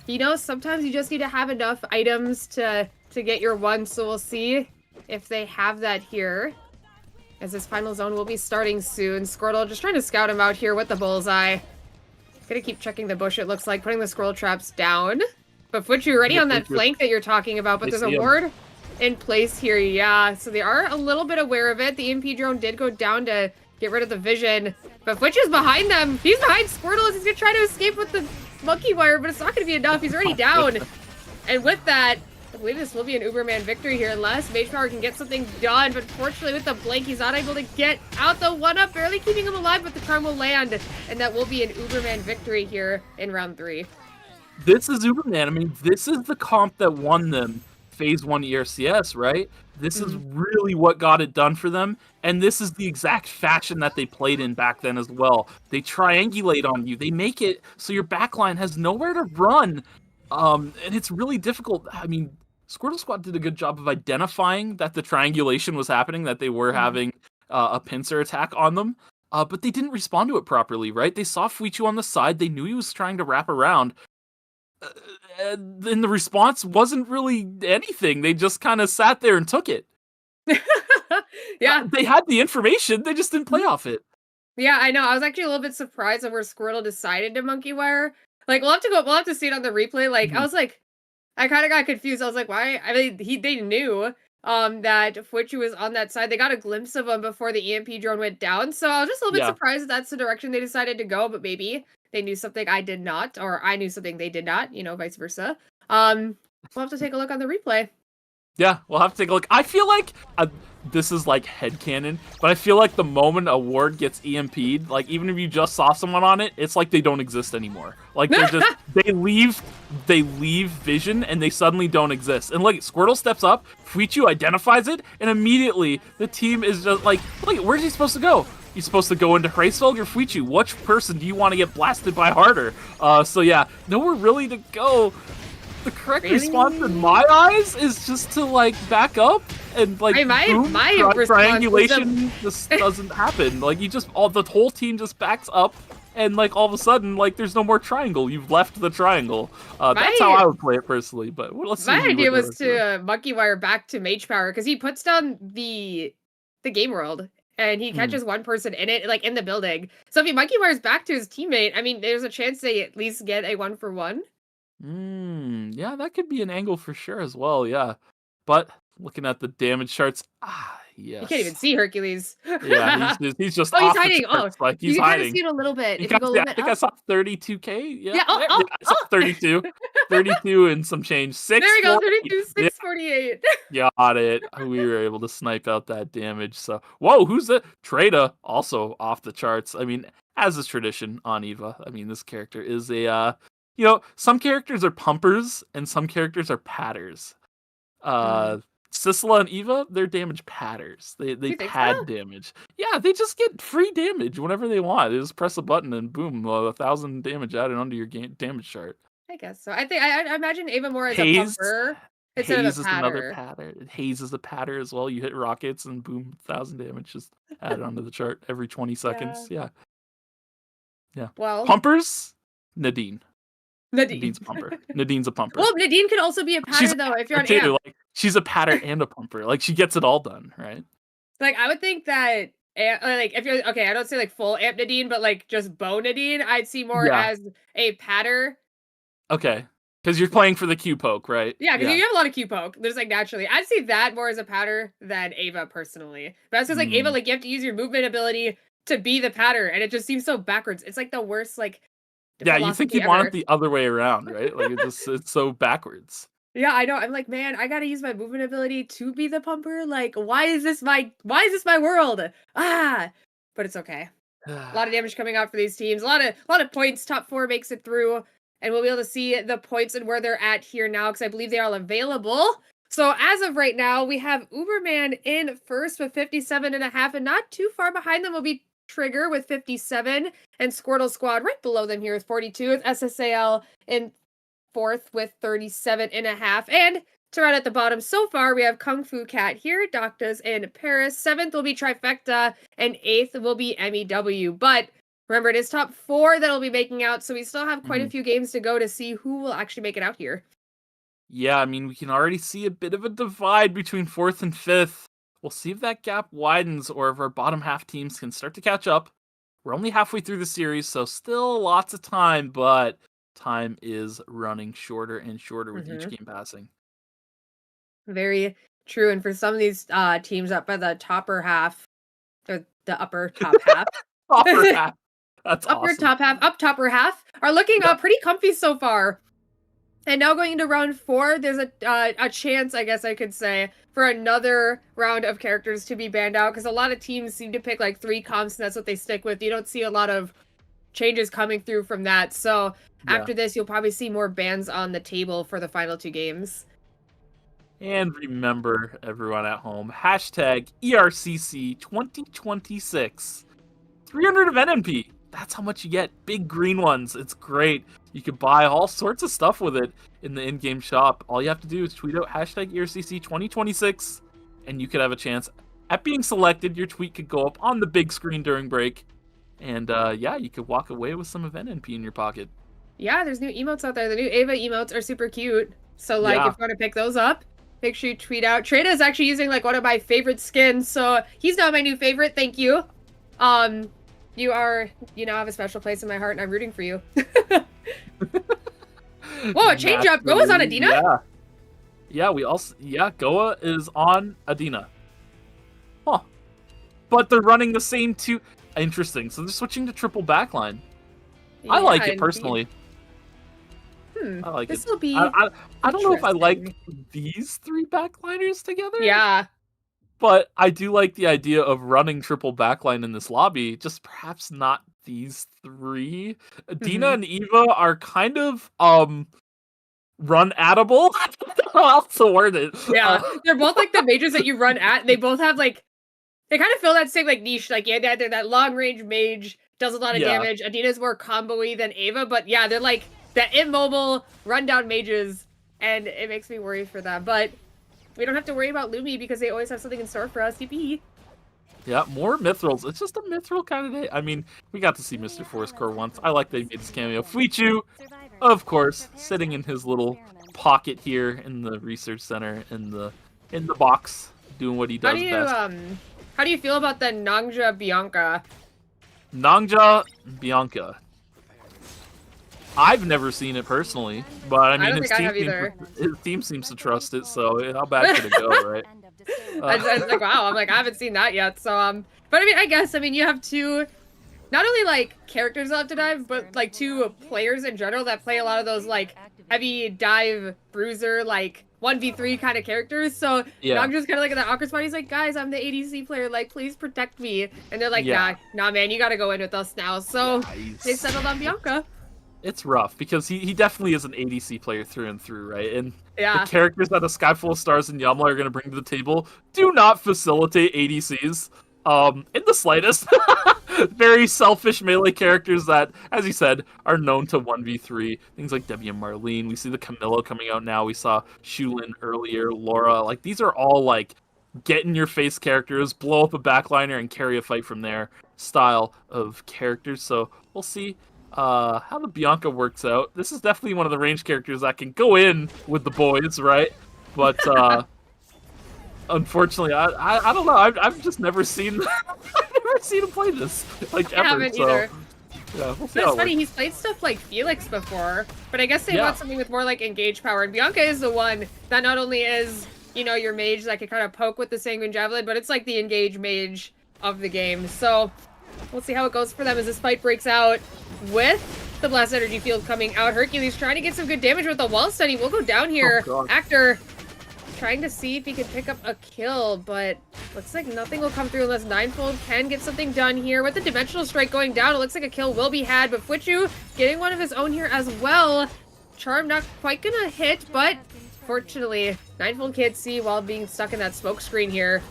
you know, sometimes you just need to have enough items to get your one, so we'll see if they have that here. As this final zone will be starting soon. Squirtle just trying to scout him out here with the bullseye. Gonna keep checking the bush, it looks like, putting the squirrel traps down. But Fuichu ready on that flank that you're talking about, but there's a ward in place here, yeah. So they are a little bit aware of it. The EMP drone did go down to get rid of the vision. But Fuichu's behind them. He's behind Squirtle as he's gonna try to escape with the monkey wire, but it's not gonna be enough. He's already down. And with that, I believe this will be an Uberman victory here, unless Mage Power can get something done. But fortunately, with the blank, he's not able to get out the 1-up, barely keeping him alive, but the charm will land. And that will be an Uberman victory here in round 3. This is Uberman. I mean, this is the comp that won them Phase 1 ERCS, right? This is really what got it done for them. And this is the exact fashion that they played in back then as well. They triangulate on you. They make it so your backline has nowhere to run. And it's really difficult. I mean, Squirtle Squad did a good job of identifying that the triangulation was happening, that they were having a pincer attack on them, but they didn't respond to it properly, right? They saw Fuichu on the side, they knew he was trying to wrap around, and then the response wasn't really anything. They just kind of sat there and took it. Yeah. They had the information, they just didn't play off it. Yeah, I know. I was actually a little bit surprised at where Squirtle decided to monkey wire. Like, we'll have to see it on the replay. Like, I was like, I kind of got confused. I was like, why? I mean, they knew that Fuichu was on that side. They got a glimpse of him before the EMP drone went down. So I was just a little bit surprised that that's the direction they decided to go. But maybe they knew something I did not, or I knew something they did not, you know, vice versa. We'll have to take a look on the replay. Yeah, we'll have to take a look. I feel like this is like headcanon, but I feel like the moment a ward gets EMP'd, like even if you just saw someone on it, it's like they don't exist anymore. Like they're just they leave vision and they suddenly don't exist. And like Squirtle steps up, Fuichu identifies it, and immediately the team is just like, look, where's he supposed to go? He's supposed to go into Hraesvelg or Fuichu? Which person do you want to get blasted by harder? So yeah, nowhere really to go. the correct Really? response in my eyes is just to like back up and like My response was triangulation just doesn't happen. Like you just the whole team just backs up and like all of a sudden like there's no more triangle. You've left the triangle. That's how I would play it personally. But let's see. My who idea would was do it. to monkey wire back to mage power because he puts down the game world and he catches one person in it, like in the building. So if he monkey wires back to his teammate, I mean, there's a chance they at least get a 1-for-1. Yeah, that could be an angle for sure as well. Yeah, but looking at the damage charts, yes. You can't even see Hercules. Yeah, he's just Oh, he's off the hiding. charts, like he's you can hiding. see it a little bit. You If you can go a see- little I bit think up. I saw 32K. Yeah, Yeah, I saw 32, 32 and some change. There we go, 640. 32, 648. Got it. We were able to snipe out that damage. So, whoa, who's that? Trada also off the charts. I mean, as is tradition on Eva. I mean, this character is a, some characters are pumpers and some characters are patters. Sisla and Eva, they're damage patters. They pad damage. Yeah, they just get free damage whenever they want. They just press a button and boom, 1,000 damage added onto your damage chart. I guess so. I think I imagine Ava more as a Haze- pumper instead Haze of is a another patter. patter. Haze is a patter as well. You hit rockets and boom, 1,000 damage just added onto the chart every 20 seconds. Yeah. Well, Pumpers, Nadine. Nadine. Nadine's a pumper. Nadine's a pumper. Well, Nadine could also be a patter She's a though. If you're on patter, too. amp, Like, she's a patter and a pumper. Like she gets it all done, right? like I would think that, like if you're okay, I don't say like full amp Nadine, but like just bow Nadine, I'd see more Yeah. as a patter. Okay. Because you're playing for the Q poke, right? Yeah, because you have a lot of Q poke. There's like naturally, I'd see that more as a patter than Ava personally. But that's just like Ava, like you have to use your movement ability to be the patter, and it just seems so backwards. It's like the worst like. Yeah, you think philosophy you'd want ever. it the other way around, right? Like it's so backwards. Yeah, I know. I'm like, man, I gotta use my movement ability to be the pumper. Like, why is this my world? But it's okay. A lot of damage coming out for these teams. A lot of points. Top 4 makes it through, and we'll be able to see the points and where they're at here now because I believe they are all available. So as of right now, we have Uberman in first with 57.5, and not too far behind them will be Trigger with 57, and Squortle Squad right below them here with 42, with SSAL in fourth with 37.5, and to round at the bottom so far, we have Kung Fu Cat here, Doctas in Paris, 7th will be Trifecta, and 8th will be EmiDablju. But remember, it is top 4 that'll be making out, so we still have quite a few games to go to see who will actually make it out here. Yeah, I mean, we can already see a bit of a divide between 4th and 5th. We'll see if that gap widens or if our bottom half teams can start to catch up. We're only halfway through the series, so still lots of time, but time is running shorter and shorter with each game passing. Very true, and for some of these teams up by the topper half, or the upper top half, Upper half. That's upper awesome. top half, up topper half, are looking pretty comfy so far. And now going into round 4, there's a chance, I guess I could say, for another round of characters to be banned out, because a lot of teams seem to pick like 3 comps, and that's what they stick with. You don't see a lot of changes coming through from that. So after this, you'll probably see more bans on the table for the final 2 games. And remember, everyone at home, hashtag ERCC 2026. 300 of NMP. That's how much you get. Big green ones. It's great. You can buy all sorts of stuff with it in the in-game shop. All you have to do is tweet out hashtag ERCC 2026, and you could have a chance at being selected. Your tweet could go up on the big screen during break. And you could walk away with some event NP in your pocket. Yeah, there's new emotes out there. The new Ava emotes are super cute. So like, if you want to pick those up, make sure you tweet out. Trada is actually using like one of my favorite skins, so he's now my new favorite. Thank you. You have a special place in my heart, and I'm rooting for you. Whoa, a change up. Goa's on Adina? Yeah. Yeah, Goa is on Adina. Huh. But they're running the same 2. Interesting. So they're switching to triple backline. I like it personally. I like this it. will be I don't know if I like interesting. these 3 backliners together. Yeah. But I do like the idea of running triple backline in this lobby, just perhaps not these 3. Dina and Eva are kind of run-attable. I don't know how else to word it. Yeah. They're both like the mages that you run at, and they both have like, they kind of fill that same like niche. Like, yeah, they're that long-range mage, does a lot of damage. Adina's more combo-y than Ava, but yeah, they're like the immobile, run-down mages and it makes me worry for them. But we don't have to worry about Lumi because they always have something in store for us. Yippee! Yeah, more Mithrils. It's just a Mithril kind of day. I mean, we got to see Mr. Forcecore once. I like that he made his cameo. Fuichu, of course, sitting in his little pocket here in the research center in the box, doing what he does best. How do you feel about the Nangja Bianca? Nangja Bianca. I've never seen it personally, but I mean, his team seems to trust it, so how bad could it go, right? I was like, wow, I'm like, I haven't seen that yet, so, but I mean, I guess, I mean, you have two, not only, like, characters that have to dive, but, like, two players in general that play a lot of those, like, heavy dive bruiser, like, 1v3 kind of characters, so Nangja's kind of like in that awkward spot. He's like, guys, I'm the ADC player, like, please protect me, and they're like, nah, man, you gotta go in with us now, so they settled on Bianca. It's rough because he definitely is an ADC player through and through, right? And the characters that a Sky Full of Stars and Yamla are going to bring to the table do not facilitate ADCs in the slightest. Very selfish melee characters that, as you said, are known to 1v3. Things like Debbie and Marlene. We see the Camilla coming out now. We saw Shulin earlier, Laura. Like, these are all, like, get-in-your-face characters, blow up a backliner, and carry a fight from their style of characters. So we'll see how the Bianca works out. This is definitely one of the range characters that can go in with the boys, right? But unfortunately, I don't know. I've just never seen him play this like ever. I haven't either. Yeah, we'll see. It's funny. He's played stuff like Felix before, but I guess they want something with more like engage power. And Bianca is the one that not only is, you know, your mage that can kind of poke with the Sanguine Javelin, but it's like the engage mage of the game. So we'll see how it goes for them as this fight breaks out with the Blast Energy Field coming out. Hercules trying to get some good damage with the wall stun. He will go down here. Actor trying to see if he can pick up a kill, but looks like nothing will come through unless Ninefold can get something done here. With the Dimensional Strike going down, it looks like a kill will be had, but Fuichu getting one of his own here as well. Charm not quite gonna hit, but fortunately, Ninefold can't see while being stuck in that smoke screen here.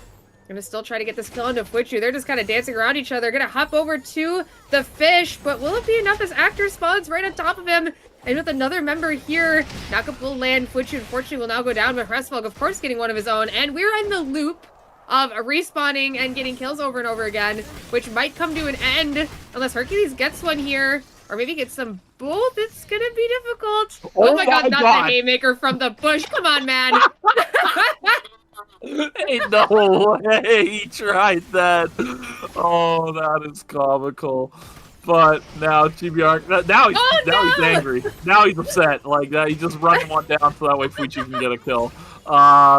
Gonna still try to get this kill onto Fuichu. They're just kind of dancing around each other. Gonna hop over to the fish, but will it be enough as Actor spawns right on top of him? And with another member here, knockup will land. Fuichu unfortunately will now go down, but Hresvelg of course getting one of his own. And we're in the loop of respawning and getting kills over and over again, which might come to an end unless Hercules gets one here. Or maybe gets them both. It's gonna be difficult. Oh my god, not the haymaker from the bush. Come on, man. Ain't no way he tried that. Oh, that is comical. But now GBR, now he's angry. Now he's upset. Like that, he just runs one down so that way Fuichu can get a kill.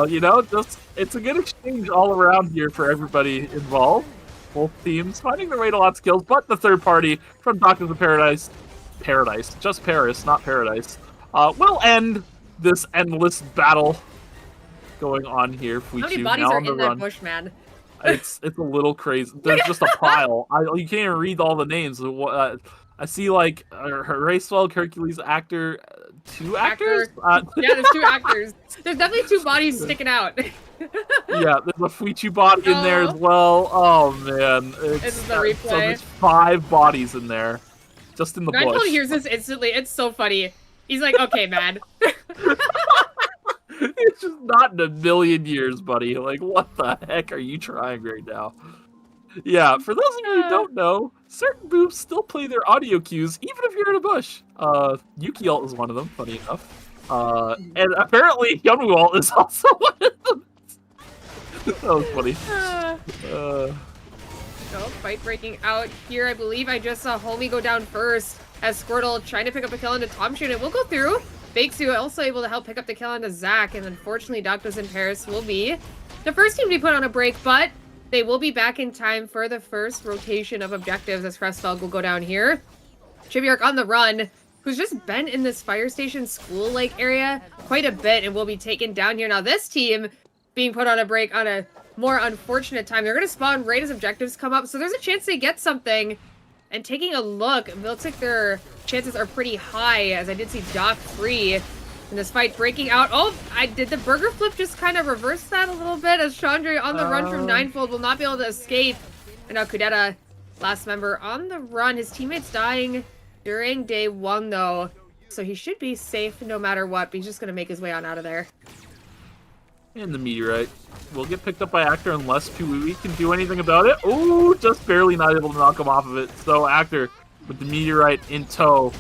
You know, just it's a good exchange all around here for everybody involved. Both teams finding their way to lots of kills, but the third party from Doctors of Paradise, just Paris, not Paradise, will end this endless battle going on here. Fuichu, how many bodies are in that bush, man? It's a little crazy. There's just a pile. You can't even read all the names. I see like Hresvelg, Hercules, Actor, two actors? Yeah, there's two actors. There's definitely two bodies sticking out. Yeah, there's a Fuichu body in there as well. Oh man, This is the replay. So there's 5 bodies in there, just in the bush. Ninefold hears this instantly. It's so funny. He's like, okay, man. It's just not in a million years, buddy. Like, what the heck are you trying right now? Yeah, for those of you who don't know, certain boobs still play their audio cues, even if you're in a bush. Yuki Alt is one of them, funny enough. And apparently Hyunwoo Alt is also one of them. That was funny. So, fight breaking out here. I believe I just saw Homie go down first as Squirtle trying to pick up a kill into Tomshun. It will go through. Bakesu also able to help pick up the kill onto Zac, and unfortunately Doctas and Paris will be the first team to be put on a break, but they will be back in time for the first rotation of objectives as Hresvelg will go down here. Chibiark on the run, who's just been in this fire station school-like area quite a bit and will be taken down here. Now this team being put on a break on a more unfortunate time. They're going to spawn right as objectives come up, so there's a chance they get something. And taking a look, it looks like their chances are pretty high, as I did see Doc free in this fight breaking out. Oh, did the burger flip just kind of reverse that a little bit, as Chandra on the run from Ninefold will not be able to escape. And now Kudeta, last member on the run. His teammates dying during day 1, though. So he should be safe no matter what, but he's just going to make his way on out of there. And the meteorite will get picked up by Actor unless Piwiwi can do anything about it. Oh, just barely not able to knock him off of it. So Actor with the meteorite in tow.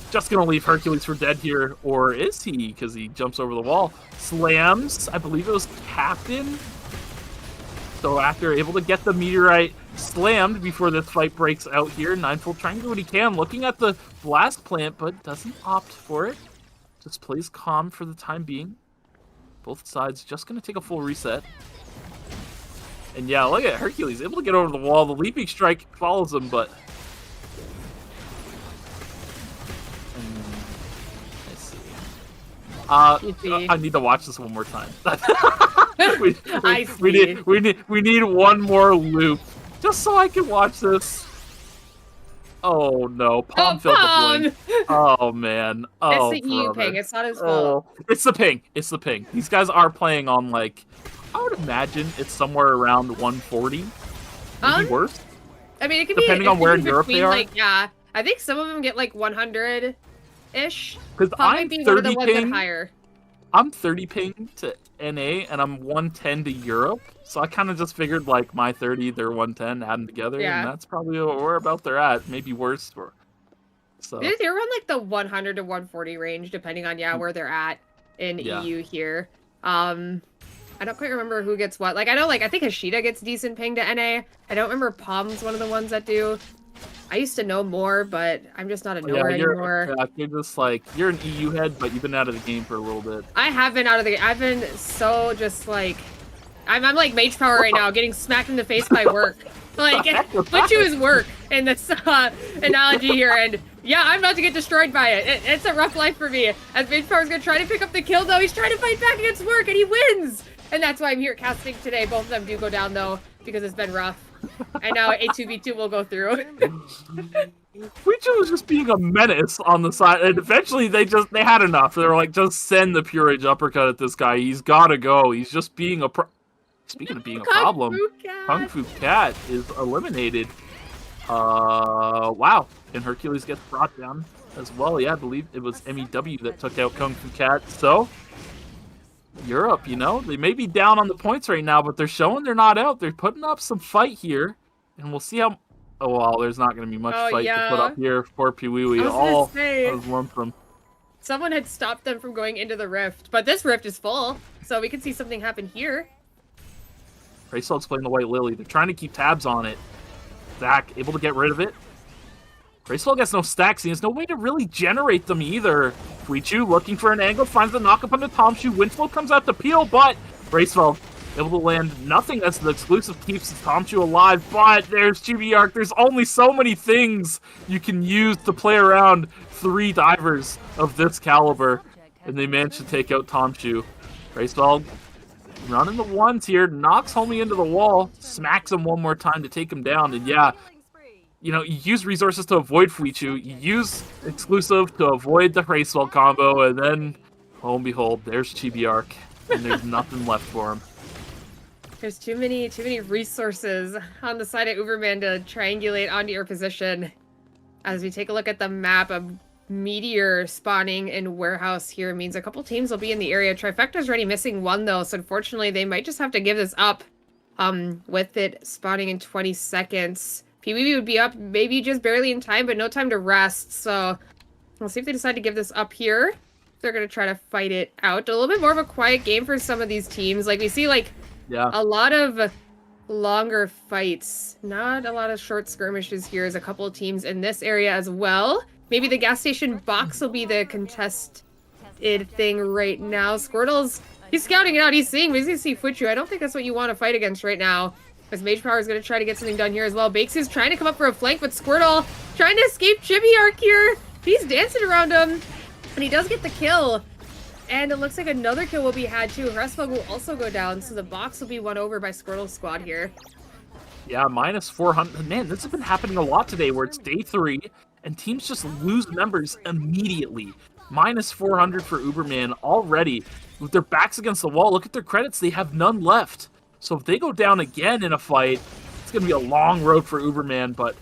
Just going to leave Hercules for dead here. Or is he? Because he jumps over the wall. Slams. I believe it was Captain. So Actor able to get the meteorite slammed before this fight breaks out here. Ninefold trying to do what he can. Looking at the blast plant, but doesn't opt for it. Just plays calm for the time being. Both sides just going to take a full reset. And yeah, look at Hercules. Able to get over the wall. The leaping strike follows him, but... I need to watch this one more time. we need one more loop. Just so I can watch this. Oh no, Palm filled the blink. Oh man. Oh, it's the EU ping. It's not his fault. It's the ping. It's the ping. These guys are playing on like, I would imagine it's somewhere around 140. Maybe worse. I mean, it could depending on where in Europe they are. Like, yeah, I think some of them get like 100-ish. Because I'm 30 ping. Higher. I'm 30 ping to NA, and I'm 110 to Europe. So I kind of just figured like my 30, they're 110, add them together, and that's probably where about they're at. Maybe worse. So they're around like the 100 to 140 range, depending on where they're at in EU here. I don't quite remember who gets what. Like I know, like I think Hashida gets decent ping to NA. I don't remember Palm's one of the ones that do. I used to know more, but I'm just not a knower anymore. Yeah, you're just like, you're an EU head, but you've been out of the game for a little bit. I have been out of the game. I've been so just like, I'm like mage power right now, getting smacked in the face by work. Like, Butchu is work in this analogy here, and yeah, I'm about to get destroyed by it. It's a rough life for me. As mage power's gonna try to pick up the kill, though, he's trying to fight back against work, and he wins! And that's why I'm here casting today. Both of them do go down, though, because it's been rough. And now a 2v2 will go through. Fuichu was just being a menace on the side, and eventually they had enough. They were like, just send the Pure Age uppercut at this guy. He's gotta go. He's just being a Speaking of being a problem, Kung Fu Cat is eliminated. Wow. And Hercules gets brought down as well. Yeah, I believe it was EmiDablju that took out Kung Fu Cat. So, Europe, they may be down on the points right now, but they're showing they're not out. They're putting up some fight here, and we'll see how... Oh, well, there's not going to be much fight to put up here for Piwiwi. All was lump from... Someone had stopped them from going into the rift, but this rift is full, so we can see something happen here. Raysol's playing the White Lily. They're trying to keep tabs on it. Zach able to get rid of it. Raysol gets no stacks. He has no way to really generate them either. Fuichu looking for an angle, finds the knock up on the Tomshu. Windflow comes out to peel, but Raysol able to land nothing as the exclusive keeps Tomshu alive. But there's GBArc. There's only so many things you can use to play around 3 divers of this caliber. And they managed to take out Tomshu. Raysol running the ones here, knocks Homie into the wall, smacks him one more time to take him down, and yeah, you use resources to avoid Fuichu, you use exclusive to avoid the Raysol combo, and then, lo and behold, there's GBArc, and there's nothing left for him. There's too many resources on the side of Uberman to triangulate onto your position. As we take a look at the map, a meteor spawning in warehouse here means a couple teams will be in the area. Trifecta's already missing one, though, so unfortunately they might just have to give this up with it spawning in 20 seconds. PvP would be up maybe just barely in time, but no time to rest, so we'll see if they decide to give this up here. They're going to try to fight it out. A little bit more of a quiet game for some of these teams. Like, we see, like, a lot of longer fights. Not a lot of short skirmishes here. There's a couple of teams in this area as well. Maybe the gas station box will be the contested thing right now. Squirtle's, he's scouting it out. He's seeing, but he's going to see Fuichu. I don't think that's what you want to fight against right now. As Mage Power is going to try to get something done here as well. Bakes is trying to come up for a flank, but Squirtle trying to escape GBArc here. He's dancing around him, and he does get the kill. And it looks like another kill will be had too. Hresvog will also go down, so the box will be won over by Squortle Squad here. Yeah, minus 400. Man, this has been happening a lot today where it's day 3. And teams just lose members immediately. Minus 400 for Uberman already. With their backs against the wall, look at their credits. They have none left. So if they go down again in a fight, it's going to be a long road for Uberman. But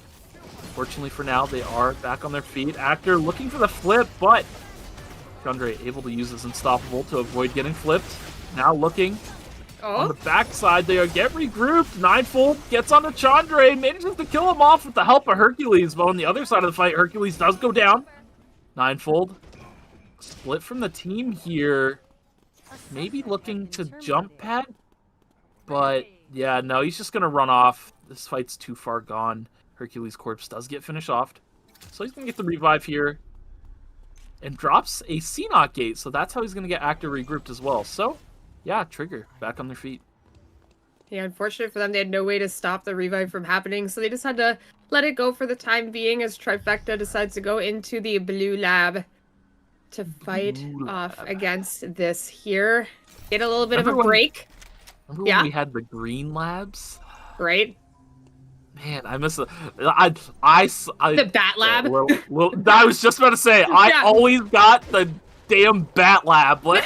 fortunately for now, they are back on their feet. Actor looking for the flip, but Chandra able to use his Unstoppable to avoid getting flipped. Now looking on the backside, they get regrouped. Ninefold gets onto Chandra, manages to kill him off with the help of Hercules. But on the other side of the fight, Hercules does go down. Ninefold split from the team here. Maybe looking to jump pad. But yeah, no, he's just going to run off. This fight's too far gone. Hercules' corpse does get finished off. So he's going to get the revive here. And drops a C-Knock gate. So that's how he's going to get active regrouped as well. So, yeah, Trigger back on their feet. Yeah, unfortunate for them, they had no way to stop the revive from happening. So they just had to let it go for the time being as Trifecta decides to go into the blue lab to fight off against this here. Get a little bit of a break. Remember when we had the green labs? Right? Man, I miss it. The Bat Lab? I was just about to say, I always got the damn Bat Lab. Like,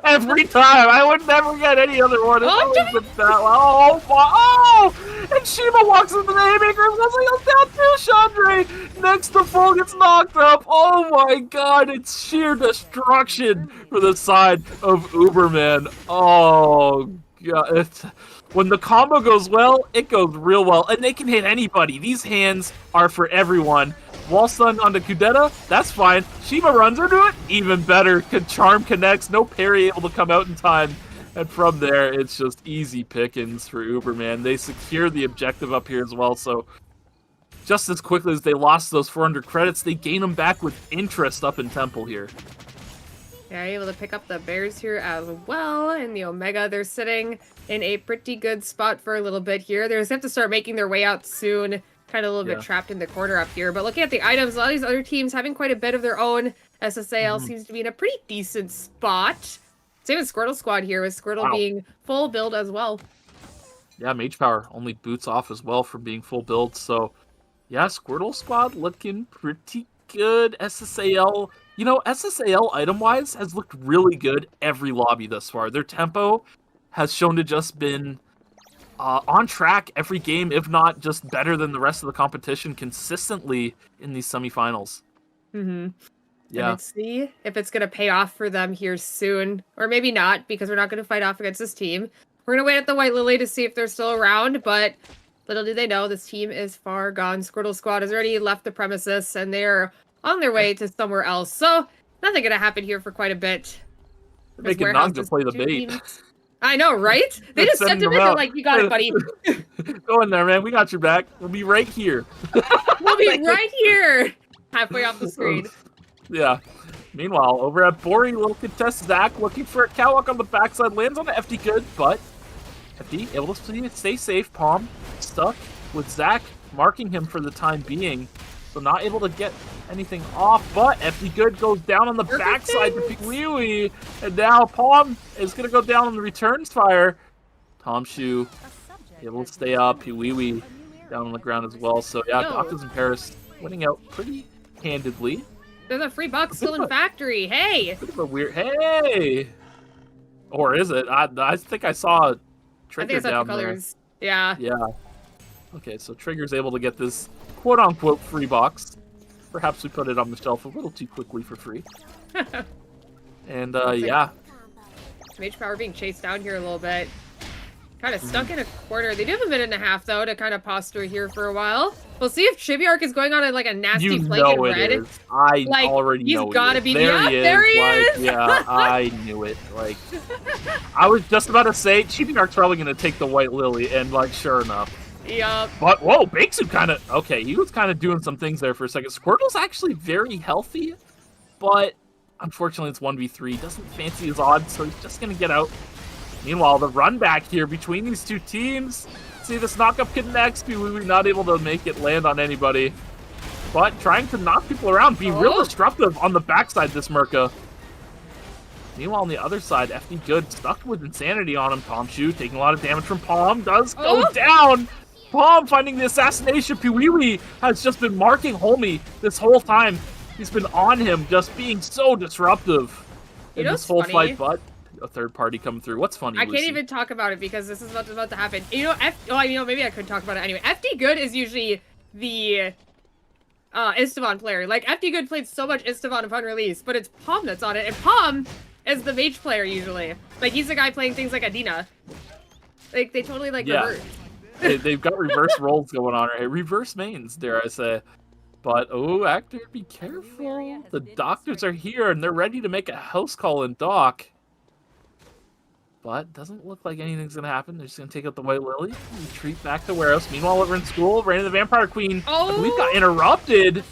every time. I would never get any other one. It's always the Bat Lab. And Shima walks into the haymaker and goes down too, Chandra. Next to full gets knocked up. Oh my god, it's sheer destruction for the side of Uberman. Oh god. When the combo goes well, it goes real well. And they can hit anybody. These hands are for everyone. Wall stun onto Kudeta, that's fine. Shima runs into it, even better. Charm connects, no parry able to come out in time. And from there, it's just easy pickings for Uberman. They secure the objective up here as well, so just as quickly as they lost those 400 credits, they gain them back with interest up in Temple here. Yeah, able to pick up the bears here as well. In the Omega, they're sitting in a pretty good spot for a little bit here. They're going to have to start making their way out soon. Kind of a little bit trapped in the corner up here. But looking at the items, a lot of these other teams having quite a bit of their own. SSAL seems to be in a pretty decent spot. Same with Squortle Squad here, with Squirtle being full build as well. Yeah, Mage Power only boots off as well from being full build. So, yeah, Squirtle Squad looking pretty good. SSAL, you know, SSAL item-wise has looked really good every lobby thus far. Their tempo has shown to just been on track every game, if not just better than the rest of the competition consistently in these semifinals. Yeah. Let's see if it's going to pay off for them here soon. Or maybe not, because we're not going to fight off against this team. We're going to wait at the White Lily to see if they're still around, but little do they know, this team is far gone. Squirtle Squad has already left the premises, and they're on their way to somewhere else. So, nothing going to happen here for quite a bit. Making Nagda play the bait. I know, right? They just stepped him in and like, you got it, buddy. Go in there, man. We got your back. We'll be right here. We'll be right here. Halfway off the screen. Yeah. Meanwhile, over at Bori, little contest Zach looking for a catwalk on the backside, lands on the FD good, but FD able to stay safe. Palm stuck with Zach marking him for the time being, so not able to get anything off. But FD good goes down on the backside to Piwiwi, and now Palm is gonna go down on the returns fire. Tom Shu able to stay up. Piwiwi down on the ground as well. So yeah, Doctas in Paris winning out pretty handedly. There's a free buck still in factory. Hey! Bit of a weird. Hey! Or is it? I think I saw Trigger down there. Yeah. Yeah. Okay, so Trigger's able to get this quote-unquote free box. Perhaps we put it on the shelf a little too quickly for free. And, yeah. Mage Power being chased down here a little bit. Kind of stuck in a corner. They do have a minute and a half, though, to kind of posture here for a while. We'll see if Chibiark is going on a, like a nasty flank in red. Is. I already know he's gotta be. There he is. There he is. Yeah, I knew it. Like, I was just about to say, Chibiark's probably going to take the White Lily, and, like, sure enough. Yup. But, whoa, Bakesu kind of... Okay, he was kind of doing some things there for a second. Squirtle's actually very healthy, but unfortunately it's 1v3. Doesn't fancy his odds, so he's just going to get out. Meanwhile, the run back here between these two teams. See this knock-up connects. We were not able to make it land on anybody. But trying to knock people around, be real disruptive on the backside this Merca. Meanwhile, on the other side, FD Good stuck with Insanity on him. Palm Shu taking a lot of damage from Palm. Does go down. Palm finding the assassination. Piwiwi has just been marking Homie this whole time. He's been on him, just being so disruptive in this whole fight. But a third party coming through. What's funny, I can't even talk about it because this is about to happen. You know, maybe I could talk about it anyway. FD Good is usually the Esteban player. Like, FD Good played so much Esteban upon release, but it's Palm that's on it, and Palm is the mage player usually. Like, he's the guy playing things like Adina. Like, they totally, like, Yeah. reverse. They've got reverse roles going on, right? Reverse mains, dare I say. But, oh, Actor, be careful. The doctors are here, and they're ready to make a house call in dock. But doesn't look like anything's going to happen. They're just going to take out the White Lily, retreat back to warehouse. Meanwhile, over in school, Reign of the Vampire Queen, I believe, got interrupted.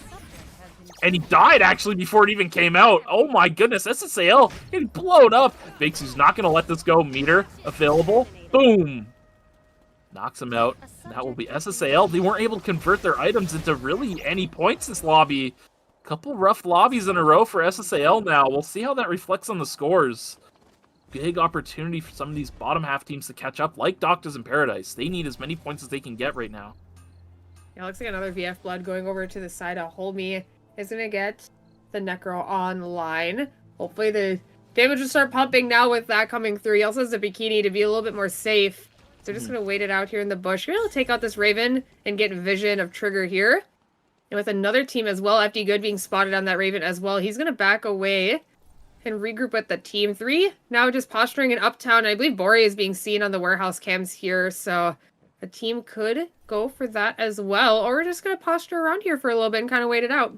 And he died, actually, before it even came out. Oh, my goodness. SSAL getting blown up. Vixu's not going to let this go. Meter available. Boom. Knocks him out. And that will be SSAL. They weren't able to convert their items into really any points this lobby. Couple rough lobbies in a row for SSAL now. We'll see how that reflects on the scores. Big opportunity for some of these bottom half teams to catch up, like Doctas in Paradise. They need as many points as they can get right now. Yeah, looks like another VF Blood going over to the side of Holme is going to get the Necro online. Hopefully the damage will start pumping now with that coming through. He also has a Bikini to be a little bit more safe. So just going to wait it out here in the bush. We're going to take out this Raven and get vision of Trigger here. And with another team as well, FD Good being spotted on that Raven as well, he's going to back away and regroup with the team 3. Now just posturing in Uptown. I believe Bori is being seen on the warehouse cams here. So the team could go for that as well. Or we're just going to posture around here for a little bit and kind of wait it out.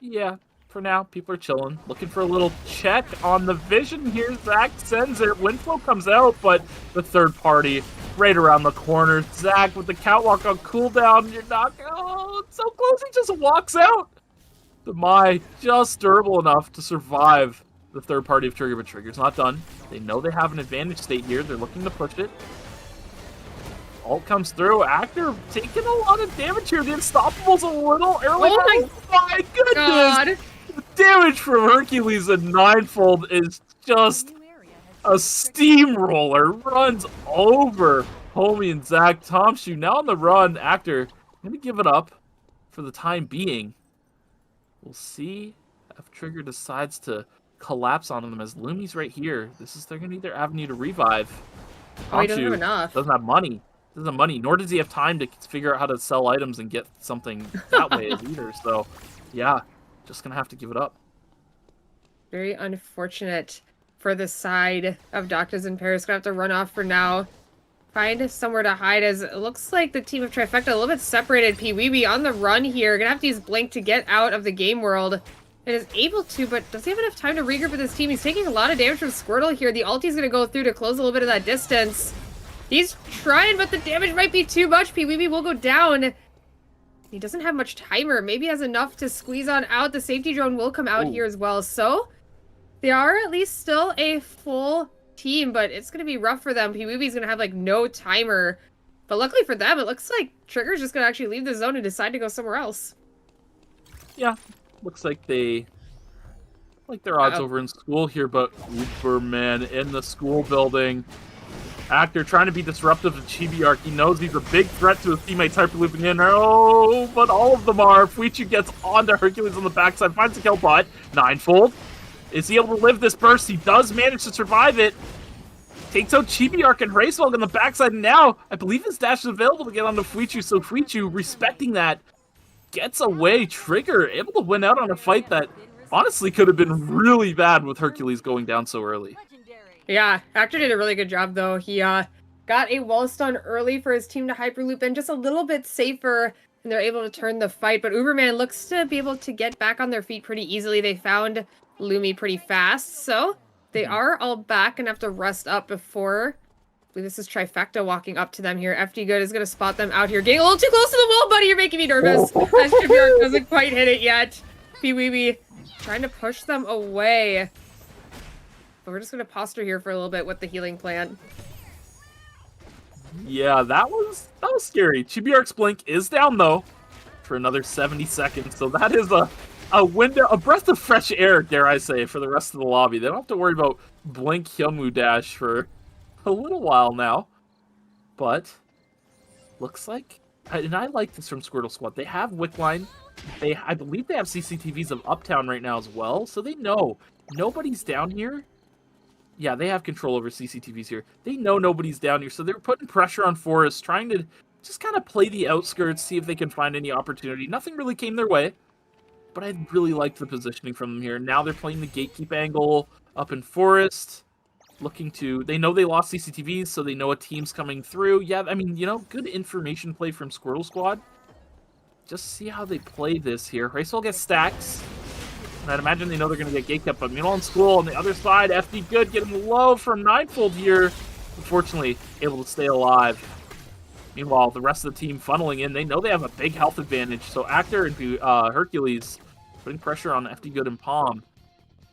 Yeah, for now, people are chilling. Looking for a little check on the vision here. Zach sends it. Windflow comes out, but the third party right around the corner. Zach with the catwalk on cooldown. You're not... Oh, it's so close. He just walks out. The Mai just durable enough to survive the third party of Trigger, but Trigger's not done. They know they have an advantage state here. They're looking to push it. Ult comes through. Actor taking a lot of damage here. The Unstoppable's a little early. Oh my goodness! God. The damage from Hercules at ninefold is just a steamroller. Runs over Homie and Zach. Tomshu now on the run. Actor gonna give it up for the time being. We'll see if Trigger decides to collapse on them as Lumi's right here. They're gonna need their avenue to revive. Oh, he doesn't have enough. Doesn't have money. Doesn't have money, nor does he have time to figure out how to sell items and get something that way either. So, yeah, just gonna have to give it up. Very unfortunate for the side of Doctas in Paris. Gonna have to run off for now. Find somewhere to hide, as it looks like the team of Trifecta a little bit separated. Pee-wee on the run here. Gonna have to use Blink to get out of the game world. And is able to, but does he have enough time to regroup with his team? He's taking a lot of damage from Squirtle here. The ulti's gonna go through to close a little bit of that distance. He's trying, but the damage might be too much. Pee-wee will go down. He doesn't have much timer. Maybe has enough to squeeze on out. The safety drone will come out here as well. So they are at least still a full team, but it's going to be rough for them. Pee-wee's going to have, like, no timer. But luckily for them, it looks like Trigger's just going to actually leave the zone and decide to go somewhere else. Yeah, looks like they... like their odds over in school here, but Uberman in the school building. Actor trying to be disruptive to Chibi-Arc. He knows he's a big threat to his teammates hyperlooping in. Oh, but all of them are. Fuichu gets onto Hercules on the backside, finds the kill, but ninefold. Is he able to live this burst? He does manage to survive it. Takes out Chibi-Arc and Racewalk on the backside, and now I believe his dash is available to get onto Fuichu, so Fuichu, respecting that, gets away. Trigger able to win out on a fight that honestly could have been really bad with Hercules going down so early. Yeah, Actor did a really good job, though. He got a wall stun early for his team to hyperloop in, just a little bit safer, and they're able to turn the fight. But Uberman looks to be able to get back on their feet pretty easily. They found Lumi pretty fast, so they are all back and have to rest up before... I believe this is Trifecta walking up to them here. FD Good is going to spot them out here. Getting a little too close to the wall, buddy. You're making me nervous. As Chibi-Arc doesn't quite hit it yet. Pee-wee trying to push them away. But we're just going to posture here for a little bit with the healing plant. Yeah, that was scary. Chibi-Arc's blink is down, though, for another 70 seconds. So that is a window, a breath of fresh air, dare I say, for the rest of the lobby. They don't have to worry about blink Hyunwoo dash for a little while now. But looks like, and I like this from Squirtle Squad, they have Wickline. I believe they have CCTVs of Uptown right now as well, so they know nobody's down here. Yeah, they have control over CCTVs here. They know nobody's down here, so they're putting pressure on Forrest, trying to just kind of play the outskirts, see if they can find any opportunity. Nothing really came their way, but I really liked the positioning from them here. Now they're playing the gatekeep angle up in Forest, looking to... They know they lost CCTVs, so they know a team's coming through. Yeah, I mean, you know, good information play from Squirtle Squad. Just see how they play this here. Racewell gets stacks. And I'd imagine they know they're going to get gate kept, but meanwhile in school on the other side, FD Good getting low from Ninefold here. Unfortunately, able to stay alive. Meanwhile, the rest of the team funneling in. They know they have a big health advantage. So Actor and Hercules putting pressure on FD Good and Palm.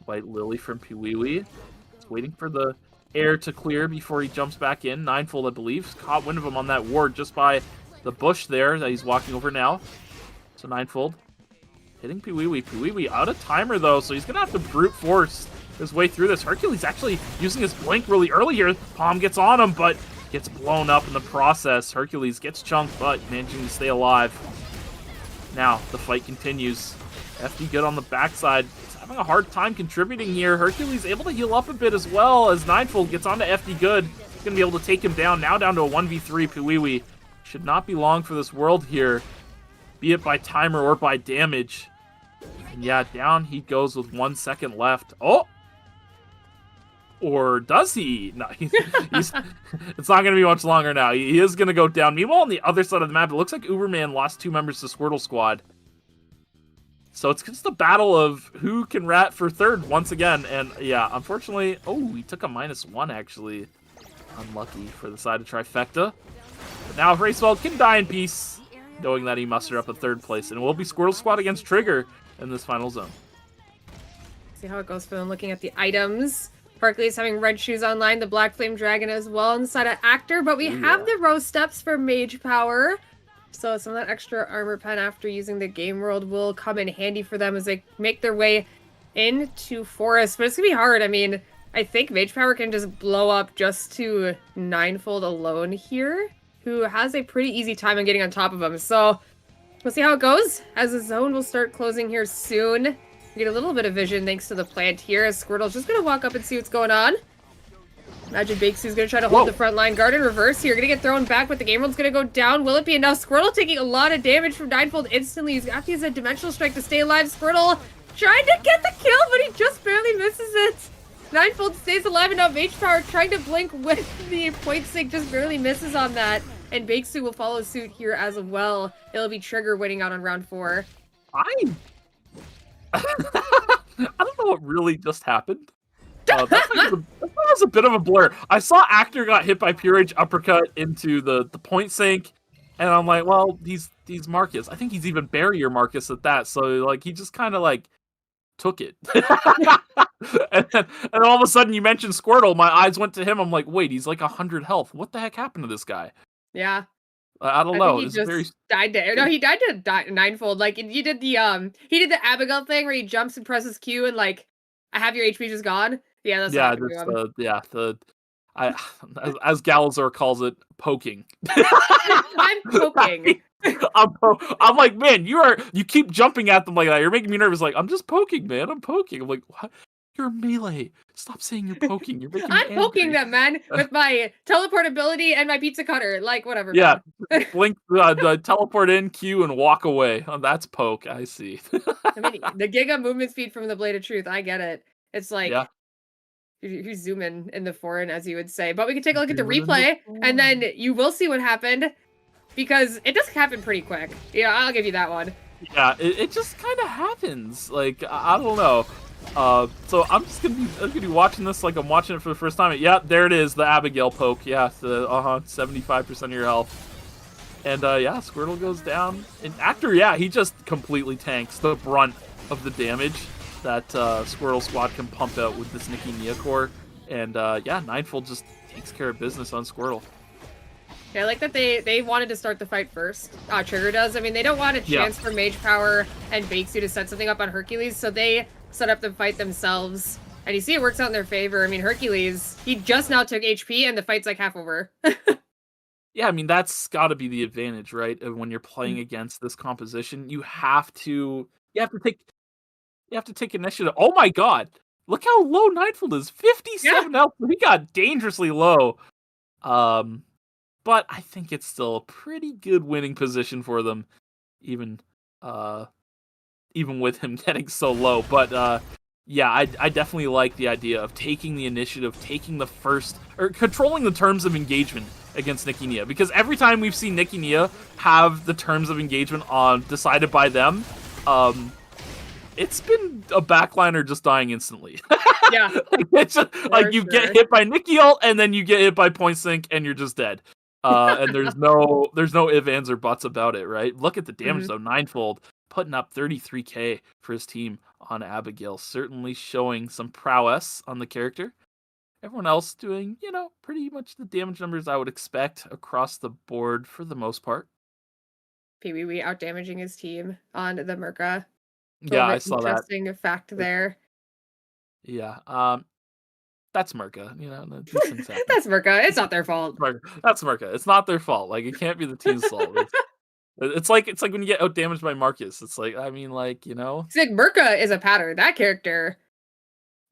White Lily from Piwiwi. He's waiting for the air to clear before he jumps back in. Ninefold, I believe, caught wind of him on that ward just by the bush there that he's walking over now. So Ninefold hitting Piwiwi. Piwiwi out of timer, though, so he's going to have to brute force his way through this. Hercules actually using his blink really early here. Palm gets on him, but gets blown up in the process. Hercules gets chunked, but managing to stay alive. Now, the fight continues. FD Good on the backside. He's having a hard time contributing here. Hercules able to heal up a bit as well as Ninefold gets onto FD Good. He's going to be able to take him down. Now down to a 1v3. Piwiwi should not be long for this world here, be it by timer or by damage. And yeah, down he goes with 1 second left. Oh! Or does he? No, he's it's not going to be much longer now. He is going to go down. Meanwhile, on the other side of the map, it looks like Uberman lost 2 members to Squirtle Squad. So it's just a battle of who can rat for third once again. And yeah, unfortunately, oh, he took a -1 actually. Unlucky for the side of Trifecta. But now Racewell can die in peace, knowing that he mustered up a 3rd place. And it will be Squirtle Squad against Trigger in this final zone. See how it goes for them looking at the items. Hercules having red shoes online, the Black Flame Dragon as well on the side of Actor, but we have the Rose Steps for Mage Power. So some of that extra armor pen after using the Game World will come in handy for them as they make their way into Forest. But it's going to be hard. I mean, I think Mage Power can just blow up just to Ninefold alone here, who has a pretty easy time on getting on top of him. So we'll see how it goes as the zone will start closing here soon. We get a little bit of vision thanks to the plant here as Squirtle's just going to walk up and see what's going on. Imagine Bakesu's going to try to hold the front line guard in reverse here. Going to get thrown back, but the Game World's going to go down. Will it be enough? Squirtle taking a lot of damage from Ninefold instantly. He's got to use a Dimensional Strike to stay alive. Squirtle trying to get the kill, but he just barely misses it. Ninefold stays alive and now Mage Power trying to blink with the point sync, just barely misses on that. And Bakesu will follow suit here as well. It'll be Trigger winning out on round 4. I don't know what really just happened. That was a bit of a blur. I saw Actor got hit by Pure Rage uppercut into the point sync, and I'm like, well, he's Marcus. I think he's even Barrier Marcus at that. So like he just kind of like took it. and all of a sudden you mentioned Squirtle. My eyes went to him. I'm like, wait, he's like 100 health. What the heck happened to this guy? Yeah. I don't know. He just died to... No, he died to Ninefold. Like, he did the Abigail thing where he jumps and presses Q and, like, I have your HP just gone. Yeah, that's as Galazor calls it, poking. I'm poking. I'm like, man, you keep jumping at them like that. You're making me nervous. Like, I'm just poking, man. I'm poking. I'm like, what? You're melee. Stop saying you're poking. You're making me I'm poking them, man, with my teleport ability and my pizza cutter. Like, whatever. Yeah. Blink, teleport in, Q, and walk away. Oh, that's poke. I see. I mean, the Giga movement speed from the Blade of Truth. I get it. It's like, you zoom in the foreign, as you would say. But we can take a look at the replay, and then you will see what happened, because it does happen pretty quick. Yeah, I'll give you that one. Yeah, it just kind of happens. Like, I don't know. So I'm gonna be watching this like I'm watching it for the first time. Yeah, there it is, the Abigail poke. Yeah, the 75% of your health. And yeah, Squirtle goes down. And Actor, yeah, he just completely tanks the brunt of the damage that Squirtle Squad can pump out with this Nikki Nia core. And yeah, Ninefold just takes care of business on Squirtle. Yeah, I like that they wanted to start the fight first. Trigger does. I mean, they don't want a chance for Mage Power and Bakesu to set something up on Hercules, so they set up the fight themselves. And you see it works out in their favor. I mean, Hercules, he just now took HP and the fight's like half over. Yeah, I mean, that's got to be the advantage, right? When you're playing against this composition, you have to take initiative. Oh my god. Look how low Ninefold is. 57 health. He got dangerously low. but I think it's still a pretty good winning position for them, even with him getting so low. But yeah, I definitely like the idea of taking the initiative, taking the first, or controlling the terms of engagement against Nikki Nia, because every time we've seen Nikki Nia have the terms of engagement decided by them, it's been a backliner just dying instantly. Yeah. It's just, you get hit by Nikki ult, and then you get hit by point sync, and you're just dead. And there's no ifs, ands, or buts about it, right? Look at the damage though, ninefold, putting up 33k for his team on Abigail, certainly showing some prowess on the character. Everyone else doing, pretty much the damage numbers I would expect across the board for the most part. PWE outdamaging his team on the Merca. Yeah, I saw that. Interesting fact there. Yeah, that's Merca. These things happen. That's Merca. It's not their fault. That's Merca. It's not their fault. Like, it can't be the team's fault. It's like when you get outdamaged by Marcus. It's like, I mean, like, It's like Merca is a pattern. That character.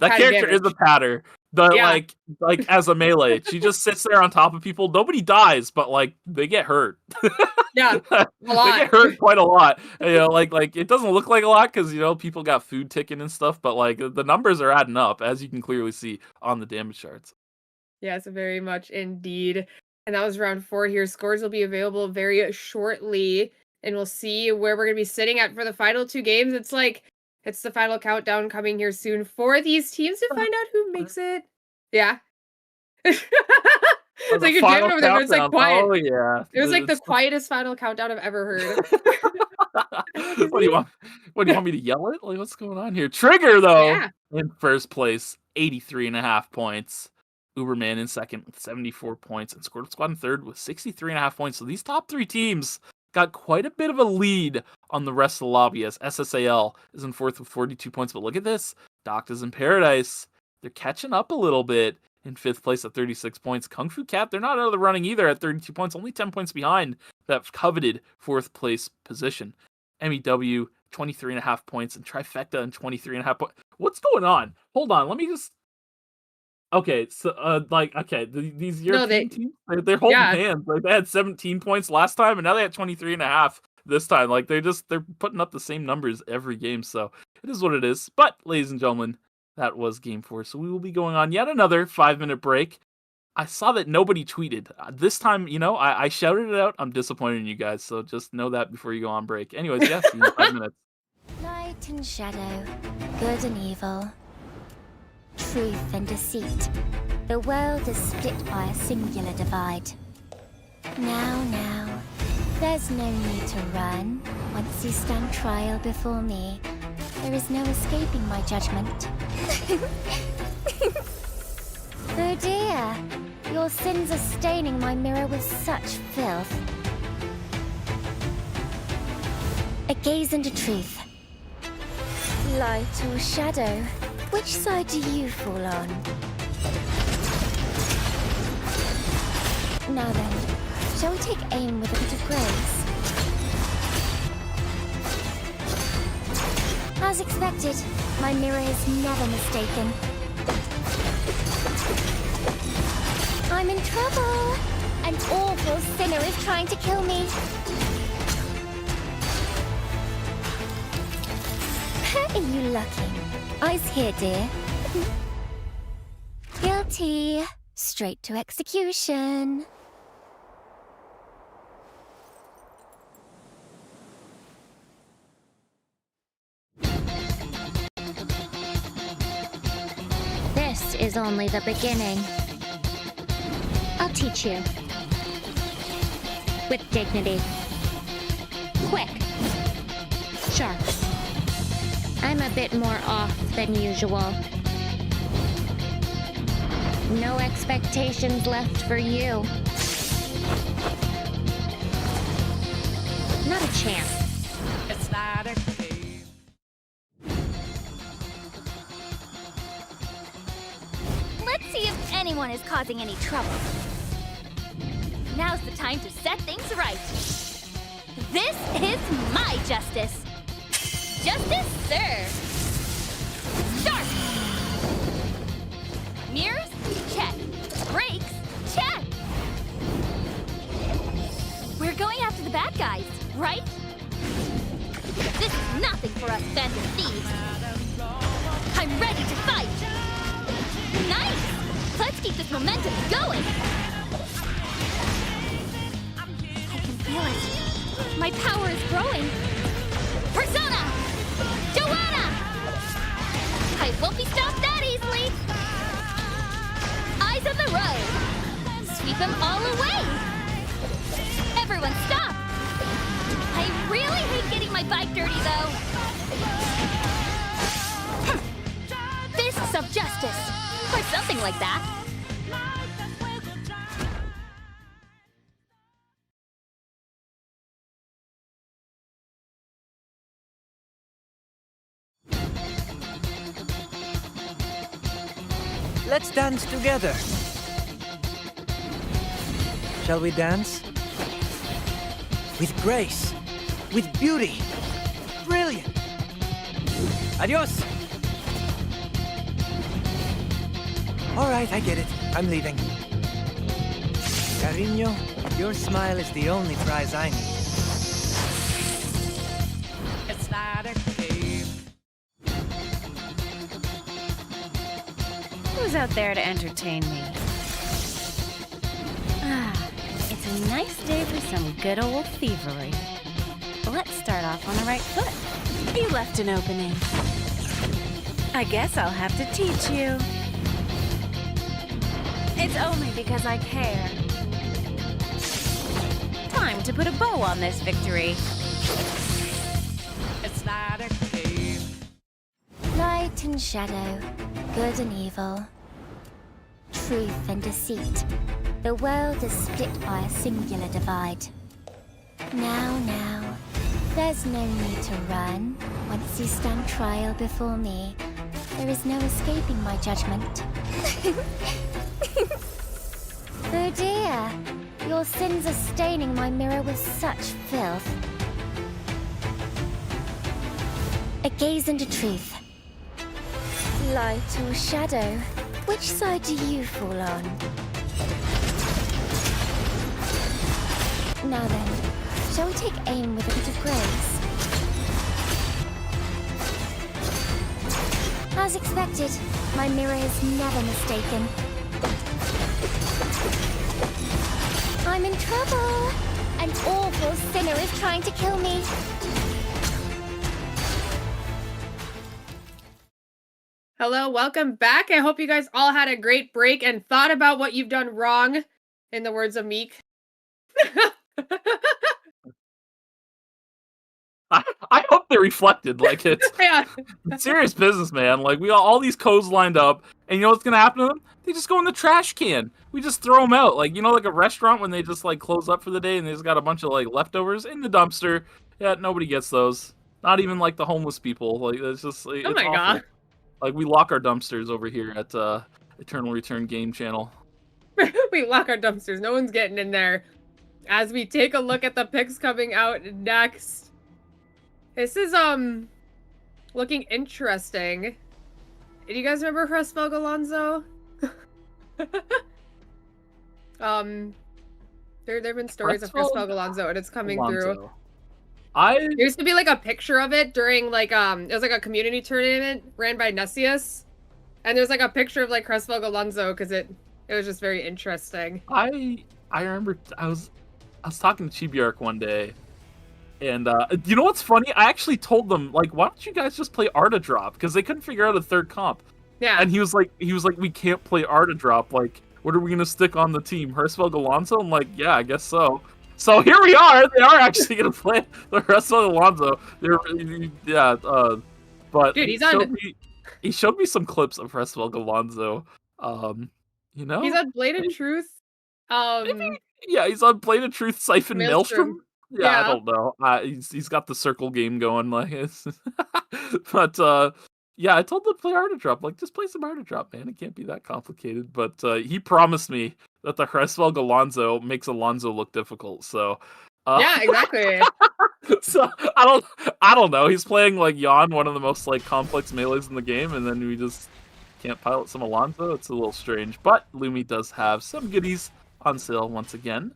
That character is a pattern. But Yeah. like as a melee, she just sits there on top of people. Nobody dies, but like they get hurt. Yeah, a They lot. get hurt quite a lot. Like it doesn't look like a lot because people got food ticking and stuff, but like the numbers are adding up, as you can clearly see on the damage charts. Yes, very much indeed. And that was round 4 here. Scores will be available very shortly, and we'll see where we're going to be sitting at for the final 2 games. It's the final countdown coming here soon for these teams to find out who makes it. Yeah. It's like you're jamming over there, but it's like quiet. Oh yeah. It was like the quietest final countdown I've ever heard. What do you want me to yell it? Like, what's going on here? Trigger though, in first place, 83.5 points. Uberman in second with 74 points, and Squortle Squad in third with 63.5 points. So these top 3 teams got quite a bit of a lead on the rest of the lobby, as SSAL is in fourth with 42 points. But look at this. Doctas in Paradise. They're catching up a little bit in 5th place at 36 points. Kung Fu Cat, they're not out of the running either at 32 points, only 10 points behind that coveted 4th place position. EmiDablju, 23.5 points, and Trifecta in 23.5 points. What's going on? Hold on, let me just... Okay, so these European teams, they're holding hands. Like, they had 17 points last time, and now they had 23.5 this time. Like, they're putting up the same numbers every game. So it is what it is. But, ladies and gentlemen, that was game 4. So we will be going on yet another 5-minute break. I saw that nobody tweeted this time. I shouted it out. I'm disappointed in you guys, so just know that before you go on break. Anyways, yes, 5 minutes. Light and shadow, good and evil, truth and deceit. The world is split by a singular divide. Now, there's no need to run. Once you stand trial before me, there is no escaping my judgment. Oh dear, your sins are staining my mirror with such filth. A gaze into truth. Light or shadow? Which side do you fall on? Now then, shall we take aim with a bit of grace? As expected, my mirror is never mistaken. I'm in trouble! An awful sinner is trying to kill me. Are you lucky? Eyes here, dear. Guilty. Straight to execution. This is only the beginning. I'll teach you. With dignity. Quick. Sharp. I'm a bit more off than usual. No expectations left for you. Not a chance. It's not a game. Let's see if anyone is causing any trouble. Now's the time to set things right. This is my justice. Justice served. Start. Mirrors, check. Brakes, check. the bad guys, right? This is nothing for us bandit thieves. I'm ready to fight. Nice! Let's keep this momentum going. I can feel it. My power is growing. Persona! Joanna! I won't be stopped that easily. Eyes on the road. Sweep them all away. Everyone stop. I really hate getting my bike dirty, though. Fists of justice, or something like that. Let's dance together. Shall we dance? With grace. With beauty. Brilliant. Adios. All right, I get it. I'm leaving. Cariño, your smile is the only prize I need. It's not a game. Who's out there to entertain me? Ah, it's a nice day for some good old thievery. Let's start off on the right foot. You left an opening. I guess I'll have to teach you. It's only because I care. Time to put a bow on this victory. It's not a game. Light and shadow, good and evil, truth and deceit. The world is split by a singular divide. Now, there's no need to run. Once you stand trial before me, there is no escaping my judgment. Oh dear, your sins are staining my mirror with such filth. A gaze into truth. Light or shadow, which side do you fall on? Now then, shall we take aim with a bit of grace? As expected, my mirror is never mistaken. I'm in trouble! An awful sinner is trying to kill me. Hello, welcome back. I hope you guys all had a great break and thought about what you've done wrong, in the words of Meek. I hope they reflected. Like, it's Yeah. serious business, man. Like, we got all these codes lined up, and you know what's gonna happen to them? They just go in the trash can. We just throw them out. Like, you know, like a restaurant when they just, like, close up for the day and they just got a bunch of, like, leftovers in the dumpster. Yeah, nobody gets those. Not even, like, the homeless people. Like, it's just, like, Oh it's my awful. god. Like, we lock our dumpsters over here at Eternal Return Game Channel. We lock our dumpsters. No one's getting in there. As we take a look at the picks coming out next. This is, looking interesting. Do you guys remember Crespel Alonso? There have been stories of Crespel Alonso, and it's coming through. There used to be, like, a picture of it during, like, it was, like, a community tournament ran by Nessius. And there's, like, a picture of, like, Crespel Alonso, because it was just very interesting. I remember I was talking to Chibiark one day, and you know what's funny? I actually told them, like, why don't you guys just play Arta Drop? Because they couldn't figure out a third comp. Yeah. And he was like, we can't play Arta Drop. Like, what are we gonna stick on the team? Hertzfeld Alonso? I'm like, yeah, I guess so. So here we are. They are actually gonna play the Hertzfeld Alonso. But dude, he showed me some clips of Hertzfeld Alonso. You know, he's on Blade of Truth. Yeah, he's on Blade of Truth, Siphon Maelstrom. Yeah. I don't know. He's got the circle game going, like, but yeah, I told him to play Art of Drop. Like, just play some Art of Drop, man. It can't be that complicated. But he promised me that the Cresswell Alonso makes Alonso look difficult. So yeah, exactly. So I don't know. He's playing like Yon, one of the most like complex melees in the game, and then we just can't pilot some Alonso. It's a little strange. But Lumi does have some goodies on sale once again.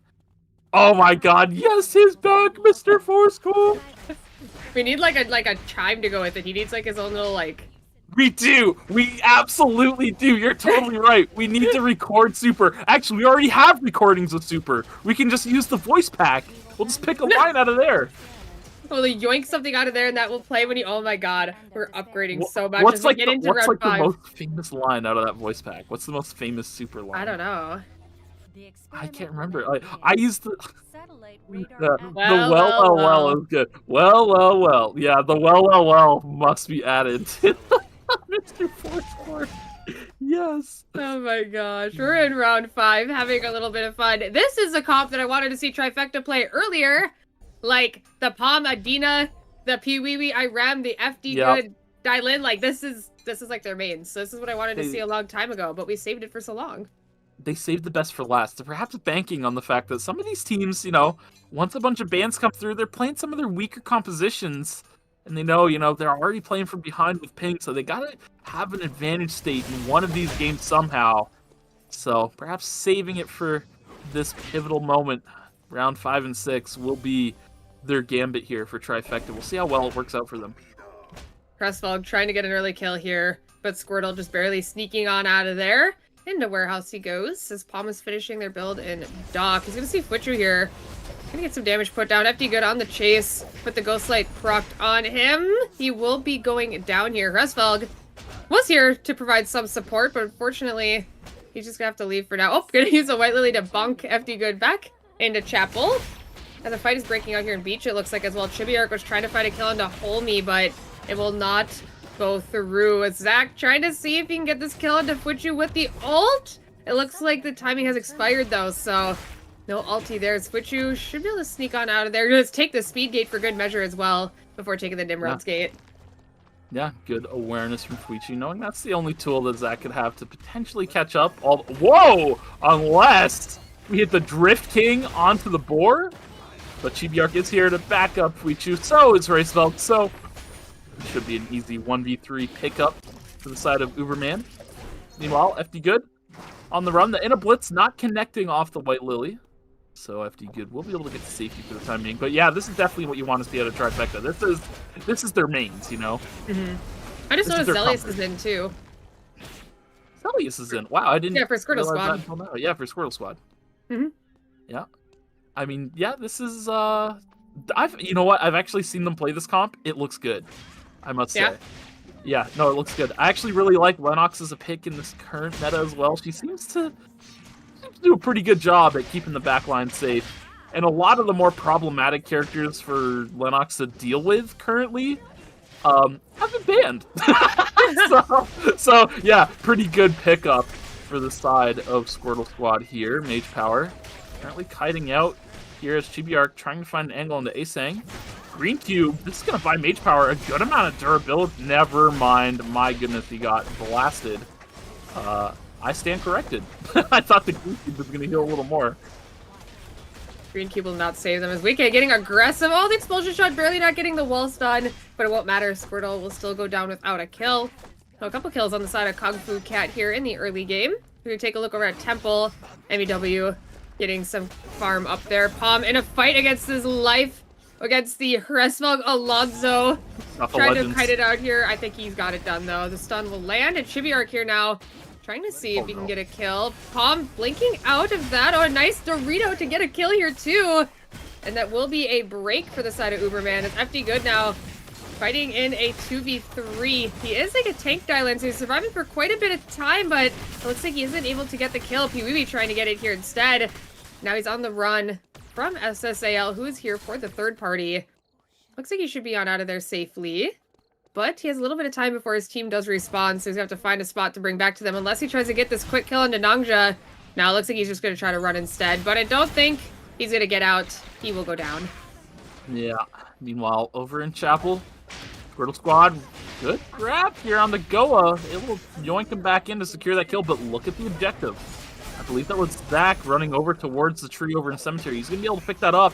Oh my god, yes, he's back, Mr. Fourscore! We need like a chime to go with it. He needs like his own little like. We do! We absolutely do! You're totally right! We need to record Super. Actually, we already have recordings of Super. We can just use the voice pack. We'll just pick a line out of there. We'll yoink something out of there and that will play when you. Oh my god, we're upgrading so much What's as like, we get into round the 5. most famous line out of that voice pack? What's the most famous Super line? I don't know. I can't remember. I used the Well. is good. Well. Yeah, the well must be added to Mr. Fourscore. Yes. Oh my gosh, we're in round 5, having a little bit of fun. This is a comp that I wanted to see Trifecta play earlier, like the Palm Adina, the Piwiwi Iram, the FD Good Dylin. Like this is like their mains. So this is what I wanted to see a long time ago, but we saved it for so long. They saved the best for last. They're perhaps banking on the fact that some of these teams, you know, once a bunch of bans come through, they're playing some of their weaker compositions. And they know, you know, they're already playing from behind with ping, so they gotta have an advantage state in one of these games somehow. So perhaps saving it for this pivotal moment, round 5 and 6, will be their gambit here for Trifecta. We'll see how well it works out for them. Crestfog trying to get an early kill here, but Squirtle just barely sneaking on out of there. Into warehouse he goes, as Palm is finishing their build in dock. He's gonna see Fwitchu here. Gonna get some damage put down. FD Good on the chase, but the Ghost Light procced on him. He will be going down here. Crestfog was here to provide some support, but unfortunately, he's just gonna have to leave for now. Oh, gonna use a White Lily to bunk FD Good back into Chapel. And the fight is breaking out here in Beach, it looks like as well. Chibiark was trying to find a kill into Holme, but it will not go through. As Zach trying to see if he can get this kill into Fwitchu with the ult. It looks like the timing has expired though, so no ulti there. Fwitchu should be able to sneak on out of there. Just take the speed gate for good measure as well before taking the Nimrod's gate. Yeah, good awareness from Fwitchu, knowing that's the only tool that Zach could have to potentially catch up. Whoa! Unless we hit the Drift King onto the boar. But Chibiark is here to back up Fwitchu. So is Raceveld. So it should be an easy 1v3 pickup for the side of Uberman. Meanwhile, FD Good on the run. The Inna Blitz not connecting off the White Lily. So FD Good will be able to get to safety for the time being. But yeah, this is definitely what you want to see out of Trifecta. This is their mains, you know? I just noticed Zelius is in too. Zelius is in. Wow, I didn't. Yeah, for Squirtle Squad. That until now. Yeah, for Squirtle Squad. Yeah. I mean, yeah, this is, you know what? I've actually seen them play this comp. It looks good, I must say. Yeah, no, it looks good. I actually really like Lennox as a pick in this current meta as well. She seems to do a pretty good job at keeping the backline safe. And a lot of the more problematic characters for Lennox to deal with currently have been banned. so, yeah, pretty good pickup for the side of Squirtle Squad here. Mage Power currently kiting out here as Chibiark trying to find an angle into Asang. Green Cube, this is going to buy Mage Power a good amount of durability. Never mind, my goodness, he got blasted. I stand corrected. I thought the Green Cube was going to heal a little more. Green Cube will not save them as Wicked getting aggressive. Oh, the explosion shot barely not getting the wall stun, but it won't matter. Squirtle will still go down without a kill. So a couple kills on the side of Kung Fu Cat here in the early game. We're going to take a look over at Temple. EmiDablju getting some farm up there. Palm in a fight against his life, against the Resmog Alonso. Trying to kite it out here. I think he's got it done though. The stun will land, and Chibiark here now trying to see if he can get a kill. Palm blinking out of that. Oh, a nice Dorito to get a kill here too. And that will be a break for the side of Uberman. It's FD Good now fighting in a 2v3. He is like a tank Dylan, so he's surviving for quite a bit of time, but it looks like he isn't able to get the kill. Piwiwi trying to get it here instead. Now he's on the run from SSAL, who is here for the third party. Looks like he should be on out of there safely. But he has a little bit of time before his team does respawn, so he's going to have to find a spot to bring back to them, unless he tries to get this quick kill into Nangja. Now it looks like he's just going to try to run instead, but I don't think he's going to get out. He will go down. Yeah. Meanwhile, over in Chapel, Squirtle Squad, good grab here on the Goa. It will yoink him back in to secure that kill, but look at the objective. I believe that was Zach running over towards the tree over in Cemetery. He's going to be able to pick that up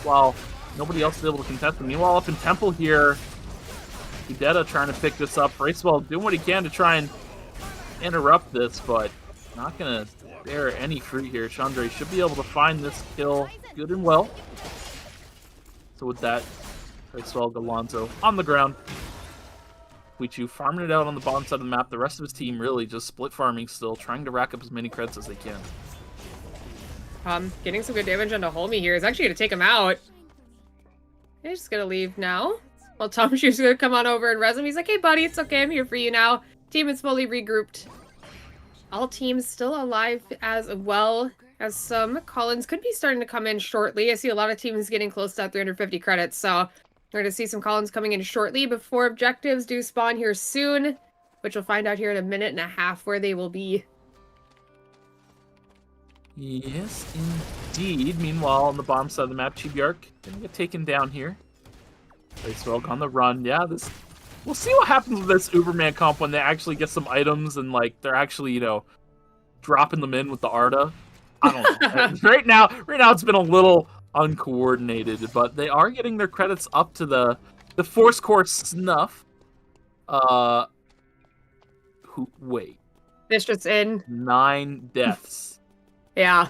while nobody else is able to contest him. Meanwhile, up in Temple here, Udetta trying to pick this up. Racewell doing what he can to try and interrupt this, but not going to bear any fruit here. Chandra should be able to find this kill good and well. So with that, Trifecta Galonzo on the ground. Huichu farming it out on the bottom side of the map. The rest of his team really just split farming still, trying to rack up as many credits as they can. Getting some good damage onto Homie here is actually going to take him out. He's just going to leave now. Well, Tom Shoe's going to come on over and res him. He's like, hey, buddy, it's okay. I'm here for you now. Team is fully regrouped. All teams still alive as well as some Collins could be starting to come in shortly. I see a lot of teams getting close to that 350 credits, so we're going to see some Collins coming in shortly before objectives do spawn here soon, which we'll find out here in a minute and a half where they will be. Yes, indeed. Meanwhile, on the bottom side of the map, Chibiark gonna get taken down here. Trifecta on the run. Yeah, this. We'll see what happens with this Uberman comp when they actually get some items and like they're actually, you know, dropping them in with the Arda. I don't know. right now it's been a little uncoordinated, but they are getting their credits up to the Force Core snuff. Wait. This just in. 9 deaths. Yeah.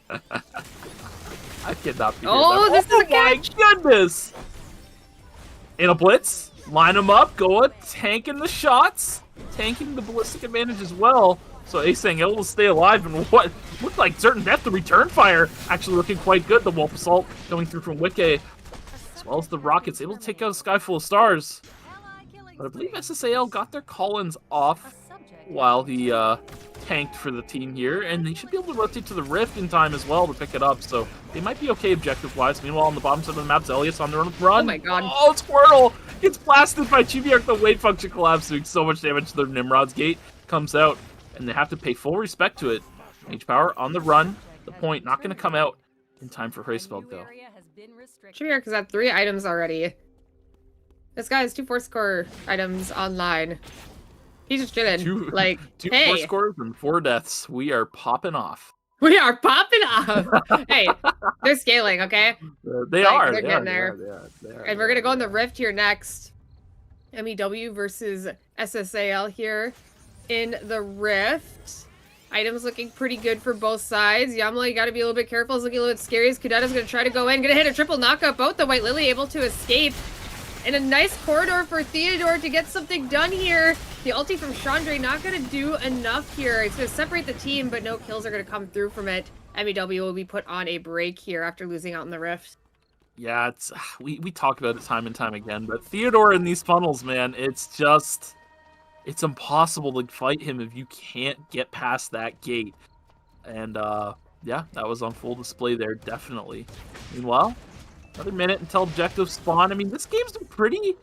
I cannot be. Oh, this is a catch. My goodness! In a blitz, line them up, going, tanking the shots, tanking the ballistic advantage as well. So Asang able to stay alive, and what looked like certain death to return fire actually looking quite good. The Wolf Assault going through from Wicke, as well as the Rockets able to take out a sky full of stars. But I believe SSAL got their Collins off while he tanked for the team here, and they should be able to rotate to the Rift in time as well to pick it up, so they might be okay objective-wise. Meanwhile, on the bottom side of the map, Zelius on the run. Oh my god. Oh, Squirtle gets blasted by Chibiark. The wave function collapse, doing so much damage to their Nimrod's gate. Comes out, and they have to pay full respect to it. Mage Power on the run. The point not going to come out in time for Trifecta, though. Chibiark has had 3 items already. This guy has 2 Force Core items online. He's just chilling. Two hey. Force Cores and 4 deaths. We are popping off. We are popping off. Hey, they're scaling, okay? They are. They're getting there. They are. And we're going to go on the Rift here next. EmiDablju versus SSAL here in the Rift. Items looking pretty good for both sides. Yamla, you got to be a little bit careful. It's looking a little bit scary as Kudetta's going to try to go in. Going to hit a triple knockup. Both the White Lily able to escape. And a nice corridor for Theodore to get something done here. The ulti from Chandra not going to do enough here. It's going to separate the team, but no kills are going to come through from it. EmiDablju will be put on a break here after losing out in the Rift. Yeah, it's we talk about it time and time again, but Theodore in these funnels, man, it's impossible to fight him if you can't get past that gate. And yeah, that was on full display there, definitely. Meanwhile, another minute until objectives spawn. I mean, this game's been pretty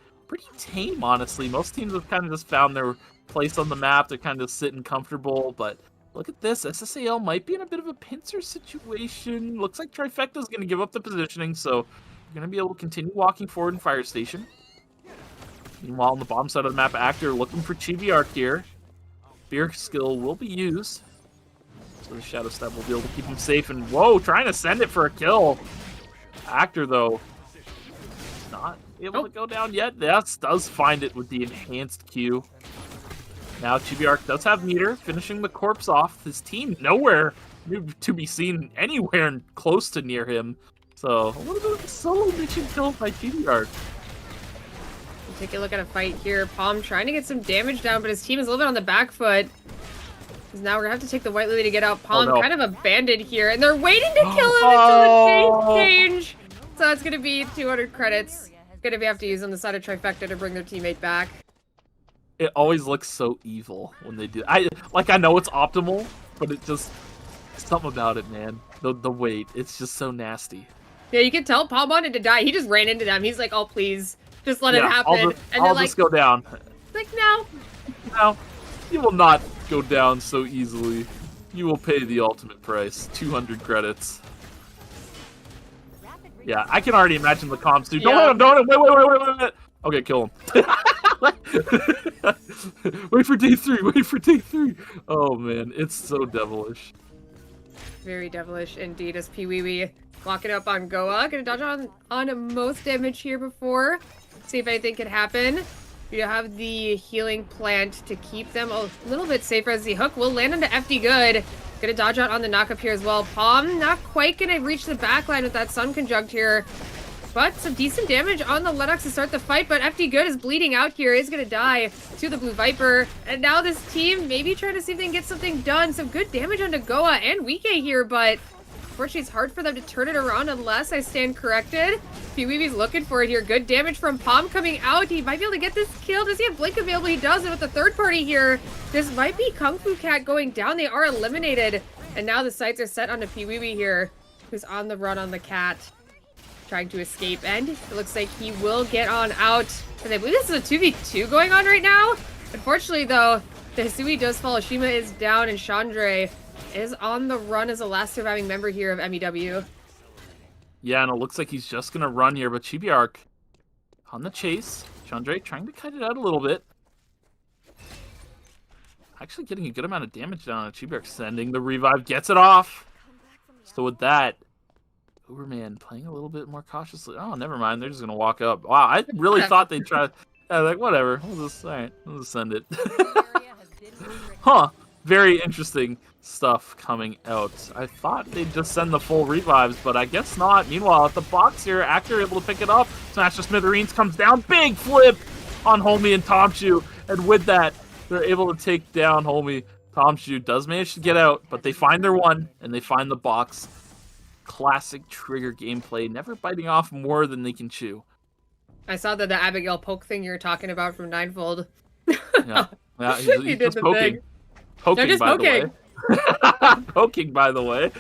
tame, honestly. Most teams have kind of just found their place on the map. They're kind of sitting comfortable, but look at this. SSAL might be in a bit of a pincer situation. Looks like Trifecta's going to give up the positioning, so you're going to be able to continue walking forward in Fire Station. Meanwhile, on the bottom side of the map, Actor looking for Chibiark here. Fear skill will be used. So the Shadow Step will be able to keep him safe. And whoa, trying to send it for a kill. Actor, though, not able to go down yet. Yes, does find it with the enhanced Q. Now Chibiark does have meter, finishing the corpse off. His team nowhere to be seen anywhere close to near him. So a little bit of a solo mission kill by Chibiark. We'll take a look at a fight here. Palm trying to get some damage down, but his team is a little bit on the back foot. Because now we're going to have to take the White Lily to get out. Palm kind of abandoned here, and they're waiting to kill him until the change. So it's going to be 200 credits. Going to have to use on the side of Trifecta to bring their teammate back. It always looks so evil when they do. I know it's optimal, but it just something about it, man. The weight, it's just so nasty. Yeah, you can tell Palm wanted to die. He just ran into them. He's like, "Oh, please, just let it happen." I'll just go down. Like, no, you will not go down so easily. You will pay the ultimate price, 200 credits. Yeah, I can already imagine the comms, dude. Don't let him, wait. Okay, kill him. Wait for day 3, Oh, man, it's so devilish. Very devilish indeed, as Pee-wee locking up on Goa. Gonna dodge on most damage here before. See if anything can happen. You have the healing plant to keep them a little bit safer as the hook will land into FD Good. Gonna dodge out on the knock up here as well. Palm not quite gonna reach the backline with that Sun Conjunct here. But some decent damage on the Lennox to start the fight, but FD Good is bleeding out here. Is gonna die to the Blue Viper. And now this team maybe trying to see if they can get something done. Some good damage on Goa and Wike here, but unfortunately it's hard for them to turn it around unless I stand corrected. Pee-wee's looking for it here. Good damage from Palm coming out. He might be able to get this kill. Does he have Blink available? He does. And with the third party here, this might be Kung Fu Cat going down. They are eliminated. And now the sights are set on the Pee-wee here, who's on the run on the cat, trying to escape. And it looks like he will get on out. And I believe this is a 2v2 going on right now. Unfortunately, though, the Hisui does fall. Shima is down, and Chandra is on the run as the last surviving member here of EmiDablju. Yeah, and it looks like he's just going to run here, but Chibiark on the chase. Chandra trying to cut it out a little bit. Actually getting a good amount of damage down on Chibiark, sending the revive, gets it off. So with that, Uberman playing a little bit more cautiously. Oh, never mind. They're just going to walk up. Wow, I really thought they'd try. Like, whatever. We'll just, all right, we'll just send it. Huh. Very interesting stuff coming out. I thought they'd just send the full revives, but I guess not. Meanwhile, at the box here, Actor able to pick it up. Smash to Smithereens comes down. Big flip on Homie and Tomshu. And with that, they're able to take down Homie. Tomshu does manage to get out, but they find their one, and they find the box. Classic Trigger gameplay, never biting off more than they can chew. I saw the Abigail poke thing you were talking about from Ninefold. Yeah, he's just poking. Thing. Poking, just by poking. the way. Poking, by the way.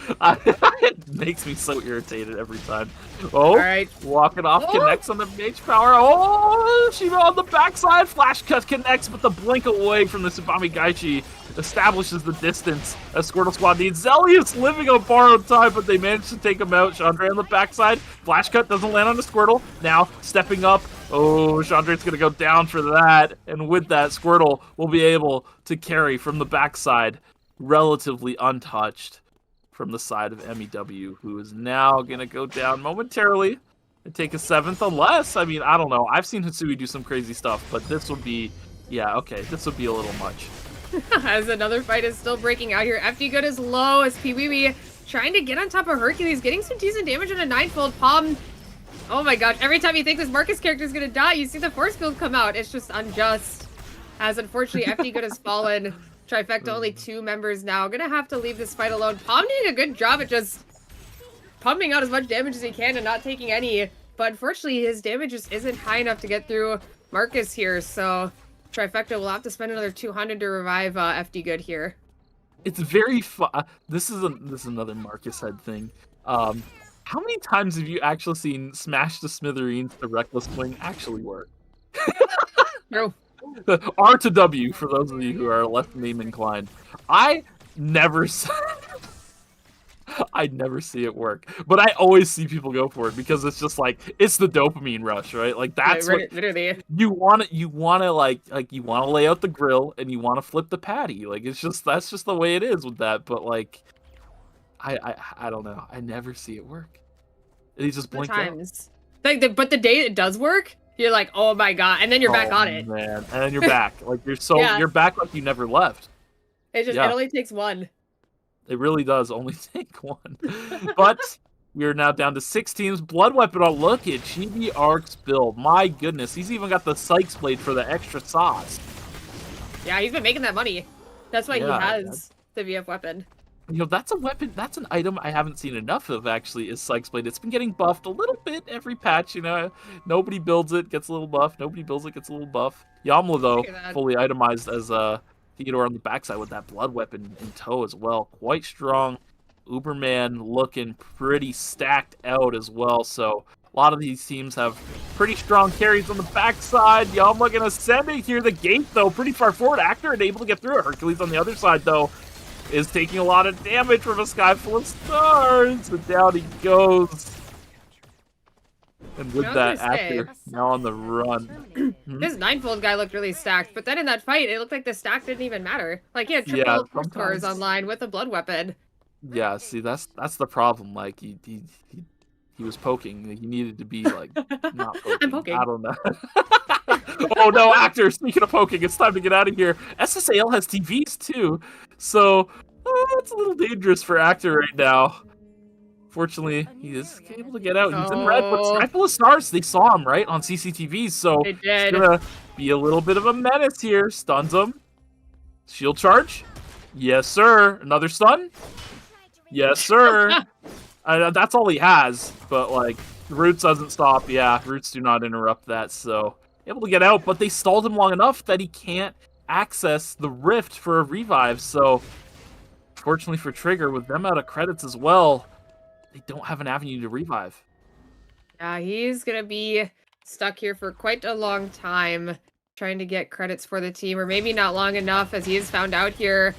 It makes me so irritated every time. Oh, right. Walking off, connects on the mage power. Oh, Shiva on the backside. Flash cut connects, but the blink away from the Tsubami Gaichi establishes the distance as Squortle Squad needs. Zelius living on borrowed time, but they manage to take him out. Chandra on the backside. Flash cut doesn't land on the Squirtle. Now stepping up. Oh, Chandra's going to go down for that. And with that, Squirtle will be able to carry from the backside, relatively untouched from the side of EmiDablju, who is now going to go down momentarily and take a 7th, unless, I mean, I don't know. I've seen Hisui do some crazy stuff, but this would be, yeah, okay, this would be a little much. As another fight is still breaking out here. FD Good is low as Pee-wee trying to get on top of Hercules, getting some decent damage on a Ninefold. Palm, oh my gosh, every time you think this Marcus character is going to die, you see the force field come out. It's just unjust. As unfortunately, FD Good has fallen. Trifecta, only 2 members now. Gonna have to leave this fight alone. Palm doing a good job at just pumping out as much damage as he can and not taking any. But unfortunately, his damage just isn't high enough to get through Marcus here. So Trifecta will have to spend another 200 to revive FD Good here. It's very fun. This is another Marcus head thing. How many times have you actually seen Smash to Smithereens, the Reckless Swing, actually work? No. R to W, for those of you who are left name inclined. I never see it work, but I always see people go for it because it's just like, it's the dopamine rush, right? Like that's what literally you want to like you want to lay out the grill and you want to flip the patty. Like that's just the way it is with that. But like, I don't know. I never see it work. And he just blinks out. Like but the day it does work, you're like, oh my god, and then you're back on it. Man, and then you're back. Like you're back like you never left. It only takes one. It really does only take one. But we are now down to 6 teams. Blood Weapon, oh look at Chibi Arc's build. My goodness, he's even got the Sykes blade for the extra sauce. Yeah, he's been making that money. That's why he has the VF weapon. You know, that's a weapon, that's an item I haven't seen enough of, actually, is Sykes Blade. It's been getting buffed a little bit every patch, you know. Nobody builds it, gets a little buff. Nobody builds it, gets a little buff. Yamla, though, fully itemized as Theodore on the backside with that blood weapon in tow as well. Quite strong. Uberman looking pretty stacked out as well, so a lot of these teams have pretty strong carries on the backside. Yamla gonna send it here. The gate, though, pretty far forward. Actor and able to get through it. Hercules on the other side, though, is taking a lot of damage from a sky full of stars. And down he goes. And with that, Actor now on the run. This Ninefold guy looked really stacked, but then in that fight, it looked like the stack didn't even matter. Like, he had triple scores online with a blood weapon. Yeah, see, that's the problem. Like, he was poking. He needed to be, like, not poking. I'm poking. I don't know. Oh, no, Actor, speaking of poking, it's time to get out of here. SSAL has TVs, too. So Oh, it's a little dangerous for Actor right now. Fortunately, he is able to get out. He's in red, but Oh. Skyfall of Stars, they saw him, right, on CCTV, so They it's did. gonna be a little bit of a menace here. Stuns him. Shield charge. Yes, sir. Another stun. Yes, sir. That's all he has, but, like, Roots doesn't stop. Yeah, Roots do not interrupt that, so able to get out, but they stalled him long enough that he can't access the Rift for a revive, so fortunately for Trigger, with them out of credits as well, they don't have an avenue to revive. Yeah, he's gonna be stuck here for quite a long time, trying to get credits for the team, or maybe not long enough, as he is found out here.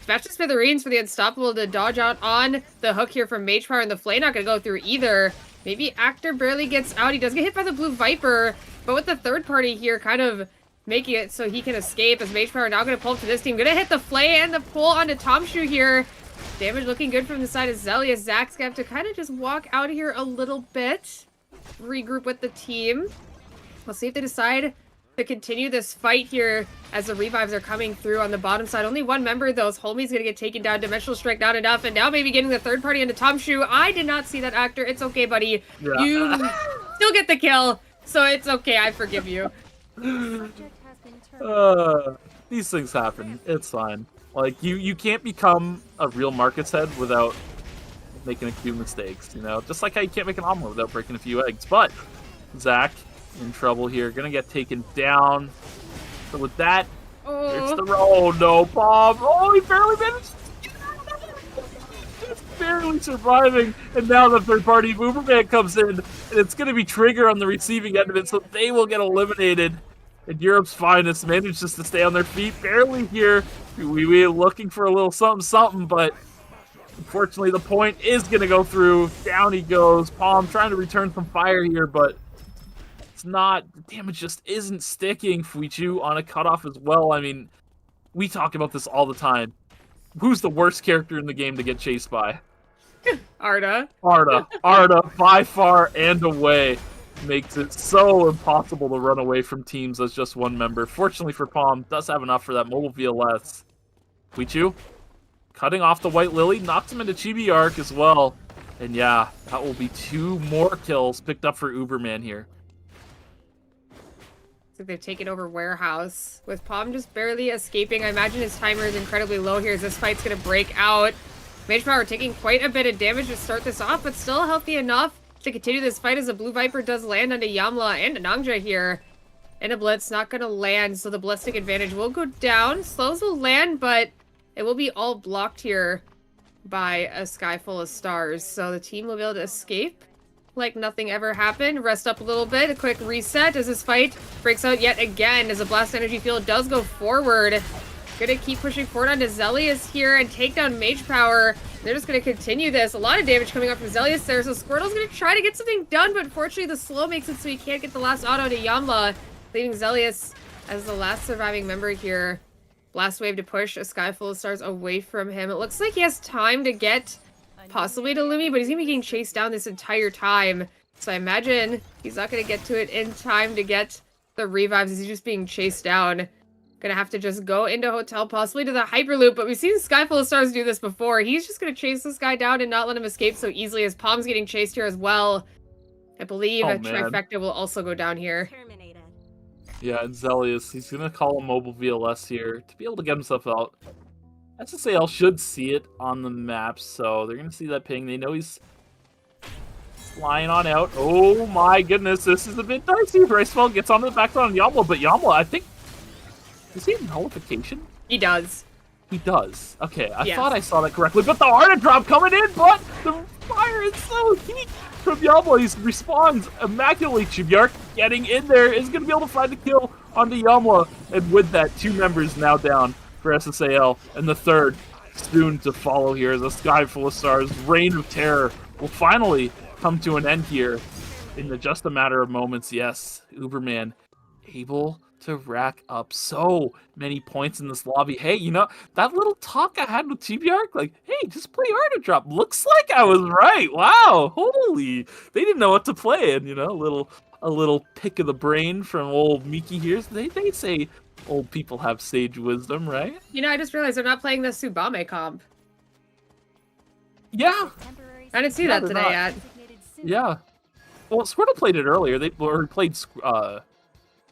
Smash to Smithereens for the Unstoppable to dodge out on the hook here from Mage Power, and the Flay not gonna go through either. Maybe Actor barely gets out. He does get hit by the Blue Viper, but with the third party here kind of making it so he can escape, as Mage Power now gonna pull up to this team. Gonna hit the Flay and the pull onto Tomshu here. Damage looking good from the side of Zelius. Zach's gonna have to kind of just walk out of here a little bit. Regroup with the team. We'll see if they decide to continue this fight here as the revives are coming through on the bottom side. Only one member, though. Homie's gonna get taken down. Dimensional Strike not enough. And now maybe getting the third party into Tomshu. I did not see that, Actor. It's okay, buddy. Yeah. You still get the kill. So it's okay. I forgive you. These things happen. It's fine. Like, you can't become a real market's head without making a few mistakes, you know? Just like how you can't make an omelet without breaking a few eggs. But Zach in trouble here. Gonna get taken down. So with that, it's the... Oh, no, Bob! Oh, he barely managed to get out of it! Just barely surviving. And now the third party Uberman comes in, and it's gonna be Trigger on the receiving end of it, so they will get eliminated. And Europe's finest managed just to stay on their feet, barely here. We looking for a little something, but unfortunately the point is going to go through. Down he goes. Palm trying to return some fire here, but it's not. The damage just isn't sticking. Fuichu on a cutoff as well. I mean, we talk about this all the time. Who's the worst character in the game to get chased by? Arda. Arda, by far and away. Makes it so impossible to run away from teams as just one member. Fortunately for Palm, does have enough for that mobile VLS. Fuichu cutting off the White Lily, knocks him into Chibi Arc as well. And yeah, that will be 2 more kills picked up for Uberman here. So they've taken over Warehouse, with Palm just barely escaping. I imagine his timer is incredibly low here as this fight's going to break out. Mage Power taking quite a bit of damage to start this off, but still healthy enough to continue this fight as a Blue Viper does land onto Yamla and Anangja here. And a Blitz not going to land, so the ballistic advantage will go down. Slows will land, but it will be all blocked here by a sky full of stars. So the team will be able to escape like nothing ever happened. Rest up a little bit, a quick reset as this fight breaks out yet again as the Blast Energy Field does go forward. Gonna keep pushing forward onto Zelius here and take down Mage Power. They're just gonna continue this. A lot of damage coming up from Zelius there, so Squirtle's gonna try to get something done, but unfortunately the slow makes it so he can't get the last auto to Yamla, leaving Zelius as the last surviving member here. Blast Wave to push a sky full of stars away from him. It looks like he has time to get possibly to Lumi, but he's gonna be getting chased down this entire time. So I imagine he's not gonna get to it in time to get the revives as he's just being chased down. Gonna have to just go into Hotel, possibly to the Hyperloop, but we've seen Sky Full of Stars do this before. He's just gonna chase this guy down and not let him escape so easily, as Palm's getting chased here as well. I believe a Trifecta will also go down here. Yeah, and Zelius, he's gonna call a mobile VLS here to be able to get himself out. SSAL should see it on the map, so they're gonna see that ping. They know he's flying on out. Oh my goodness, this is a bit dicey. Bracewell gets onto the back on Yamla, but Yamla, I think, does he have nullification? He does. He does. Okay, I thought I saw that correctly, but the Arda drop coming in, but the fire is so heat from Yamla. He responds immaculately. Chibiark getting in there is going to be able to find the kill onto Yamla, and with that, 2 members now down for SSAL, and the third soon to follow here as a Sky Full of Stars reign of terror will finally come to an end here in just a matter of moments. Yes, Uberman able to rack up so many points in this lobby. Hey, you know, that little talk I had with TBR, like, hey, just play Arda Drop. Looks like I was right. Wow, holy. They didn't know what to play. And, you know, a little pick of the brain from old Miki here. They say old people have sage wisdom, right? You know, I just realized I'm not playing the Tsubame comp. Yeah. I didn't see Yeah, that they're today not. yet. Yeah. Well, Squirtle played it earlier. They played Well,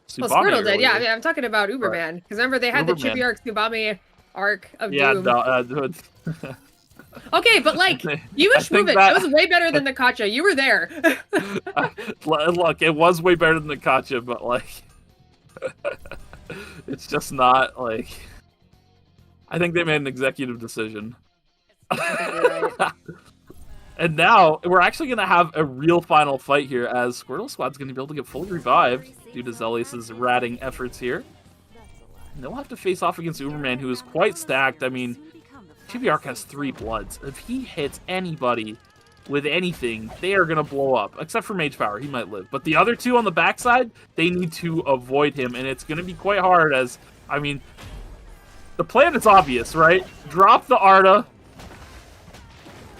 Tsubame Squirtle did, yeah. I earlier. mean, I'm talking about Uberman. Because remember, they had the Uberman. Chibi Arc Tsubame arc of Yeah, Doom. no, Okay, but like, you I move think it. that- It was way better than the Kacha. You were there. look, it was way better than the Kacha, but like, it's just not like. I think they made an executive decision. And now we're actually going to have a real final fight here, as Squirtle Squad's going to be able to get fully revived due to Zelius's ratting efforts here. And they'll have to face off against Uberman, who is quite stacked. I mean, Chibi Arc has 3 bloods. If he hits anybody with anything, they are going to blow up. Except for Mage Power, he might live. But the other 2 on the backside, they need to avoid him, and it's going to be quite hard as, I mean, the plan is obvious, right? Drop the Arda,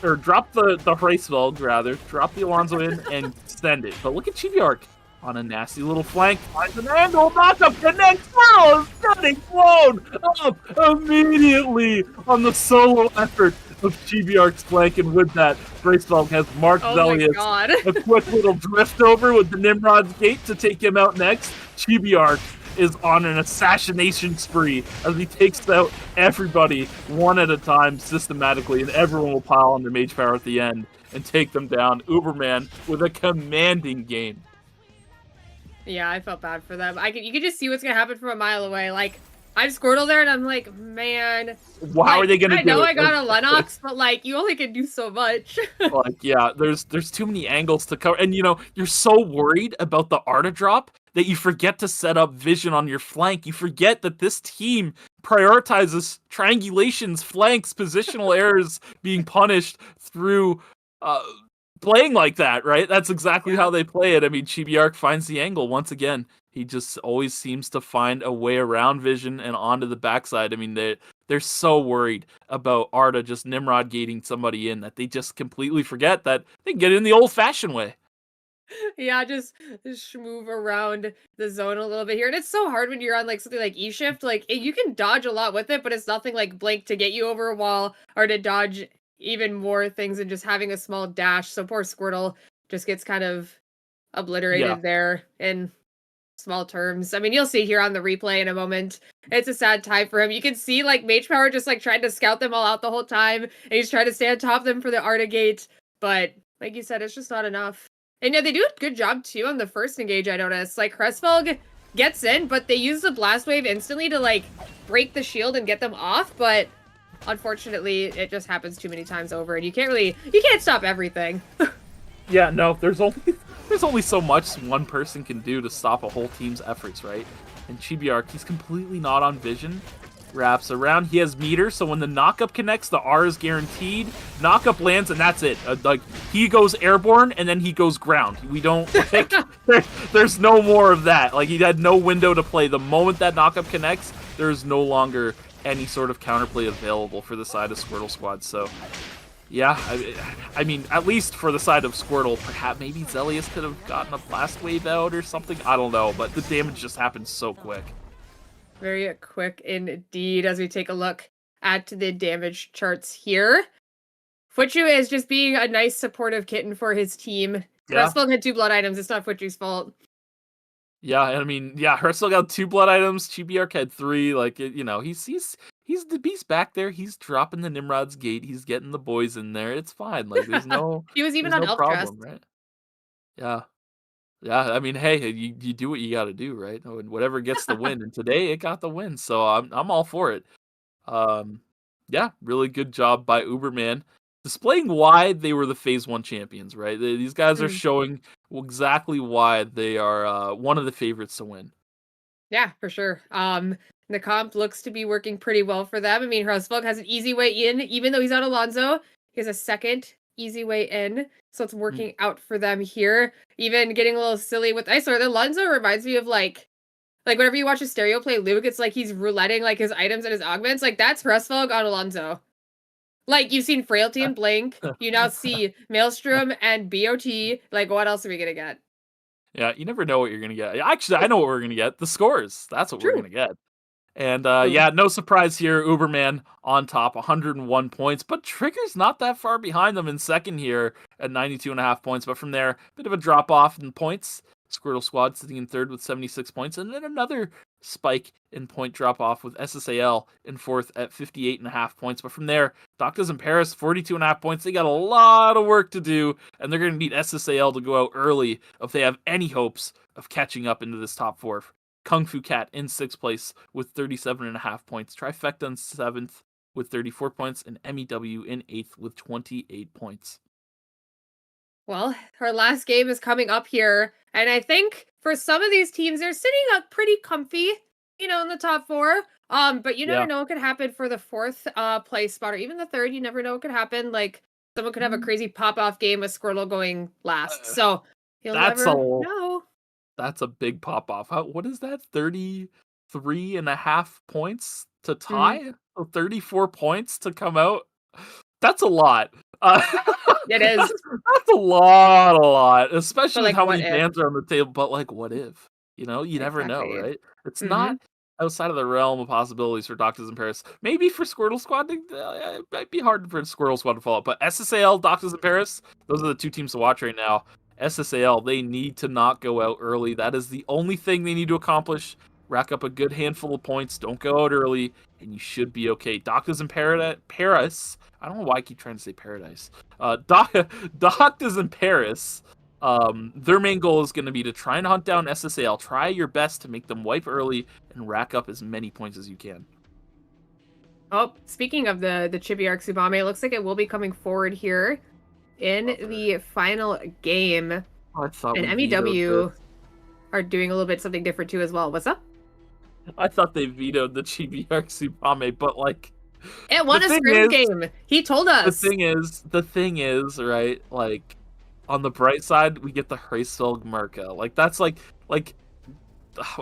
or drop the Hraesvelg, rather. Drop the Alonzo in and send it. But look at Chibi Arc on a nasty little flank. Finds an angle, knockup, connects. Squirtle is getting blown up immediately on the solo effort of Chibi Arc's flank. And with that, Hraesvelg has marked Oh my Zelius god. a quick little drift over with the Nimrod's Gate to take him out next. Chibi Arc is on an assassination spree as he takes out everybody one at a time systematically, and everyone will pile on their Mage Power at the end and take them down. Uberman with a commanding game. Yeah, I felt bad for them. You could just see what's gonna happen from a mile away. Like, I'm Squirtle there, and I'm like, man. How are they gonna do it? I know I got a Lennox, but like, you only can do so much. Like, yeah, there's too many angles to cover, and you know, you're so worried about the Arda drop that you forget to set up vision on your flank. You forget that this team prioritizes triangulations, flanks, positional errors being punished through playing like that, right? That's exactly how they play it. I mean, Chibi Arc finds the angle once again. He just always seems to find a way around vision and onto the backside. I mean, they're so worried about Arda just Nimrod gating somebody in that they just completely forget that they can get in the old-fashioned way. Yeah, just move around the zone a little bit here. And it's so hard when you're on like something like E-Shift. Like, you can dodge a lot with it, but it's nothing like Blink to get you over a wall or to dodge even more things than just having a small dash. So poor Squirtle just gets kind of obliterated there in small terms. I mean, you'll see here on the replay in a moment. It's a sad time for him. You can see like Mage Power just like trying to scout them all out the whole time, and he's trying to stay on top of them for the Arda Gate. But like you said, it's just not enough. And yeah, they do a good job too on the first engage, I noticed. Like, Hraesvelg gets in, but they use the Blast Wave instantly to like break the shield and get them off, but unfortunately it just happens too many times over, and you can't stop everything. Yeah, no, there's only so much one person can do to stop a whole team's efforts, right? And Chibi Arc, he's completely not on vision. Wraps around. He has meter, so when the knockup connects, the R is guaranteed. Knockup lands, and that's it. Like, he goes airborne, and then he goes ground. We don't like, there's no more of that. Like, he had no window to play. The moment that knockup connects, there is no longer any sort of counterplay available for the side of Squirtle Squad. So, yeah, I mean, at least for the side of Squirtle, perhaps maybe Zelius could have gotten a blast wave out or something. I don't know, but the damage just happened so quick. Very quick indeed, as we take a look at the damage charts here. Fuchu is just being a nice supportive kitten for his team. Yeah. Hraesvelg had 2 blood items. It's not Fuchu's fault. Yeah, I mean, yeah, Hraesvelg got 2 blood items. Chibi Arc had 3. Like, you know, he's the beast back there. He's dropping the Nimrod's Gate. He's getting the boys in there. It's fine. Like, there's no He was even there's on no Elf problem, Trust. right? Yeah. Yeah, I mean, hey, you do what you got to do, right? And whatever gets the win, and today it got the win, so I'm all for it. Yeah, really good job by Uberman, displaying why they were the Phase 1 champions, right? These guys are showing exactly why they are one of the favorites to win. Yeah, for sure. The comp looks to be working pretty well for them. I mean, Hraesvelg has an easy way in, even though he's on Alonzo. He has a second easy way in, so it's working out for them here. Even getting a little silly with Isolar. The Alonzo reminds me of like whenever you watch a stereo play Luke, it's like he's rouletting like his items and his augments. Like, that's Hraesvelg on Alonzo. Like, you've seen Frailty and Blink. You now see Maelstrom and BOT. Like, what else are we gonna get? Yeah, you never know what you're gonna get. Actually, I know what we're gonna get. The scores. That's what we're gonna get. And yeah, no surprise here. Uberman on top, 101 points. But Trigger's not that far behind them in second here at 92.5 points. But from there, a bit of a drop off in points. Squirtle Squad sitting in third with 76 points. And then another spike in point drop off with SSAL in fourth at 58.5 points. But from there, Doctas in Paris, 42.5 points. They got a lot of work to do. And they're going to need SSAL to go out early if they have any hopes of catching up into this top four. Kung Fu Cat in 6th place with 37.5 points. Trifecta in 7th with 34 points. And EmiDablju in 8th with 28 points. Well, our last game is coming up here. And I think for some of these teams, they're sitting up pretty comfy, in the top four. But you never know what could happen for the 4th place spot or even the 3rd. You never know what could happen. Like, someone could have a crazy pop-off game with Squirtle going last. So, you'll never know. That's a big pop off. What is that? 33.5 points to tie? Or 34 points to come out? That's a lot. It is. That's a lot. Especially like, with how many what if? bands are on the table. But like, what if? You never know, Exactly. right? It's not outside of the realm of possibilities for Doctas in Paris. Maybe for Squirtle Squad, it might be hard for Squirtle Squad to follow up. But SSAL, Doctas in Paris, those are the two teams to watch right now. SSAL, they need to not go out early. That is the only thing they need to accomplish. Rack up a good handful of points. Don't go out early, and you should be okay. Doctas in Paris. I don't know why I keep trying to say paradise. Doctas in Paris. Their main goal is going to be to try and hunt down SSAL. Try your best to make them wipe early and rack up as many points as you can. Oh, speaking of the Chibi Arc Tsubame, it looks like it will be coming forward here in the final game. I thought and EmiDablju are doing a little bit something different too as well. What's up? I thought they vetoed the Chibi Arc Tsubame, but like, it won a scrim game. He told us. The thing is, right? Like, on the bright side, we get the Hreisfeld Merca. Like, that's like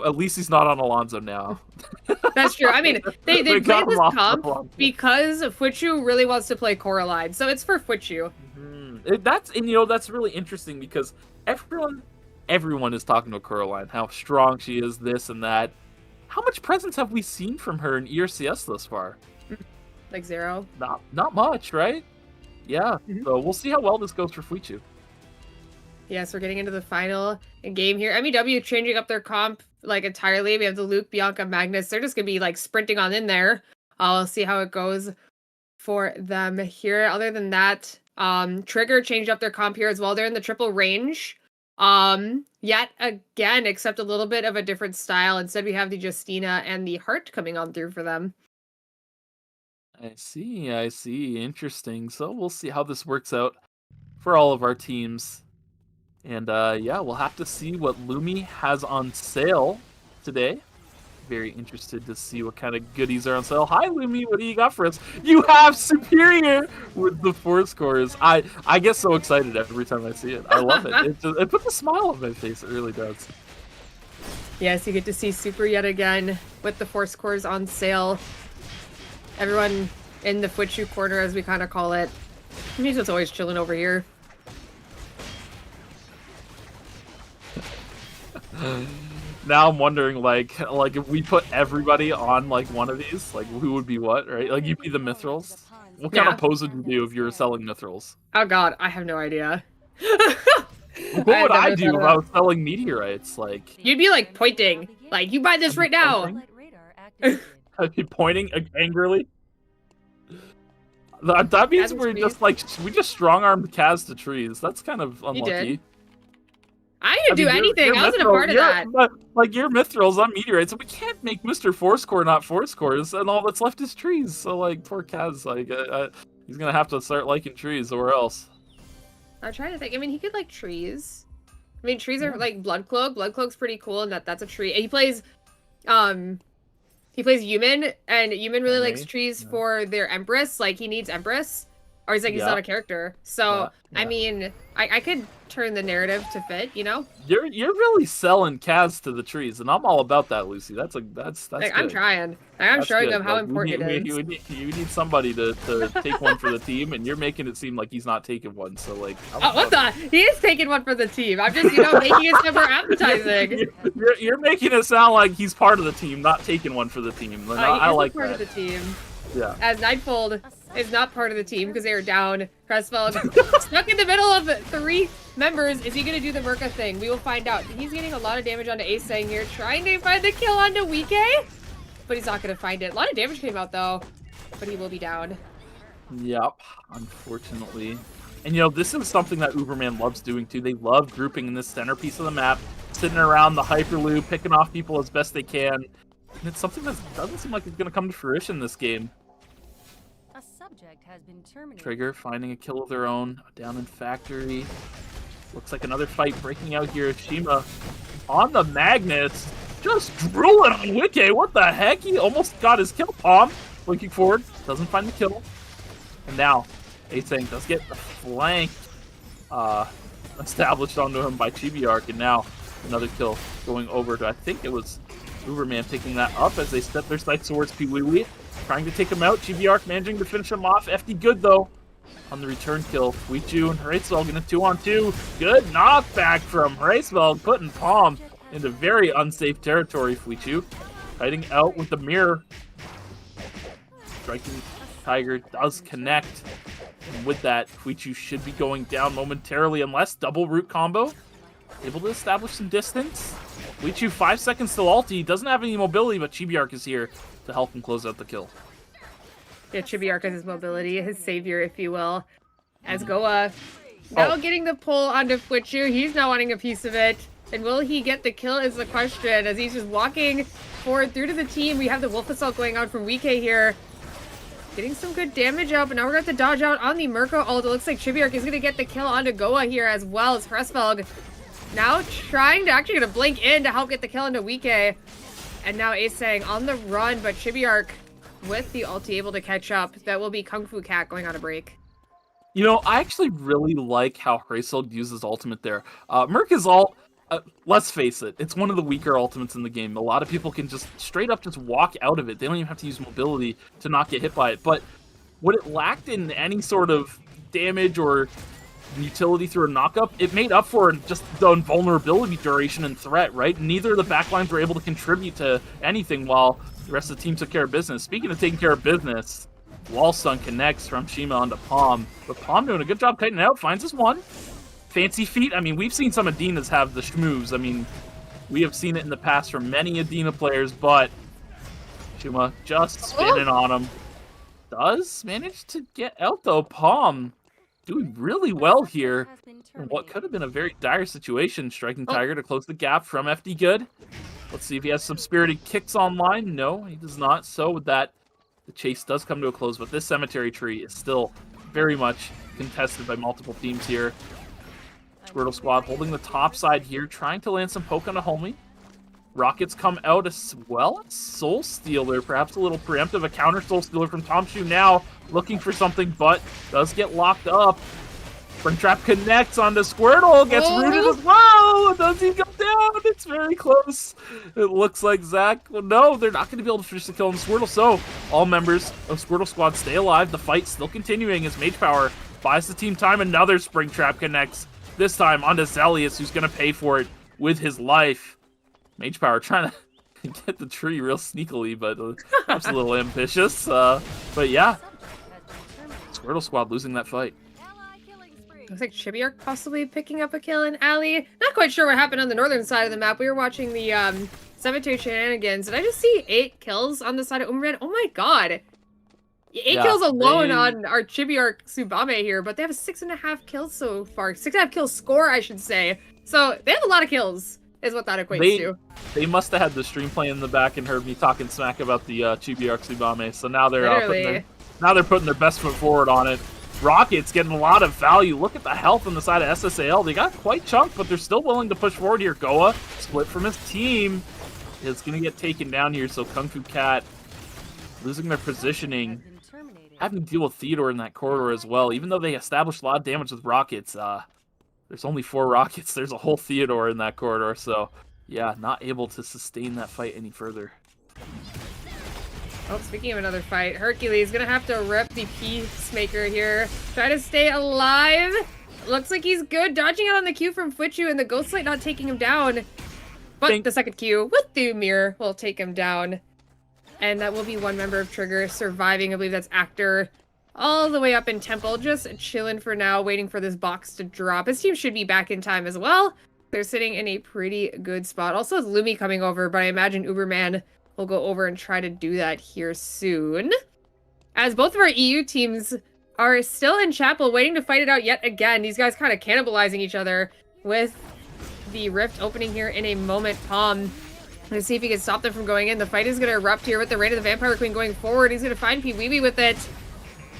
at least he's not on Alonso now. That's true. I mean, they played this comp because Fuichu really wants to play Coraline, so it's for Fuichu. That's really interesting because everyone is talking about Coraline, how strong she is, this and that. How much presence have we seen from her in ERCS thus far? Like 0. Not much, right? Yeah. So we'll see how well this goes for Fuichu. Yes, we're getting into the final game here. EmiDablju changing up their comp like entirely. We have the Luke, Bianca, Magnus. They're just gonna be like sprinting on in there. I'll see how it goes for them here. Other than that, Trigger changed up their comp here as well. They're in the triple range. Yet again, except a little bit of a different style. Instead, we have the Justina and the Heart coming on through for them. I see. Interesting. So we'll see how this works out for all of our teams. And yeah, we'll have to see what Lumi has on sale today. Very interested to see what kind of goodies are on sale. Hi, Lumi, what do you got for us? You have Superior with the 4 scores. I get so excited every time I see it. I love it. It puts a smile on my face. It really does. Yes, you get to see Super yet again with the 4 scores on sale. Everyone in the Fuichu corner, as we kind of call it. He's just always chilling over here. Now I'm wondering, like if we put everybody on like one of these, like who would be what, right? Like you'd be the Mithrils. What kind of pose would you do if you were selling Mithrils? Oh god, I have no idea. What would I do if I was selling meteorites? Like you'd be like pointing, like you buy this right now. I'd be pointing angrily. That means we just strong-armed Kaz to trees. That's kind of unlucky. I didn't do anything. I wasn't a part of that. Like, you're Mithrils, I'm meteorites, so we can't make Mr. 4-score not 4 scores, and all that's left is trees. So, like, poor Kaz, like, he's gonna have to start liking trees, or else. I'm trying to think. I mean, he could like trees. I mean, trees are like Blood Cloak. Blood Cloak's pretty cool, and that's a tree. And he plays Yumin, and Yumin really likes trees for their Empress. Like, he needs Empress. Or he's like, he's Yeah. not a character. So, Yeah. I mean, I could turn the narrative to fit, you know? You're really selling Kaz to the trees, and I'm all about that, Lucy. That's Like, good. I'm trying. Like, I'm That's showing good. them how Like, important it is. you need somebody to take one for the team, and you're making it seem like he's not taking one. So like, Oh, what the? He is taking one for the team. I'm just, you know, making it sound more appetizing. You're making it sound like he's part of the team, not taking one for the team. And He I is like part that. of the team. Yeah. As Nightfold is not part of the team because they are down. Crestfeld stuck in the middle of 3 members. Is he going to do the Merca thing? We will find out. He's getting a lot of damage onto Ace-Sang here, trying to find the kill onto Wike, but he's not going to find it. A lot of damage came out though, but he will be down. Yep, unfortunately. And you know, this is something that Uberman loves doing too. They love grouping in this centerpiece of the map, sitting around the Hyperloop, picking off people as best they can. And it's something that doesn't seem like it's going to come to fruition this game. A subject has been terminated. Trigger finding a kill of their own down in Factory. Looks like another fight breaking out here. Shima on the Magnets, just drooling on Wike. What the heck? He almost got his kill. Palm blinking forward, doesn't find the kill. And now, Ace-Sang does get the flank established onto him by Chibiark, and now another kill going over to, I think it was Uberman picking that up as they step their sights towards Piwiwi, trying to take him out. Chibiark managing to finish him off. FD good though on the return kill. Fuichu and Hraesvelg in a 2-on-2. Good knockback from Hraesvelg, putting Palm into very unsafe territory. Fuichu fighting out with the mirror. Striking Tiger does connect. And with that, Fuichu should be going down momentarily unless double root combo. Able to establish some distance. Fuichu 5 seconds till ulti. Doesn't have any mobility, but Chibiark is here to help him close out the kill. Yeah, Chibiark is his mobility, his savior, if you will. As Goa now getting the pull onto Fuichu. He's now wanting a piece of it. And will he get the kill is the question as he's just walking forward through to the team. We have the Wolf Assault going out from Wike here. Getting some good damage out, but now we're going to have to dodge out on the Merca ult. It looks like Chibiark is going to get the kill onto Goa here as well as Hraesvelg. Now trying to actually get a blink in to help get the kill into Wike. And now Ace-Sang on the run, but Chibiark with the ulti able to catch up. That will be Kung Fu Cat going on a break. You know, I actually really like how Hraesvelg uses ultimate there. Merca's ult, let's face it, it's one of the weaker ultimates in the game. A lot of people can just straight up just walk out of it. They don't even have to use mobility to not get hit by it. But what it lacked in any sort of damage or utility through a knockup, it made up for in just the invulnerability duration and threat, right? Neither of the backlines were able to contribute to anything while the rest of the team took care of business. Speaking of taking care of business, Wall Stun connects from Shima onto Palm. But Palm doing a good job kiting it out, finds his one. Fancy feet. I mean, we've seen some Adinas have the schmooze. I mean, we have seen it in the past from many Adina players, but Shima just spinning on him. Does manage to get out, though. Palm doing really well here in what could have been a very dire situation. Striking Tiger to close the gap from FD Good. Let's see if he has some spirited kicks online. No, he does not. So with that, the chase does come to a close, but this cemetery tree is still very much contested by multiple teams here. Squirtle Squad holding the top side here, trying to land some poke on a homie. Rockets come out as well. Soul Stealer, perhaps a little preemptive. A counter Soul Stealer from Tomshu now, looking for something, but does get locked up. Springtrap connects onto Squirtle, gets rooted as well. Does he go down? It's very close. It looks like Zach. Well, no, they're not going to be able to finish the kill on Squirtle. So all members of Squirtle Squad stay alive. The fight still continuing as Mage Power buys the team time. Another Springtrap connects. This time onto Zelius, who's going to pay for it with his life. Mage Power trying to get the tree real sneakily, but perhaps a little ambitious. But yeah, Squirtle Squad losing that fight. Looks like Chibiark possibly picking up a kill in Alley. Not quite sure what happened on the northern side of the map. We were watching the cemetery shenanigans. Did I just see 8 kills on the side of Uberman? Oh my god. 8 kills alone on our Chibiark Tsubame here, but they have a 6.5 kills so far. 6.5 kills score, I should say. So they have a lot of kills, is what that equates to. They must have had the stream playing in the back and heard me talking smack about the Chibiark Tsubame. So now they're putting their best foot forward on it. Rockets getting a lot of value. Look at the health on the side of SSAL. They got quite chunked, but they're still willing to push forward here. Goa, split from his team, is going to get taken down here. So Kung Fu Cat losing their positioning having to deal with Theodore in that corridor as well. Even though they established a lot of damage with rockets, there's only 4 rockets. There's a whole Theodore in that corridor, so yeah, not able to sustain that fight any further. Oh, speaking of another fight, Hercules gonna have to rip the Peacemaker here. Try to stay alive. Looks like he's good, dodging out on the Q from Fuichu, and the Ghostlight not taking him down. But the second Q with the mirror will take him down. And that will be one member of Trigger surviving. I believe that's Actor. All the way up in Temple, just chilling for now, waiting for this box to drop. His team should be back in time as well. They're sitting in a pretty good spot. Also, with Lumi coming over, but I imagine Uberman will go over and try to do that here soon. As both of our EU teams are still in Chapel, waiting to fight it out yet again. These guys kind of cannibalizing each other with the rift opening here in a moment. Palm, let's see if he can stop them from going in. The fight is going to erupt here with the Reign of the Vampire Queen going forward. He's going to find Pee-Wee with it.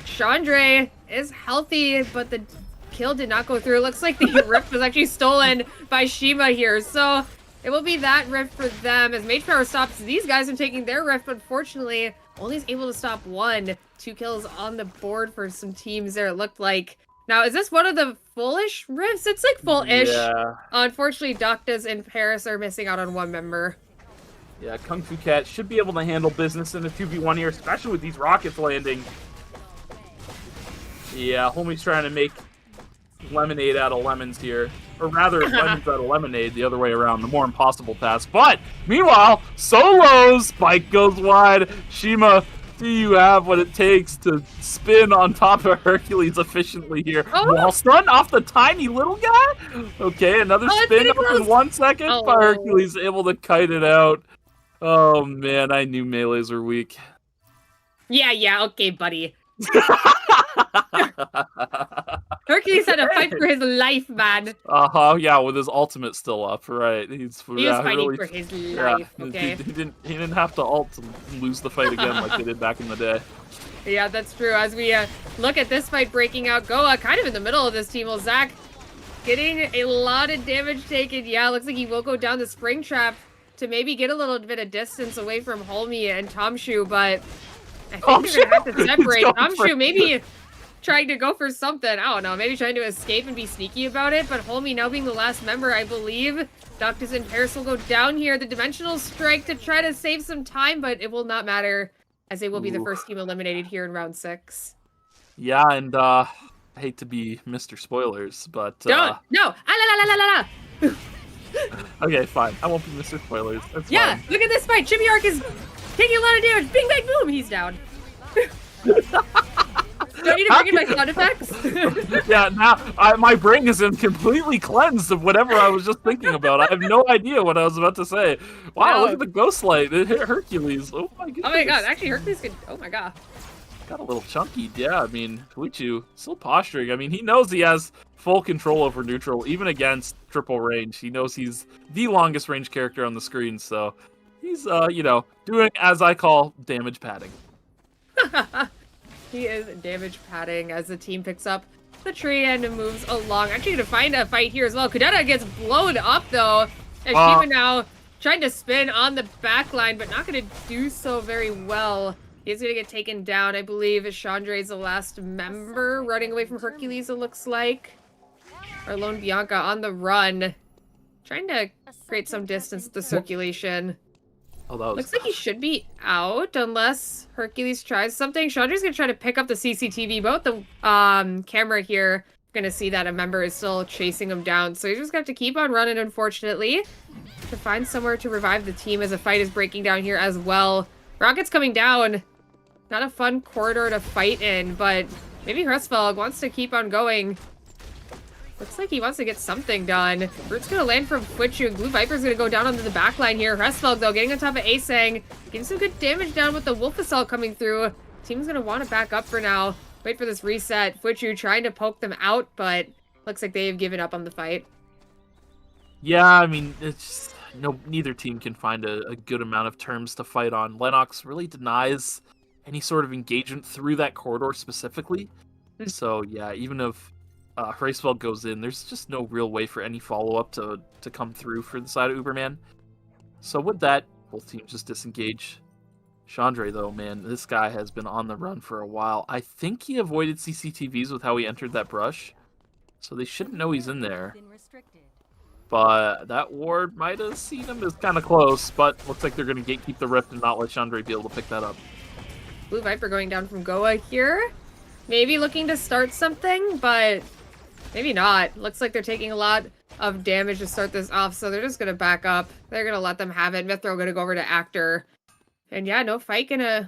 Chandra is healthy, but the kill did not go through. It looks like the rift was actually stolen by Shima here. So it will be that rift for them as Mage Power stops these guys from taking their rift, but unfortunately only is able to stop 1. 2 kills on the board for some teams there, it looked like. Now, is this one of the full-ish rifts? It's like full-ish. Yeah. Unfortunately, Doctas and Paris are missing out on 1 member. Yeah, Kung Fu Cat should be able to handle business in a 2v1 here, especially with these rockets landing. Yeah, homie's trying to make lemonade out of lemons here. Or rather, lemons out of lemonade, the other way around, the more impossible task. But, meanwhile, Solo's spike goes wide. Shima, do you have what it takes to spin on top of Hercules efficiently here? Oh. Wall stun off the tiny little guy? Okay, another spin up in 1 second, but Hercules able to kite it out. Oh, man, I knew melees were weak. Yeah, okay, buddy. Hercules had to fight for his life, man. Yeah, with his ultimate still up, right? He was fighting for his life, okay? He didn't have to ult to lose the fight again like they did back in the day. Yeah, that's true. As we look at this fight breaking out, Goa kind of in the middle of this team. Well, Zach getting a lot of damage taken. Yeah, looks like he will go down the spring trap to maybe get a little bit of distance away from Holmi and Tomshu, but I think they're gonna have to separate. Tomshu maybe trying to go for something. I don't know, maybe trying to escape and be sneaky about it, but Holmi now being the last member, I believe. Doctas and Paris will go down here. The Dimensional Strike to try to save some time, but it will not matter as they will be the first team eliminated here in round 6. Yeah, and I hate to be Mr. Spoilers, but don't! No! Ah, la. Okay, fine. I won't be Mr. Spoilers. That's Yeah, fine. look at this fight. Chibi Arc is taking a lot of damage. Bing, bang, boom. He's down. Do I need to bring in my sound effects? Yeah, now my brain is completely cleansed of whatever I was just thinking about. I have no idea what I was about to say. Wow, No. look at the ghost light. It hit Hercules. Oh my goodness. Oh my god, actually Hercules could, oh my god. Got a little chunky. Yeah, I mean, Fuichu still posturing. I mean, he knows he has full control over neutral, even against triple range. He knows he's the longest range character on the screen, so he's, doing, as I call, damage padding. He is damage padding as the team picks up the tree and moves along. Actually gonna find a fight here as well. Kudeta gets blown up though, as Shima now trying to spin on the back line, but not gonna do so very well. He's gonna get taken down. I believe Chandra is the last member running away from Hercules, it looks like. Our lone Bianca on the run. Trying to create some distance with the circulation. Oh, that was... Looks like he should be out unless Hercules tries something. Chandra's gonna try to pick up the CCTV. Both the camera here gonna see that a member is still chasing him down. So he's just got to keep on running, unfortunately, to find somewhere to revive the team as a fight is breaking down here as well. Rocket's coming down. Not a fun corridor to fight in, but maybe Hresvelg wants to keep on going. Looks like he wants to get something done. Root's gonna land from Fuichu. Blue Viper's gonna go down onto the back line here. Hresvelg, though, getting on top of Asang. Getting some good damage down with the Wolfasal coming through. Team's gonna want to back up for now. Wait for this reset. Fuichu trying to poke them out, but looks like they have given up on the fight. Yeah, I mean, it's neither team can find a good amount of terms to fight on. Lennox really denies any sort of engagement through that corridor specifically. So, yeah, even if Hresvelg goes in, there's just no real way for any follow-up to come through for the side of Uberman. So with that, both teams just disengage. Chandra, though, man, this guy has been on the run for a while. I think he avoided CCTVs with how he entered that brush, so they shouldn't know he's in there. But that ward might have seen him as kind of close, but looks like they're going to gatekeep the rift and not let Chandra be able to pick that up. Blue Viper going down from Goa here. Maybe looking to start something, but maybe not. Looks like they're taking a lot of damage to start this off, so they're just going to back up. They're going to let them have it. Mithra going to go over to Actor. And yeah, no fight going to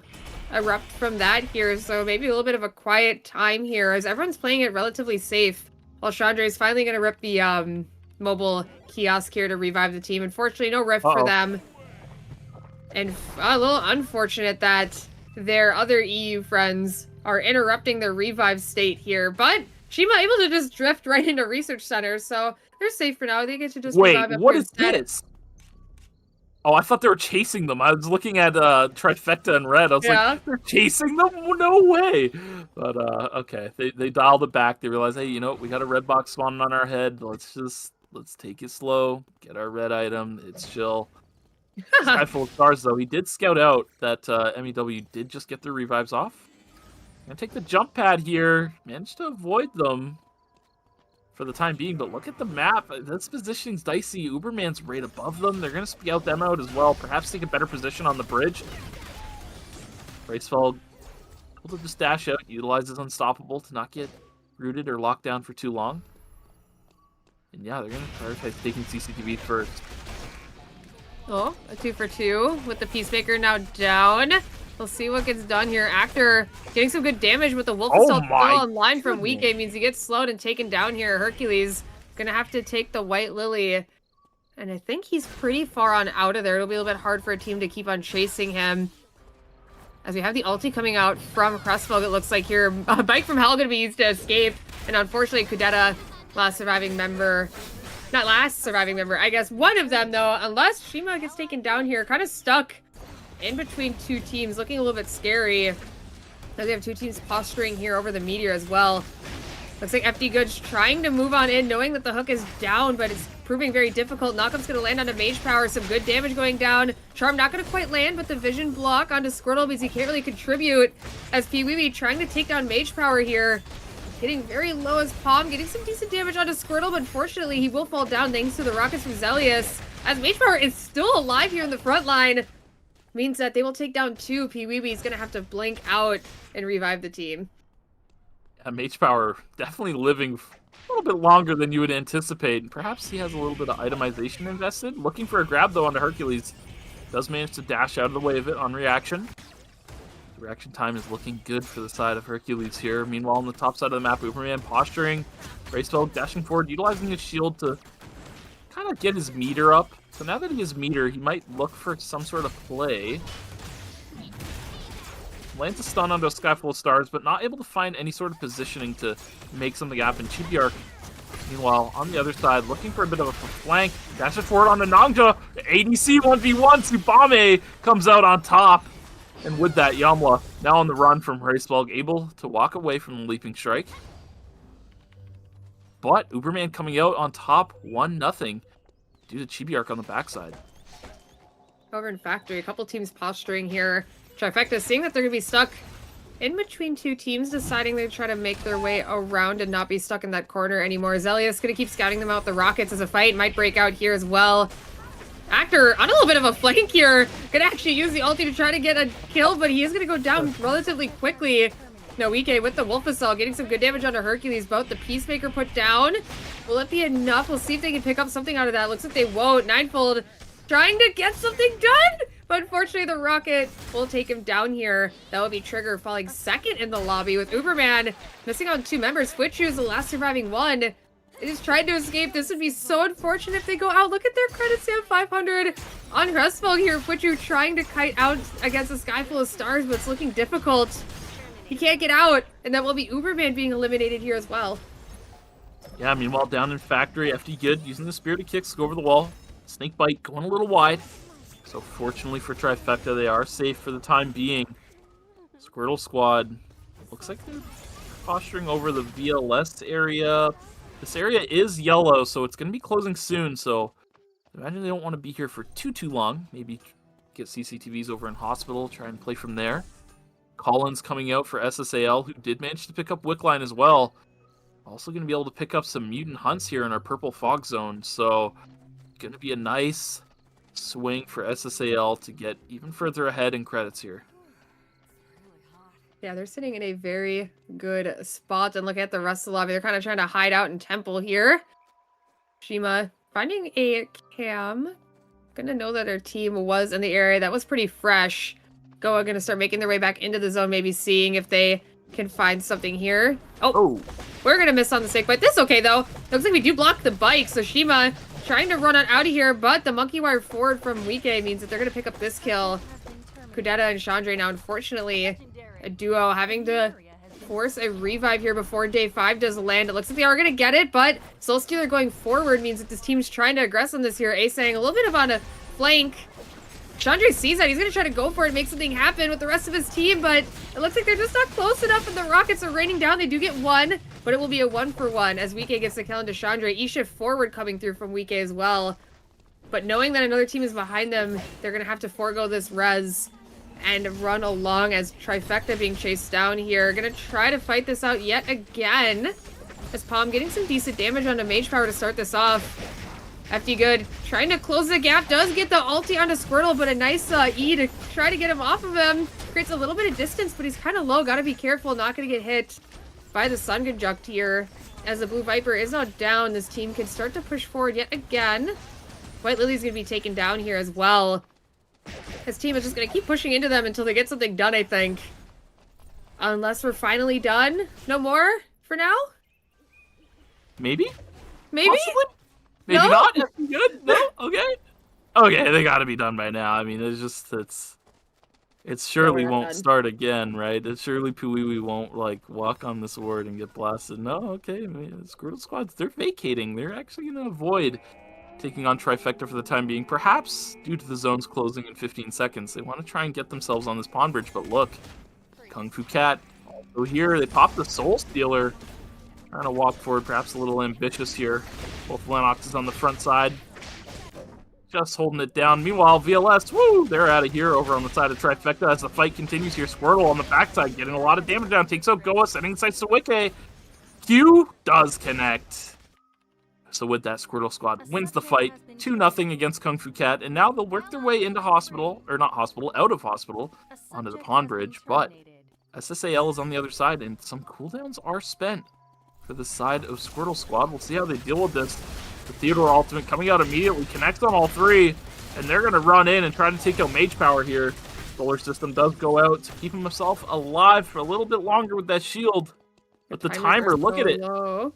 erupt from that here, so maybe a little bit of a quiet time here as everyone's playing it relatively safe. While Chandra is finally going to rip the mobile kiosk here to revive the team. Unfortunately, no rift for them. And a little unfortunate that their other EU friends are interrupting their revive state here. But Shima able to just drift right into Research Center, so they're safe for now. They get to just revive Wait, up what here is instead. this? Oh, I thought they were chasing them. I was looking at Trifecta and Red. I was like, they're chasing them? No way. But, okay. They dialed it back. They realized, hey, you know what? We got a red box spawning on our head. Let's take it slow. Get our red item. It's chill. Sky full of stars, though. He did scout out that EmiDablju did just get their revives off. Gonna take the jump pad here. Managed to avoid them for the time being, but look at the map. This positioning's dicey. Uberman's right above them. They're going to scout them out as well. Perhaps take a better position on the bridge. Racefeld able to just dash out, utilizes Unstoppable to not get rooted or locked down for too long. And yeah, they're going to prioritize taking CCTV first. Oh, a 2 for 2 with the Peacemaker now down. We'll see what gets done here. Actor getting some good damage with the Wolf Assault still online from weak game means he gets slowed and taken down here. Hercules gonna have to take the White Lily. And I think he's pretty far on out of there. It'll be a little bit hard for a team to keep on chasing him. As we have the ulti coming out from Crestfog, it looks like here. A bike from Hell gonna be used to escape. And unfortunately, Kudeta, last surviving member. Not last surviving member, I guess one of them though, unless Shima gets taken down here, kind of stuck in between two teams, looking a little bit scary. Now they have two teams posturing here over the meteor as well. Looks like FD Good's trying to move on in, knowing that the hook is down, but it's proving very difficult. Knockup's going to land onto Mage Power, some good damage going down. Charm not going to quite land, but the vision block onto Squirtle because he can't really contribute. As Pee-wee trying to take down Mage Power here. Hitting very low as Palm, getting some decent damage onto Squirtle, but unfortunately he will fall down thanks to the rockets from Zelius. As Mage Power is still alive here in the front line. Means that they will take down two. Pee-wee-wee's gonna have to blink out and revive the team. Yeah, Mage Power definitely living a little bit longer than you would anticipate. Perhaps he has a little bit of itemization invested. Looking for a grab, though, onto Hercules. Does manage to dash out of the way of it on reaction. The reaction time is looking good for the side of Hercules here. Meanwhile, on the top side of the map, Uberman posturing. Racefeld dashing forward, utilizing his shield to kind of get his meter up. So now that he has meter, he might look for some sort of play. Lands a stun onto a sky full of stars, but not able to find any sort of positioning to make something happen. Chibiark, meanwhile, on the other side, looking for a bit of a flank. Dashes forward onto Nangja. ADC 1v1. Tsubame comes out on top. And with that, Yamla, now on the run from Racebog, able to walk away from the Leaping Strike. But Uberman coming out on top, 1-0. Due to Chibiark on the backside. Over in Factory, a couple teams posturing here. Trifecta seeing that they're going to be stuck in between two teams, deciding they try to make their way around and not be stuck in that corner anymore. Zelius going to keep scouting them out. The rockets as a fight might break out here as well. Actor on a little bit of a flank here. Going to actually use the ulti to try to get a kill, but he is going to go down relatively quickly. Noike with the Wolf Assault, getting some good damage onto Hercules. Both the Peacemaker put down. Will it be enough? We'll see if they can pick up something out of that. Looks like they won't. Ninefold trying to get something done, but unfortunately the rocket will take him down here. That will be Trigger falling second in the lobby with Uberman missing on two members. Fwitchu is the last surviving one. They just tried to escape. This would be so unfortunate if they go out. Look at their credits. They have 500 on Crestfog here. Fwitchu trying to kite out against a sky full of stars, but it's looking difficult. He can't get out, and that will be Uberman being eliminated here as well. Yeah, meanwhile, down in Factory, FD Good using the Spirited Kicks to go over the wall. Snake Bite going a little wide. So fortunately for Trifecta, they are safe for the time being. Squirtle Squad, looks like they're posturing over the VLS area. This area is yellow, so it's going to be closing soon, so I imagine they don't want to be here for too long. Maybe get CCTVs over in hospital, try and play from there. Collins coming out for SSAL, who did manage to pick up Wickline as well. Also going to be able to pick up some mutant hunts here in our purple fog zone. So, going to be a nice swing for SSAL to get even further ahead in credits here. Yeah, they're sitting in a very good spot. And look at the rest of the lobby. They're kind of trying to hide out in Temple here. Shima finding a cam. Gonna know that her team was in the area. That was pretty fresh. Goa gonna start making their way back into the zone, maybe seeing if they can find something here. Oh. We're gonna miss on the stick, but this is okay though. Looks like we do block the bike, so Shima trying to run on out of here, but the monkey wire forward from Wike means that they're gonna pick up this kill. Kudeta and Chandra now, unfortunately, a duo having to force a revive here before day 5 does land. It looks like they are going to get it, but Soulstealer going forward means that this team's trying to aggress on this here. Asang a little bit of on a flank. Chandra sees that. He's going to try to go for it, make something happen with the rest of his team, but it looks like they're just not close enough, and the rockets are raining down. They do get one, but it will be a 1-for-1 as Wike gets the kill into Chandra. E-shift forward coming through from Wike as well. But knowing that another team is behind them, they're going to have to forego this res and run along as Trifecta being chased down here. Gonna try to fight this out yet again. As Palm getting some decent damage onto Mage Power to start this off. FD Good trying to close the gap. Does get the ulti onto Squirtle, but a nice E to try to get him off of him. Creates a little bit of distance, but he's kind of low. Gotta be careful, not gonna get hit by the Sun Conjunct here. As the Blue Viper is not down, this team can start to push forward yet again. White Lily's gonna be taken down here as well. His team is just going to keep pushing into them until they get something done, I think. Unless we're finally done. No more for now? Maybe? Maybe? Possibly? Maybe No? not? Good? No? Okay. Okay, they got to be done by now. I mean, it surely we're won't done. start again, right? It surely Puiwi won't, like, walk on this ward and get blasted. No, okay. I mean, Squirtle Squads, they're vacating. They're actually going to avoid taking on Trifecta for the time being. Perhaps due to the zones closing in 15 seconds. They want to try and get themselves on this pawn bridge, but look. Kung Fu Cat also here. They pop the Soul Stealer. Trying to walk forward, perhaps a little ambitious here. Both Lennoxes on the front side. Just holding it down. Meanwhile, VLS, woo! They're out of here over on the side of Trifecta as the fight continues here. Squirtle on the backside getting a lot of damage down. Takes out Goa, sending sights to Wike. Q does connect. So with that, Squirtle Squad wins the fight 2-0 against Kung Fu Cat, and now they'll work their way into hospital, or not hospital, out of hospital, onto the pawn bridge, but SSAL is on the other side, and some cooldowns are spent for the side of Squirtle Squad. We'll see how they deal with this. The Theodore ultimate coming out immediately, connects on all three, and they're going to run in and try to take out Mage Power here. Solar System does go out to keep himself alive for a little bit longer with that shield. But the timer, look at it. Low.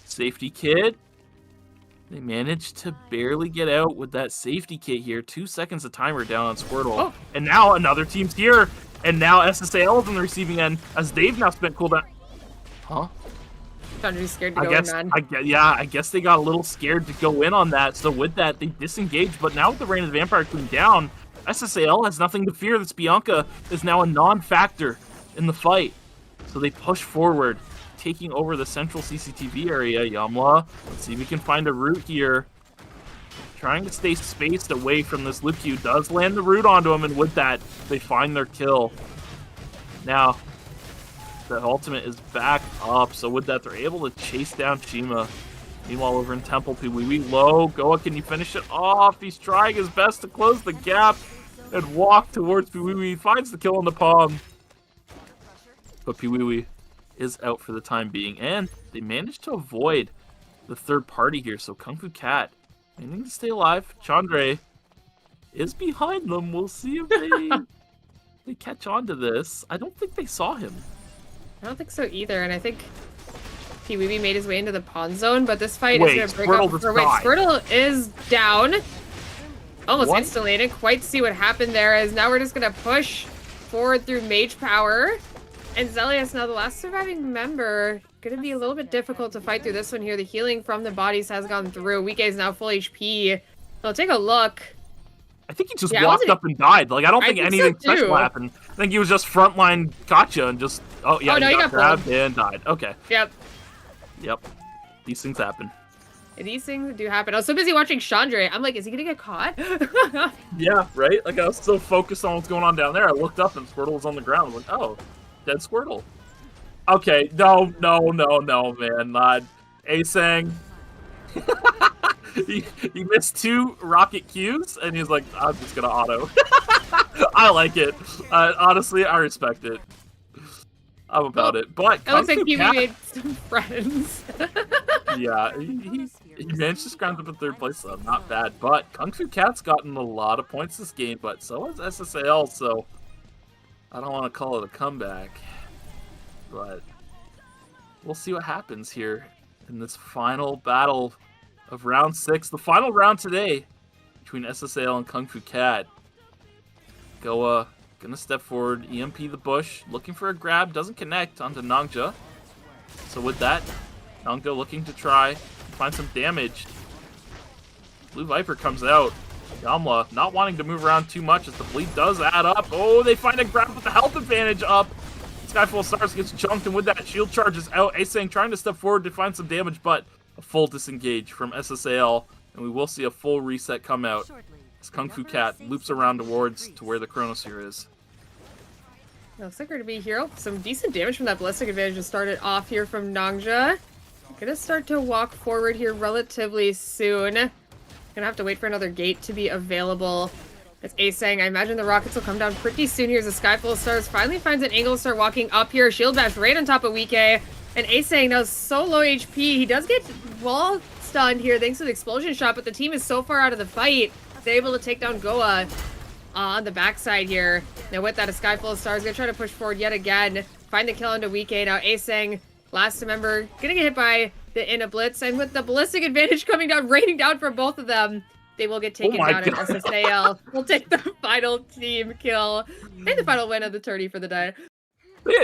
Safety kit. They managed to barely get out with that safety kit here. 2 seconds of timer down on Squirtle. Oh. And now another team's here. And now SSAL is on the receiving end as they've now spent cooldown. Huh? Chandra's scared to go in, man. I guess they got a little scared to go in on that. So with that, they disengaged. But now with the Reign of the Vampire Queen down, SSAL has nothing to fear. This Bianca is now a non-factor in the fight. So they push forward, taking over the central CCTV area. Yamla, let's see if we can find a route here. Trying to stay spaced away from this Lipyu. Does land the route onto him, and with that, they find their kill. Now, the ultimate is back up, so with that, they're able to chase down Shima. Meanwhile, over in Temple, Piwiwi low. Goa, can you finish it off? He's trying his best to close the gap and walk towards Piwiwi. Finds the kill on the palm. But Piwiwi is out for the time being, and they managed to avoid the third party here. So Kung Fu Cat managing to stay alive. Chandra is behind them. We'll see if they catch on to this. I don't think they saw him. I don't think so either, and I think Piwiwi made his way into the pawn zone, but this fight is Wait, going to break Squirtle up. just Wait, died. Squirtle is down. Almost What? instantly. I didn't quite see what happened there, as now we're just going to push forward through Mage Power. And Zelius, now the last surviving member, going to be a little bit difficult to fight through this one here. The healing from the bodies has gone through. Wike is now full HP. So take a look. I think he just Yeah, walked wasn't up and died. Like, I don't think think so, anything too. special happened. I think he was just frontline gotcha and just, oh yeah, Oh, no, he he got got grabbed pulled. and died. Okay. Yep. Yep. These things happen. These things do happen. I was so busy watching Chandra. I'm like, is he gonna get caught? Yeah, right? Like, I was so focused on what's going on down there. I looked up and Squirtle was on the ground. I was like, oh, dead Squirtle. Okay, no, man. Not Asang. he missed 2 rocket cues, and he's like, I'm just gonna auto. I like it. Honestly, I respect it. I'm about it. But it looks like Kung Fu Kiwi Cat, made some friends. yeah, he managed to scrounge up in 3rd place, so not bad. But Kung Fu Cat's gotten a lot of points this game, but so has SSAL, so I don't want to call it a comeback. But we'll see what happens here in this final battle of round 6. The final round today between SSAL and Kung Fu Cat. Goa gonna step forward, EMP the bush, looking for a grab, doesn't connect onto Nongja. So with that, Nongja looking to try find some damage. Blue Viper comes out. Yamla not wanting to move around too much as the bleed does add up. Oh, they find a grab with the health advantage up. Sky Full of Stars gets jumped, and with that, shield charges out. Asang trying to step forward to find some damage, but a full disengage from SSAL, and we will see a full reset come out as Kung Fu Cat loops around towards to where the Chronosphere is. Looks like we're gonna be here. Some decent damage from that ballistic advantage just started off here from Nongja. Gonna start to walk forward here relatively soon. Gonna have to wait for another gate to be available. It's Asang. I imagine the rockets will come down pretty soon here as the Sky Full of Stars finally finds an angle to start walking up here. Shield bash right on top of Wike. And Asang now so low HP. He does get wall stunned here thanks to the explosion shot, but the team is so far out of the fight. They're able to take down Goa on the backside here. Now with that, a Sky Full of Stars gonna try to push forward yet again. Find the kill onto Wike. Now Asang, last member, gonna get hit by the in a blitz, and with the ballistic advantage coming down, raining down for both of them, they will get taken down. And SSAL will take the final team kill and the final win of the tourney for the day.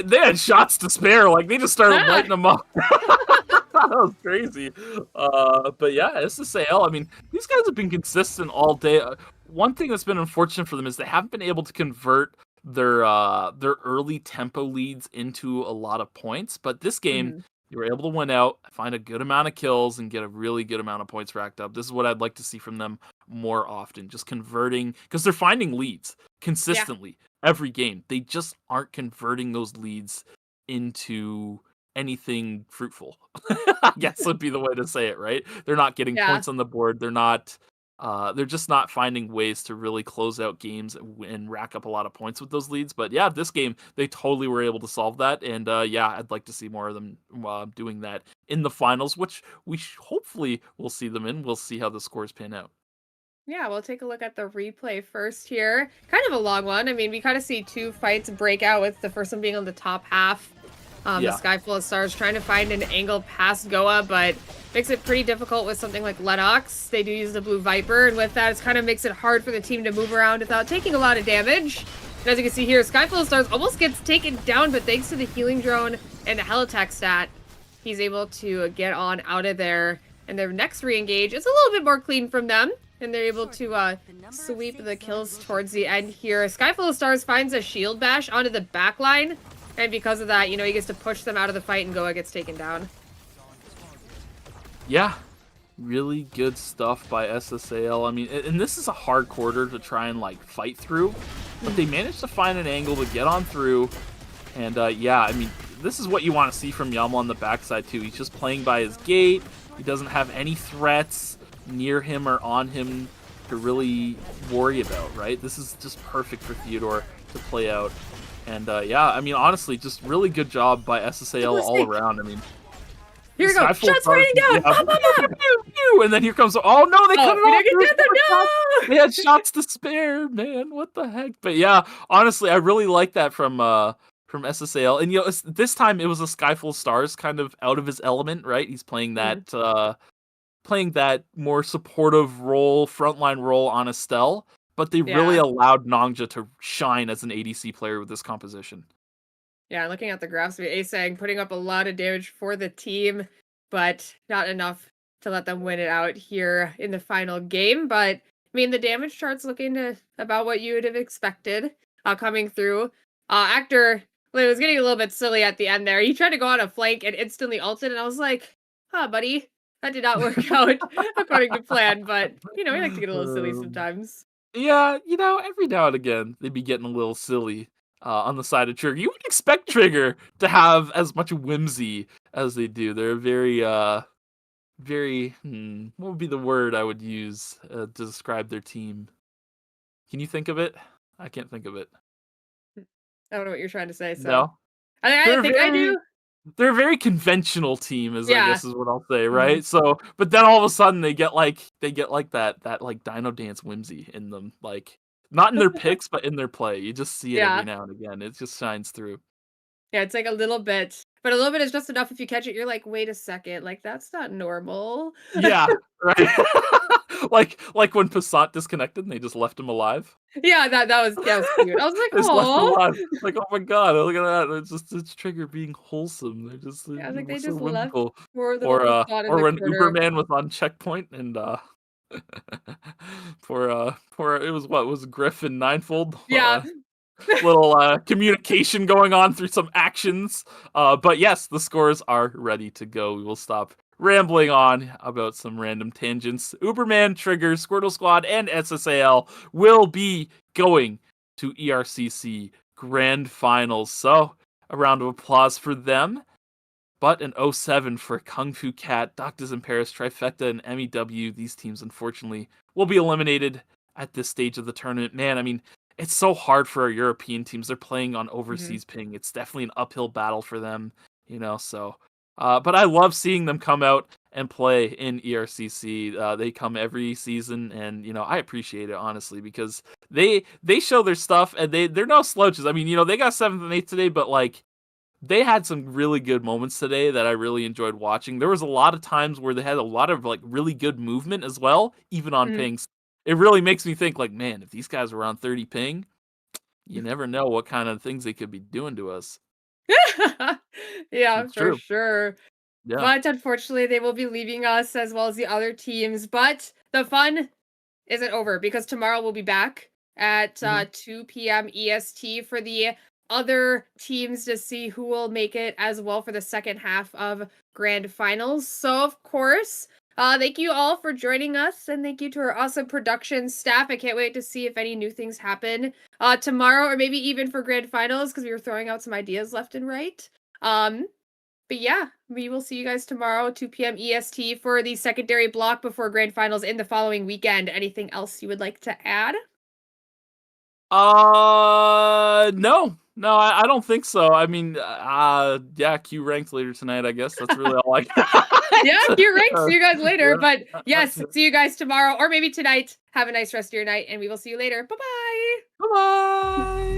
They had shots to spare. Like, they just started lighting them up. That was crazy. But yeah, SSAL, I mean, these guys have been consistent all day. One thing that's been unfortunate for them is they haven't been able to convert their early tempo leads into a lot of points. But this game, you were able to win out, find a good amount of kills, and get a really good amount of points racked up. This is what I'd like to see from them more often. Just converting, because they're finding leads consistently every game. They just aren't converting those leads into anything fruitful. I guess would be the way to say it, right? They're not getting points on the board. They're just not finding ways to really close out games and rack up a lot of points with those leads. But yeah, this game, they totally were able to solve that. And yeah, I'd like to see more of them doing that in the finals, which we hopefully will see them in. We'll see how the scores pan out. Yeah, we'll take a look at the replay first here. Kind of a long one. I mean, we kind of see 2 fights break out, with the first one being on the top half. The Sky Full of Stars trying to find an angle past Goa, but makes it pretty difficult with something like Lennox. They do use the Blue Viper, and with that, it kind of makes it hard for the team to move around without taking a lot of damage. And as you can see here, Sky Full of Stars almost gets taken down, but thanks to the healing drone and the Helitek stat, he's able to get on out of there. And their next re-engage is a little bit more clean from them, and they're able to sweep the kills towards the end here. Sky Full of Stars finds a shield bash onto the back line, and because of that, you know, he gets to push them out of the fight, and Goa gets taken down. Yeah, really good stuff by SSAL. I mean, and this is a hard quarter to try and, like, fight through, but they managed to find an angle to get on through. And yeah, I mean, this is what you want to see from Yama on the backside, too. He's just playing by his gate. He doesn't have any threats near him or on him to really worry about, right? This is just perfect for Theodore to play out. And yeah, I mean, honestly, just really good job by SSAL all around. I mean, here we go. Shots raining down. Yeah, and then here comes. Oh no, they cut it off. They had shots to spare, man. What the heck? But yeah, honestly, I really like that from SSAL. And you know, this time it was a Sky Full of Stars kind of out of his element, right? He's playing that more supportive role, frontline role on Estelle. But they really allowed Nongja to shine as an ADC player with this composition. Yeah, looking at the graphs, Asang putting up a lot of damage for the team, but not enough to let them win it out here in the final game. But, I mean, the damage chart's looking to about what you would have expected coming through. Actor, it was getting a little bit silly at the end there. He tried to go on a flank and instantly ulted, and I was like, huh, buddy, That did not work out according to plan, but we like to get a little silly sometimes. Yeah, every now and again they'd be getting a little silly on the side of Trigger. You would expect Trigger to have as much whimsy as they do. They're very. What would be the word I would use to describe their team? Can you think of it? I can't think of it. I don't know what you're trying to say, so No, I think I do. they're a very conventional team, I Yeah. guess is what I'll say, right? So, but then all of a sudden they get like that like Dino Dance whimsy in them, like not in their picks, but in their play. You just see it Yeah. every now and again. It just shines through. Yeah, it's like a little bit, but a little bit is just enough. If you catch it, you're like, wait a second, like that's not normal. Yeah, right. like when Passat disconnected and they just left him alive. Yeah, that was cute. I was like, Just left him oh, alive. Like, oh my god, look at that. It's Trigger being wholesome. They're just yeah, I was like, they so just left whimsical. poor little Or Passat in or the when corner. Uberman was on checkpoint and for it was what was Griffin Ninefold Yeah, little communication going on through some actions. But yes, the scores are ready to go. We will stop rambling on about some random tangents. Uberman, Trigger, Squirtle Squad, and SSAL will be going to ERCC Grand Finals. So a round of applause for them. But an 0-7 for Kung Fu Cat, Doctas in Paris, Trifecta, and EmiDablju. These teams, unfortunately, will be eliminated at this stage of the tournament. Man, I mean, it's so hard for our European teams. They're playing on overseas ping. It's definitely an uphill battle for them, so. But I love seeing them come out and play in ERCC. They come every season, and I appreciate it honestly because they show their stuff, and they're no slouches. I mean, they got 7th and 8th today, but like they had some really good moments today that I really enjoyed watching. There was a lot of times where they had a lot of like really good movement as well, even on pings. It really makes me think like, man, if these guys were on 30 ping, you never know what kind of things they could be doing to us. Yeah, It's for true. sure. Yeah. But unfortunately, they will be leaving us as well as the other teams. But the fun isn't over because tomorrow we'll be back at 2 p.m. EST for the other teams to see who will make it as well for the second half of Grand Finals. So, of course, thank you all for joining us, and thank you to our awesome production staff. I can't wait to see if any new things happen tomorrow, or maybe even for Grand Finals, because we were throwing out some ideas left and right. But yeah, we will see you guys tomorrow, 2 p.m. EST, for the secondary block before Grand Finals in the following weekend. Anything else you would like to add? No, I don't think so. I mean, yeah, Q ranked later tonight, I guess. That's really all I got. Yeah, you're right. See you guys later. Yeah. But yes, see you guys tomorrow or maybe tonight. Have a nice rest of your night, and we will see you later. Bye-bye. Bye-bye.